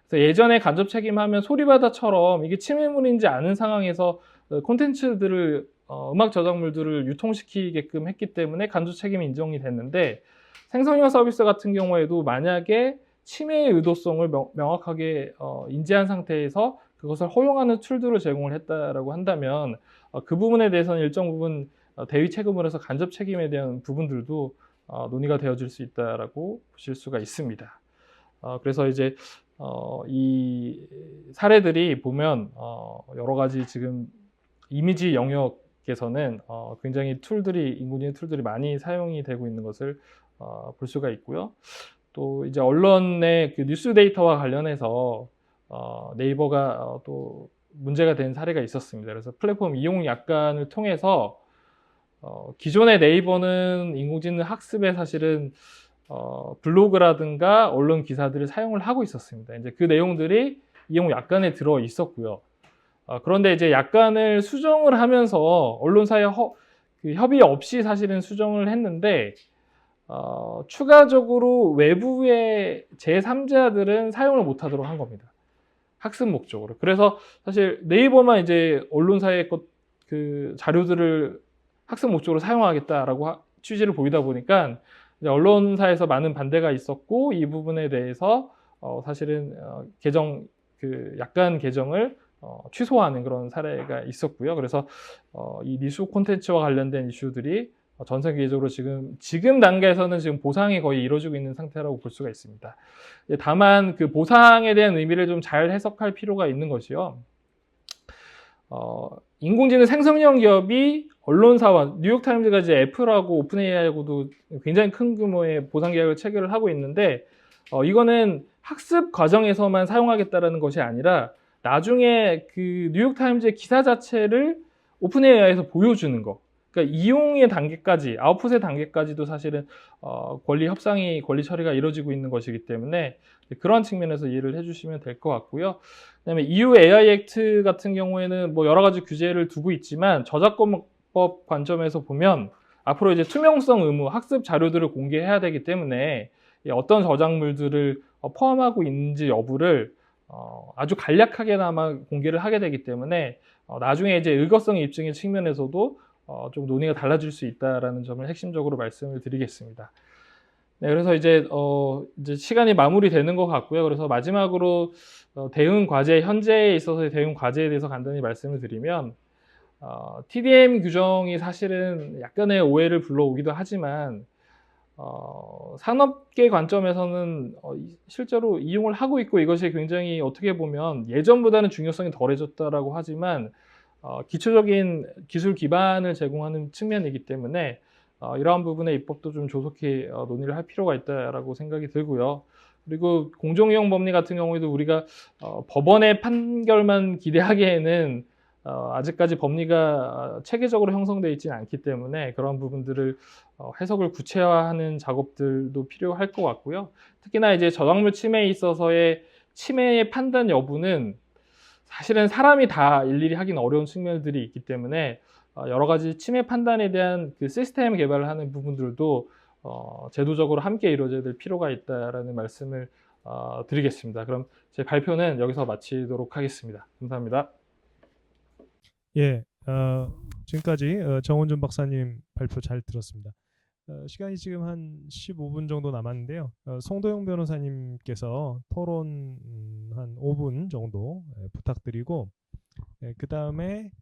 그래서 예전에 간접 책임하면 소리바다처럼 이게 침해물인지 아는 상황에서 콘텐츠들을 음악 저작물들을 유통시키게끔 했기 때문에 간접 책임이 인정이 됐는데 생성형 서비스 같은 경우에도 만약에 침해의 의도성을 명확하게 인지한 상태에서 그것을 허용하는 툴들을 제공을 했다라고 한다면 그 부분에 대해서는 일정 부분 대위 체금을 해서 간접 책임에 대한 부분들도 논의가 되어질 수 있다라고 보실 수가 있습니다. 그래서 이제 이 사례들이 보면 여러 가지 지금 이미지 영역에서는 굉장히 인공지능 툴들이 많이 사용이 되고 있는 것을 볼 수가 있고요. 또 이제 언론의 그 뉴스 데이터와 관련해서 네이버가 또 문제가 된 사례가 있었습니다. 그래서 플랫폼 이용 약관을 통해서 기존의 네이버는 인공지능 학습에 사실은 블로그라든가 언론 기사들을 사용을 하고 있었습니다. 이제 그 내용들이 이용 약관에 들어 있었고요. 그런데 이제 약관을 수정을 하면서 언론사의 협의 없이 사실은 수정을 했는데 추가적으로 외부의 제3자들은 사용을 못하도록 한 겁니다. 학습 목적으로. 그래서 사실 네이버만 이제 언론사의 그 자료들을 학습 목적으로 사용하겠다라고 취지를 보이다 보니까 이제 언론사에서 많은 반대가 있었고 이 부분에 대해서 사실은 약관 개정을 취소하는 그런 사례가 있었고요. 그래서 이 니수 콘텐츠와 관련된 이슈들이 전 세계적으로 지금 단계에서는 지금 보상이 거의 이루어지고 있는 상태라고 볼 수가 있습니다. 다만 그 보상에 대한 의미를 좀 잘 해석할 필요가 있는 것이요. 인공지능 생성형 기업이 언론사와 뉴욕타임즈가 이제 애플하고 오픈 AI하고도 굉장히 큰 규모의 보상 계약을 체결을 하고 있는데 이거는 학습 과정에서만 사용하겠다라는 것이 아니라 나중에 그 뉴욕타임즈의 기사 자체를 오픈 AI에서 보여주는 거. 그러니까 이용의 단계까지, 아웃풋의 단계까지도 사실은 권리 협상이, 권리 처리가 이루어지고 있는 것이기 때문에 그런 측면에서 이해를 해주시면 될 것 같고요. 그다음에 EU AI 액트 같은 경우에는 뭐 여러 가지 규제를 두고 있지만 저작권법 관점에서 보면 앞으로 이제 투명성 의무, 학습 자료들을 공개해야 되기 때문에 어떤 저작물들을 포함하고 있는지 여부를 아주 간략하게나마 공개를 하게 되기 때문에 나중에 이제 의거성 입증의 측면에서도 좀 논의가 달라질 수 있다라는 점을 핵심적으로 말씀을 드리겠습니다. 네, 그래서 이제 시간이 마무리되는 것 같고요. 그래서 마지막으로 대응 과제, 현재에 있어서의 대응 과제에 대해서 간단히 말씀을 드리면 TDM 규정이 사실은 약간의 오해를 불러오기도 하지만 산업계 관점에서는 실제로 이용을 하고 있고 이것이 굉장히 어떻게 보면 예전보다는 중요성이 덜해졌다라고 하지만 기초적인 기술 기반을 제공하는 측면이기 때문에 이러한 부분의 입법도 좀 조속히 논의를 할 필요가 있다라고 생각이 들고요. 그리고 공정이용 법리 같은 경우에도 우리가 법원의 판결만 기대하기에는 아직까지 법리가 체계적으로 형성되어 있지는 않기 때문에 그런 부분들을 해석을 구체화하는 작업들도 필요할 것 같고요. 특히나 이제 저작물 침해에 있어서의 침해의 판단 여부는 사실은 사람이 다 일일이 하긴 어려운 측면들이 있기 때문에 여러 가지 침해 판단에 대한 그 시스템 개발을 하는 부분들도 제도적으로 함께 이루어져야 될 필요가 있다라는 말씀을 드리겠습니다. 그럼 제 발표는 여기서 마치도록 하겠습니다. 감사합니다. 예, 지금까지 정원준 박사님 발표 잘 들었습니다. 시간이 지금 한 15분 정도 남았는데요. 송도영 변호사님께서 토론 한 5분 정도 부탁드리고, 그 다음에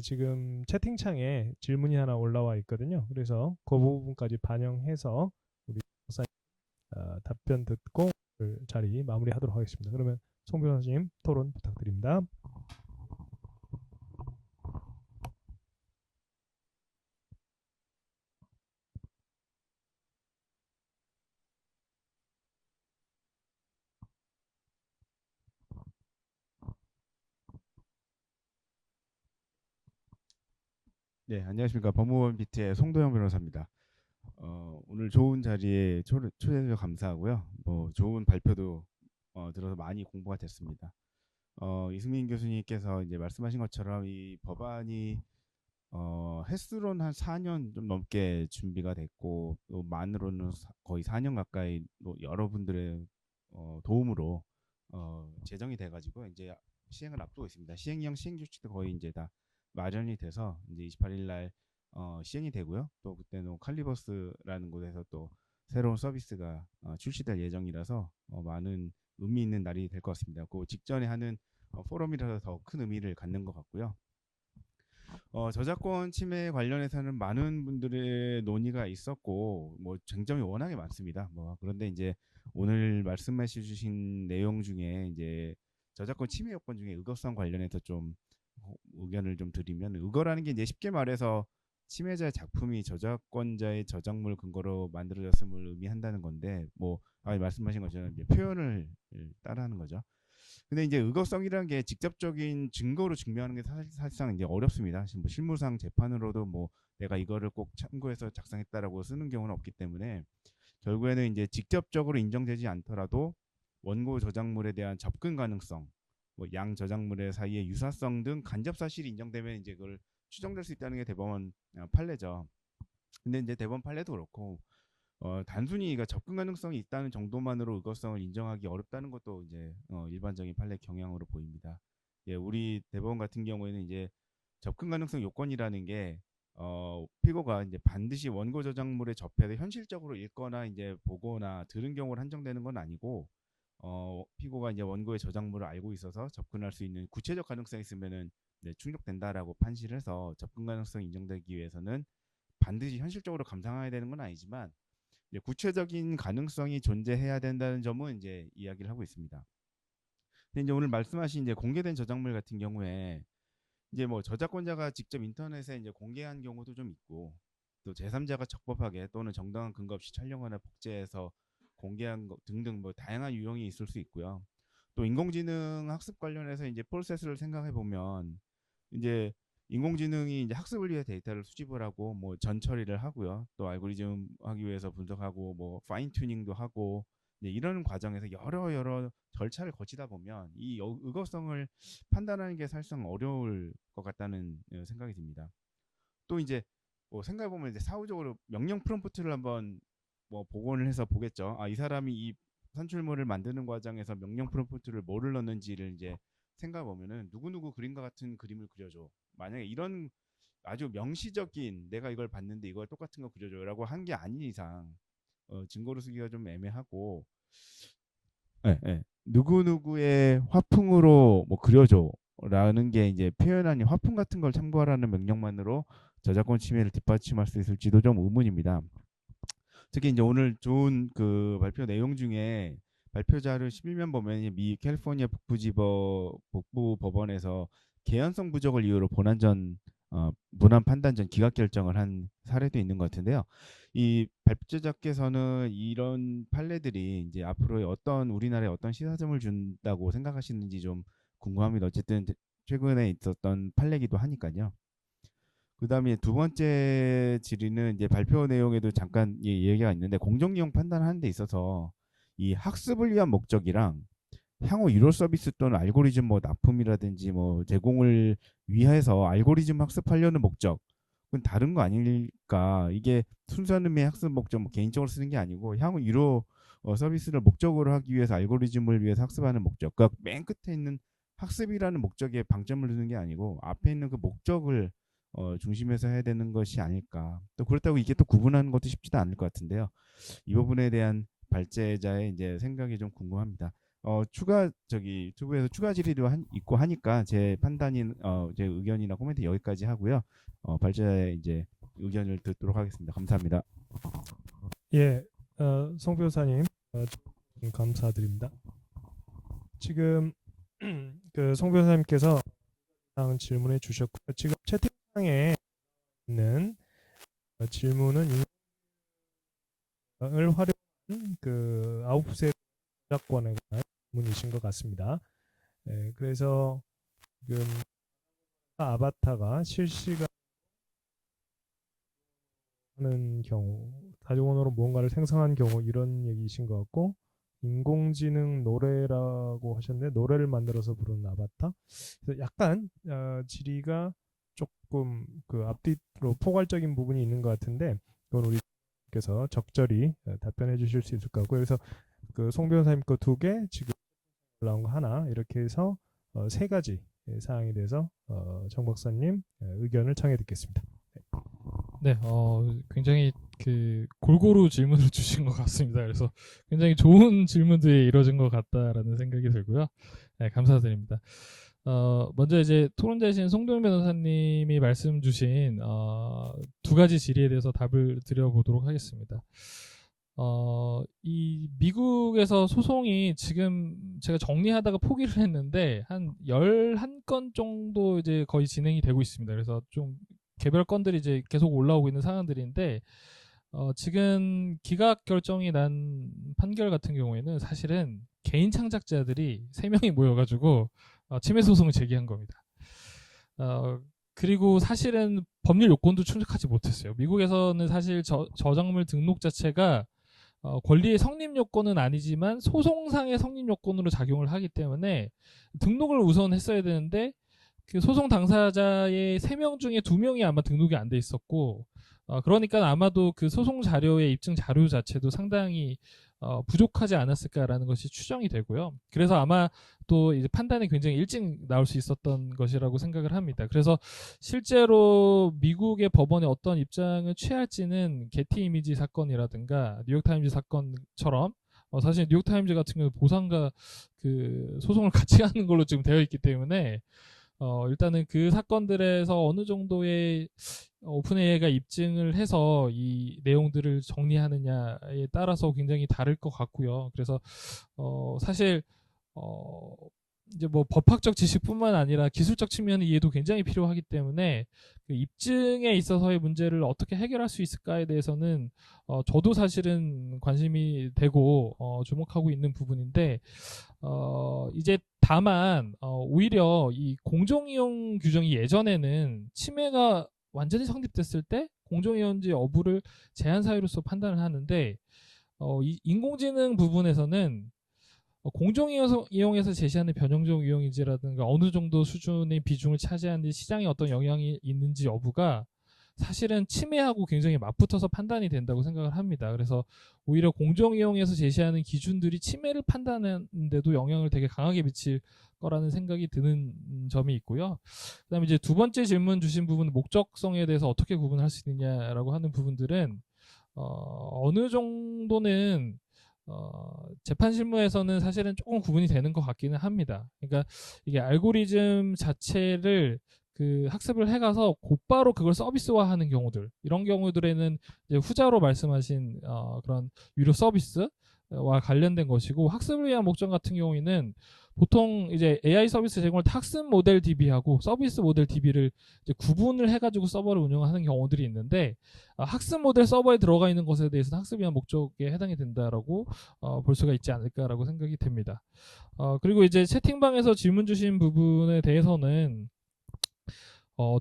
지금 채팅창에 질문이 하나 올라와 있거든요. 그래서 그 부분까지 반영해서 우리 박사님 답변 듣고 자리 마무리하도록 하겠습니다. 그러면 송 변호사님 토론 부탁드립니다. 네, 안녕하십니까. 법무원 BT의 송도영 변호사입니다. 오늘 좋은 자리에 초대해 주셔서 감사하고요. 뭐 좋은 발표도 들어서 많이 공부가 됐습니다. 이승민 교수님께서 이제 말씀하신 것처럼 이 법안이 횟수로는 한 4년 좀 넘게 준비가 됐고 또 만으로는 거의 4년 가까이 여러분들의 도움으로 제정이 돼가지고 이제 시행을 앞두고 있습니다. 시행령 시행 조치도 거의 이제 다 마련이 돼서 이제 28일 날 시행이 되고요. 또 그때는 칼리버스라는 곳에서 또 새로운 서비스가 출시될 예정이라서 많은 의미 있는 날이 될 것 같습니다. 그 직전에 하는 포럼이라서 더 큰 의미를 갖는 것 같고요. 저작권 침해 관련해서는 많은 분들의 논의가 있었고 뭐 쟁점이 워낙에 많습니다. 뭐 그런데 이제 오늘 말씀해 주신 내용 중에 이제 저작권 침해 요건 중에 의거성 관련해서 좀 의견을 좀 드리면, 의거라는 게 이제 쉽게 말해서 침해자의 작품이 저작권자의 저작물 근거로 만들어졌음을 의미한다는 건데, 뭐 말씀하신 것처럼 이제 표현을 따라하는 거죠. 근데 이제 의거성이라는 게 직접적인 증거로 증명하는 게 사실상 이제 어렵습니다. 뭐 실무상 재판으로도 뭐 내가 이거를 꼭 참고해서 작성했다라고 쓰는 경우는 없기 때문에 결국에는 이제 직접적으로 인정되지 않더라도 원고 저작물에 대한 접근 가능성, 뭐 양 저작물의 사이의 유사성 등 간접 사실이 인정되면 이제 그걸 추정될 수 있다는 게 대법원 판례죠. 근데 이제 대법원 판례도 그렇고 단순히 그러니까 접근 가능성이 있다는 정도만으로 의거성을 인정하기 어렵다는 것도 이제 일반적인 판례 경향으로 보입니다. 예, 우리 대법원 같은 경우에는 이제 접근 가능성 요건이라는 게 피고가 이제 반드시 원고 저작물에 접해서 현실적으로 읽거나 이제 보거나 들은 경우를 한정되는 건 아니고, 피고가 이제 원고의 저작물을 알고 있어서 접근할 수 있는 구체적 가능성이 있으면은 네, 충족된다라고 판시를 해서 접근 가능성이 인정되기 위해서는 반드시 현실적으로 감상해야 되는 건 아니지만 이제 구체적인 가능성이 존재해야 된다는 점은 이제 이야기를 하고 있습니다. 근데 이제 오늘 말씀하신 이제 공개된 저작물 같은 경우에 이제 뭐 저작권자가 직접 인터넷에 이제 공개한 경우도 좀 있고, 또 제3자가 적법하게 또는 정당한 근거 없이 촬영하거나 복제해서 공개한 것 등등 뭐 다양한 유형이 있을 수 있고요. 또 인공지능 학습 관련해서 이제 프로세스를 생각해 보면 이제 인공지능이 이제 학습을 위해 데이터를 수집을 하고 뭐 전 처리를 하고요. 또 알고리즘 하기 위해서 분석하고 뭐 파인 튜닝도 하고 이제 이런 과정에서 여러 절차를 거치다 보면 이 의거성을 판단하는 게 사실상 어려울 것 같다는 생각이 듭니다. 또 이제 뭐 생각해 보면 이제 사후적으로 명령 프롬프트를 한번 뭐 복원을 해서 보겠죠. 이 사람이 이 산출물을 만드는 과정에서 명령 프롬프트를 뭐를 넣는지를 이제 생각해 보면은 누구누구 그림과 같은 그림을 그려줘. 만약에 이런 아주 명시적인 내가 이걸 봤는데 이걸 똑같은 거 그려줘라고 한 게 아닌 이상 증거로 쓰기가 좀 애매하고, 누구누구의 화풍으로 뭐 그려줘라는 게 이제 표현하니 화풍 같은 걸 참고하라는 명령만으로 저작권 침해를 뒷받침할 수 있을지도 좀 의문입니다. 특히 이제 오늘 좋은 그 발표 내용 중에 발표자를 11면 보면 미 캘리포니아 북부 법원에서 개연성 부족을 이유로 본안 판단전 기각 결정을 한 사례도 있는 것 같은데요. 이 발표자께서는 이런 판례들이 이제 앞으로 우리나라에 어떤 시사점을 준다고 생각하시는지 좀 궁금합니다. 어쨌든 최근에 있었던 판례기도 하니까요. 그다음에 두 번째 질의는 이제 발표 내용에도 잠깐 얘기가 있는데 공정이용 판단하는 데 있어서 이 학습을 위한 목적이랑 향후 유료 서비스 또는 알고리즘 납품이라든지 제공을 위해서 알고리즘 학습하려는 목적은 다른 거 아닐까? 이게 순수한 의미의 학습 목적 개인적으로 쓰는 게 아니고 향후 유료 서비스를 목적으로 하기 위해서 알고리즘을 위해서 학습하는 목적. 그러니까 맨 끝에 있는 학습이라는 목적에 방점을 두는 게 아니고 앞에 있는 그 목적을 중심에서 해야 되는 것이 아닐까. 또 그렇다고 이게 또 구분하는 것도 쉽지도 않을 것 같은데요. 이 부분에 대한 발제자의 이제 생각이 좀 궁금합니다. 유튜브에서 추가 질의도 있고 하니까 제 제 의견이나 코멘트 여기까지 하고요. 발제자의 이제 의견을 듣도록 하겠습니다. 감사합니다. 예, 송 변호사님, 감사드립니다. 지금 그 송 변호사님께서 질문해 주셨고 지금 채팅창에 있는 질문은 인공지능을 활용한 그 아웃풋의 저작권에 관한 질문이신 것 같습니다. 그래서 지금 아바타가 실시간 하는 경우, 다중언어로 무언가를 생성한 경우 이런 얘기이신 것 같고 인공지능 노래라고 하셨는데 노래를 만들어서 부르는 아바타. 그래서 약간 질의가 조금 그 앞뒤로 포괄적인 부분이 있는 것 같은데 그건 우리께서 적절히 답변해 주실 수 있을 것 같고요. 그래서 그 송 변호사님 거 2개, 지금 올라온 거 하나 이렇게 해서 3가지 사항에 대해서 정 박사님 의견을 청해 듣겠습니다. 네, 굉장히 그 골고루 질문을 주신 것 같습니다. 그래서 굉장히 좋은 질문들이 이루어진 것 같다라는 생각이 들고요. 네, 감사드립니다. 먼저 이제 토론자이신 송도영 변호사님이 말씀 주신 2가지 질의에 대해서 답을 드려보도록 하겠습니다. 이 미국에서 소송이 지금 제가 정리하다가 포기를 했는데 한 11건 정도 이제 거의 진행이 되고 있습니다. 그래서 좀 개별 건들이 이제 계속 올라오고 있는 상황들인데 지금 기각 결정이 난 판결 같은 경우에는 사실은 개인 창작자들이 3명이 모여가지고 침해 소송을 제기한 겁니다. 그리고 사실은 법률 요건도 충족하지 못했어요. 미국에서는 사실 저작물 등록 자체가 권리의 성립 요건은 아니지만 소송상의 성립 요건으로 작용을 하기 때문에 등록을 우선 했어야 되는데 그 소송 당사자의 3명 중에 2명이 아마 등록이 안 돼 있었고 그러니까 아마도 그 소송 자료의 입증 자료 자체도 상당히 부족하지 않았을까라는 것이 추정이 되고요. 그래서 아마 또 이제 판단이 굉장히 일찍 나올 수 있었던 것이라고 생각을 합니다. 그래서 실제로 미국의 법원이 어떤 입장을 취할지는 게티 이미지 사건이라든가 뉴욕타임즈 사건처럼 사실 뉴욕타임즈 같은 경우 보상과 그 소송을 같이 하는 걸로 지금 되어 있기 때문에 일단은 그 사건들에서 어느 정도의 오픈AI가 입증을 해서 이 내용들을 정리하느냐에 따라서 굉장히 다를 것 같고요. 그래서 사실 이제 뭐 법학적 지식뿐만 아니라 기술적 측면의 이해도 굉장히 필요하기 때문에 그 입증에 있어서의 문제를 어떻게 해결할 수 있을까에 대해서는 저도 사실은 관심이 되고 주목하고 있는 부분인데 이제 다만 오히려 이 공정이용 규정이 예전에는 침해가 완전히 성립됐을 때 공정이용인지 여부를 제한 사유로서 판단을 하는데 이 인공지능 부분에서는 공정이용에서 제시하는 변형적 이용인지라든가 어느 정도 수준의 비중을 차지하는지 시장에 어떤 영향이 있는지 여부가 사실은 침해하고 굉장히 맞붙어서 판단이 된다고 생각을 합니다. 그래서 오히려 공정이용에서 제시하는 기준들이 침해를 판단하는데도 영향을 되게 강하게 미칠 거라는 생각이 드는 점이 있고요. 그다음에 이제 2번째 질문 주신 부분 목적성에 대해서 어떻게 구분할 수 있느냐라고 하는 부분들은 어느 정도는 재판 실무에서는 사실은 조금 구분이 되는 것 같기는 합니다. 그러니까 이게 알고리즘 자체를 그 학습을 해가서 곧바로 그걸 서비스화하는 경우들, 이런 경우들에는 이제 후자로 말씀하신 그런 유료 서비스와 관련된 것이고, 학습을 위한 목적 같은 경우에는 보통 이제 AI 서비스 제공할 때 학습 모델 DB하고 서비스 모델 DB를 이제 구분을 해가지고 서버를 운영하는 경우들이 있는데, 학습 모델 서버에 들어가 있는 것에 대해서는 학습 위한 목적에 해당이 된다라고 볼 수가 있지 않을까라고 생각이 됩니다. 그리고 이제 채팅방에서 질문 주신 부분에 대해서는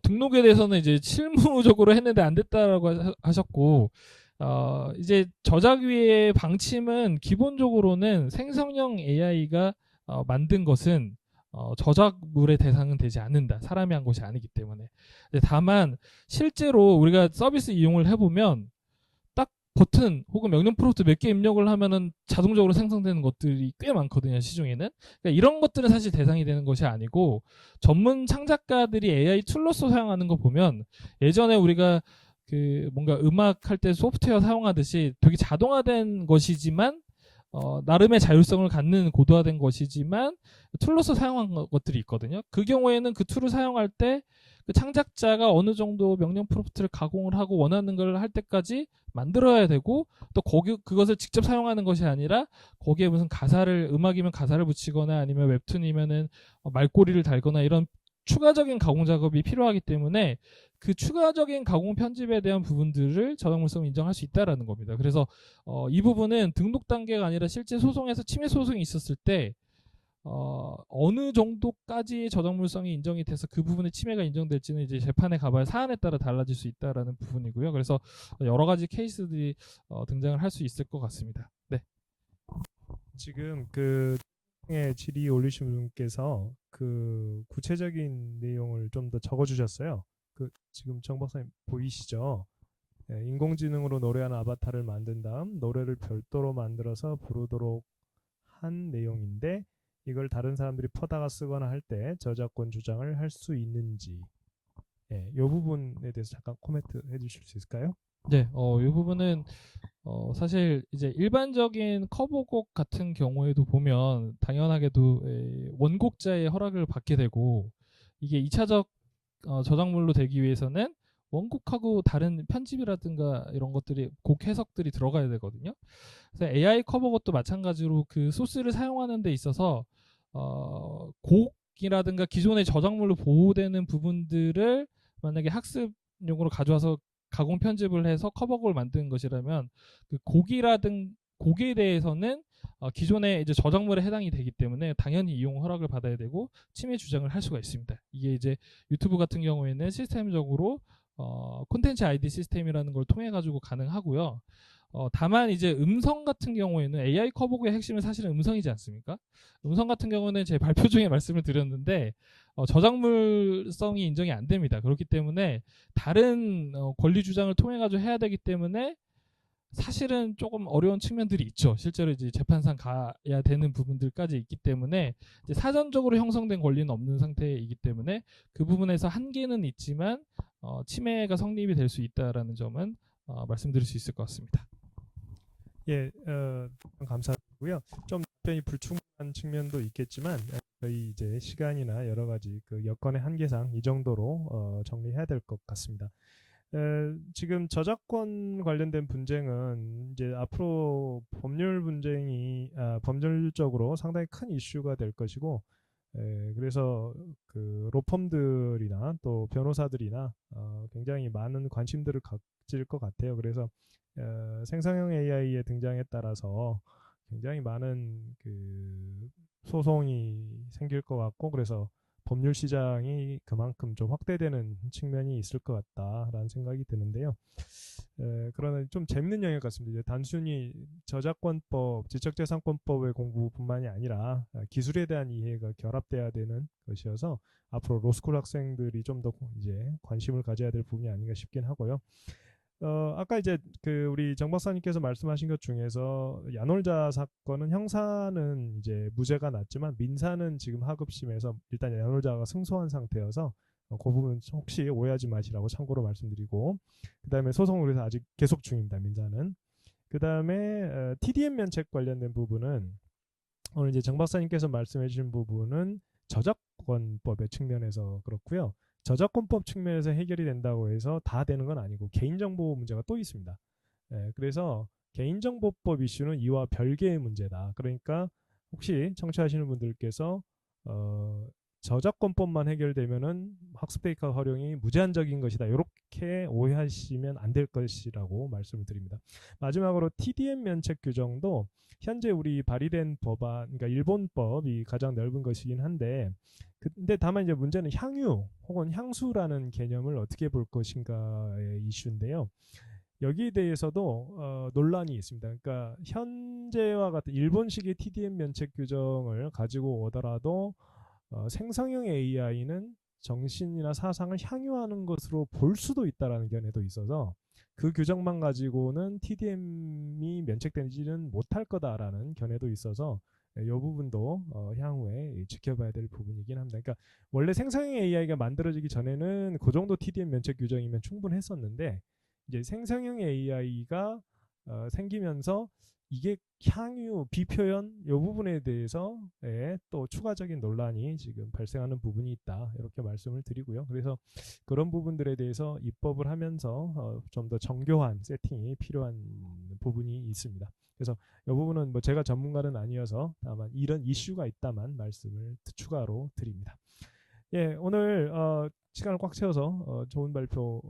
등록에 대해서는 이제 실무적으로 했는데 안 됐다라고 하셨고, 이제 저작 위의 방침은 기본적으로는 생성형 AI가 만든 것은 저작물의 대상은 되지 않는다. 사람이 한 것이 아니기 때문에. 다만 실제로 우리가 서비스 이용을 해보면 딱 버튼 혹은 명령 프롬프트 몇 개 입력을 하면은 자동적으로 생성되는 것들이 꽤 많거든요, 시중에는. 그러니까 이런 것들은 사실 대상이 되는 것이 아니고, 전문 창작가들이 AI 툴로서 사용하는 거 보면, 예전에 우리가 그 뭔가 음악 할 때 소프트웨어 사용하듯이 되게 자동화된 것이지만 나름의 자율성을 갖는 고도화된 것이지만 툴로서 사용한 것들이 있거든요. 그 경우에는 그 툴을 사용할 때 그 창작자가 어느 정도 명령 프롬프트를 가공을 하고 원하는 걸 할 때까지 만들어야 되고, 또 그것을 직접 사용하는 것이 아니라 거기에 무슨 가사를, 음악이면 가사를 붙이거나 아니면 웹툰이면은 말꼬리를 달거나 이런 추가적인 가공 작업이 필요하기 때문에 그 추가적인 가공 편집에 대한 부분들을 저작물성을 인정할 수 있다라는 겁니다. 그래서 이 부분은 등록 단계가 아니라 실제 소송에서 침해 소송이 있었을 때 어느 정도까지 저작물성이 인정이 돼서 그 부분의 침해가 인정될지는 이제 재판에 가봐야 사안에 따라 달라질 수 있다라는 부분이고요. 그래서 여러 가지 케이스들이 등장을 할 수 있을 것 같습니다. 네. 지금 그 질의 올리신 분께서 그 구체적인 내용을 좀 더 적어주셨어요. 그 지금 정 박사님 보이시죠? 네, 인공지능으로 노래하는 아바타를 만든 다음 노래를 별도로 만들어서 부르도록 한 내용인데, 이걸 다른 사람들이 퍼다가 쓰거나 할 때 저작권 주장을 할 수 있는지, 이 부분에 대해서 잠깐 코멘트 해주실 수 있을까요? 네, 이 부분은 사실 이제 일반적인 커버곡 같은 경우에도 보면 당연하게도 원곡자의 허락을 받게 되고, 이게 2차적 저작물로 되기 위해서는 원곡하고 다른 편집이라든가 이런 것들이, 곡 해석들이 들어가야 되거든요. 그래서 AI 커버곡도 마찬가지로 그 소스를 사용하는 데 있어서 곡이라든가 기존의 저작물로 보호되는 부분들을 만약에 학습용으로 가져와서 가공 편집을 해서 커버곡을 만드는 것이라면 그 곡에 대해서는 기존의 이제 저작물에 해당이 되기 때문에 당연히 이용 허락을 받아야 되고 침해 주장을 할 수가 있습니다. 이게 이제 유튜브 같은 경우에는 시스템적으로 콘텐츠 아이디 시스템이라는 걸 통해 가지고 가능하고요. 다만 이제 음성 같은 경우에는 AI 커버곡의 핵심은 사실은 음성이지 않습니까? 음성 같은 경우는 제 발표 중에 말씀을 드렸는데 저작물성이 인정이 안 됩니다. 그렇기 때문에 다른 권리 주장을 통해 가지고 해야 되기 때문에 사실은 조금 어려운 측면들이 있죠. 실제로 이제 재판상 가야 되는 부분들까지 있기 때문에 이제 사전적으로 형성된 권리는 없는 상태이기 때문에 그 부분에서 한계는 있지만 침해가 성립이 될 수 있다라는 점은 말씀드릴 수 있을 것 같습니다. 예, 감사드리고요. 좀 답변이 불충분한 측면도 있겠지만 저희 이제 시간이나 여러 가지 그 여건의 한계상 이 정도로 정리해야 될 것 같습니다. 지금 저작권 관련된 분쟁은 이제 앞으로 법률 분쟁이 법률적으로 상당히 큰 이슈가 될 것이고, 그래서 그 로펌들이나 또 변호사들이나 굉장히 많은 관심들을 가질 것 같아요. 그래서 생성형 AI의 등장에 따라서 굉장히 많은 그 소송이 생길 것 같고, 그래서 법률 시장이 그만큼 좀 확대되는 측면이 있을 것 같다라는 생각이 드는데요. 그러나 좀 재밌는 영역 같습니다. 단순히 저작권법, 지적재산권법의 공부뿐만이 아니라 기술에 대한 이해가 결합돼야 되는 것이어서 앞으로 로스쿨 학생들이 좀 더 이제 관심을 가져야 될 부분이 아닌가 싶긴 하고요. 아까 이제 그 우리 정 박사님께서 말씀하신 것 중에서 야놀자 사건은 형사는 이제 무죄가 났지만 민사는 지금 하급심에서 일단 야놀자가 승소한 상태여서 그 부분 혹시 오해하지 마시라고 참고로 말씀드리고, 그 다음에 소송을 그래서 아직 계속 중입니다. 민사는. 그 다음에 TDM 면책 관련된 부분은 오늘 이제 정 박사님께서 말씀해 주신 부분은 저작권법의 측면에서 그렇고요. 저작권법 측면에서 해결이 된다고 해서 다 되는 건 아니고 개인정보 문제가 또 있습니다. 그래서 개인정보법 이슈는 이와 별개의 문제다. 그러니까 혹시 청취하시는 분들께서 저작권법만 해결되면은 학습 데이터 활용이 무제한적인 것이다. 이렇게 오해하시면 안 될 것이라고 말씀을 드립니다. 마지막으로 TDM 면책 규정도 현재 우리 발의된 법안, 그러니까 일본법이 가장 넓은 것이긴 한데, 근데 다만 이제 문제는 향유 혹은 향수라는 개념을 어떻게 볼 것인가의 이슈인데요. 여기에 대해서도 논란이 있습니다. 그러니까 현재와 같은 일본식의 TDM 면책 규정을 가지고 오더라도 생성형 AI는 정신이나 사상을 향유하는 것으로 볼 수도 있다라는 견해도 있어서 그 규정만 가지고는 TDM이 면책되지는 못할 거다라는 견해도 있어서 이 부분도 향후에 지켜봐야 될 부분이긴 합니다. 그러니까 원래 생성형 AI가 만들어지기 전에는 그 정도 TDM 면책 규정이면 충분했었는데 이제 생성형 AI가 생기면서 이게 향유, 비표현 이 부분에 대해서 또 추가적인 논란이 지금 발생하는 부분이 있다 이렇게 말씀을 드리고요. 그래서 그런 부분들에 대해서 입법을 하면서 좀 더 정교한 세팅이 필요한 부분이 있습니다. 그래서 이 부분은 뭐 제가 전문가는 아니어서 다만 이런 이슈가 있다만 말씀을 추가로 드립니다. 예, 오늘 시간을 꽉 채워서 좋은 발표,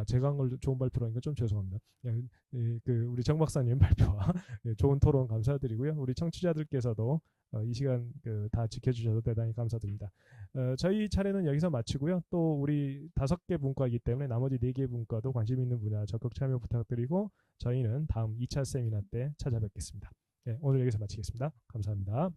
제가 한 걸 좋은 발표라니까 좀 죄송합니다. 그 우리 정 박사님 발표와 좋은 토론 감사드리고요. 우리 청취자들께서도 이 시간 다 지켜주셔서 대단히 감사드립니다. 저희 차례는 여기서 마치고요. 또 우리 5개 분과이기 때문에 나머지 4개 분과도 관심 있는 분야 적극 참여 부탁드리고 저희는 다음 2차 세미나 때 찾아뵙겠습니다. 오늘 여기서 마치겠습니다. 감사합니다.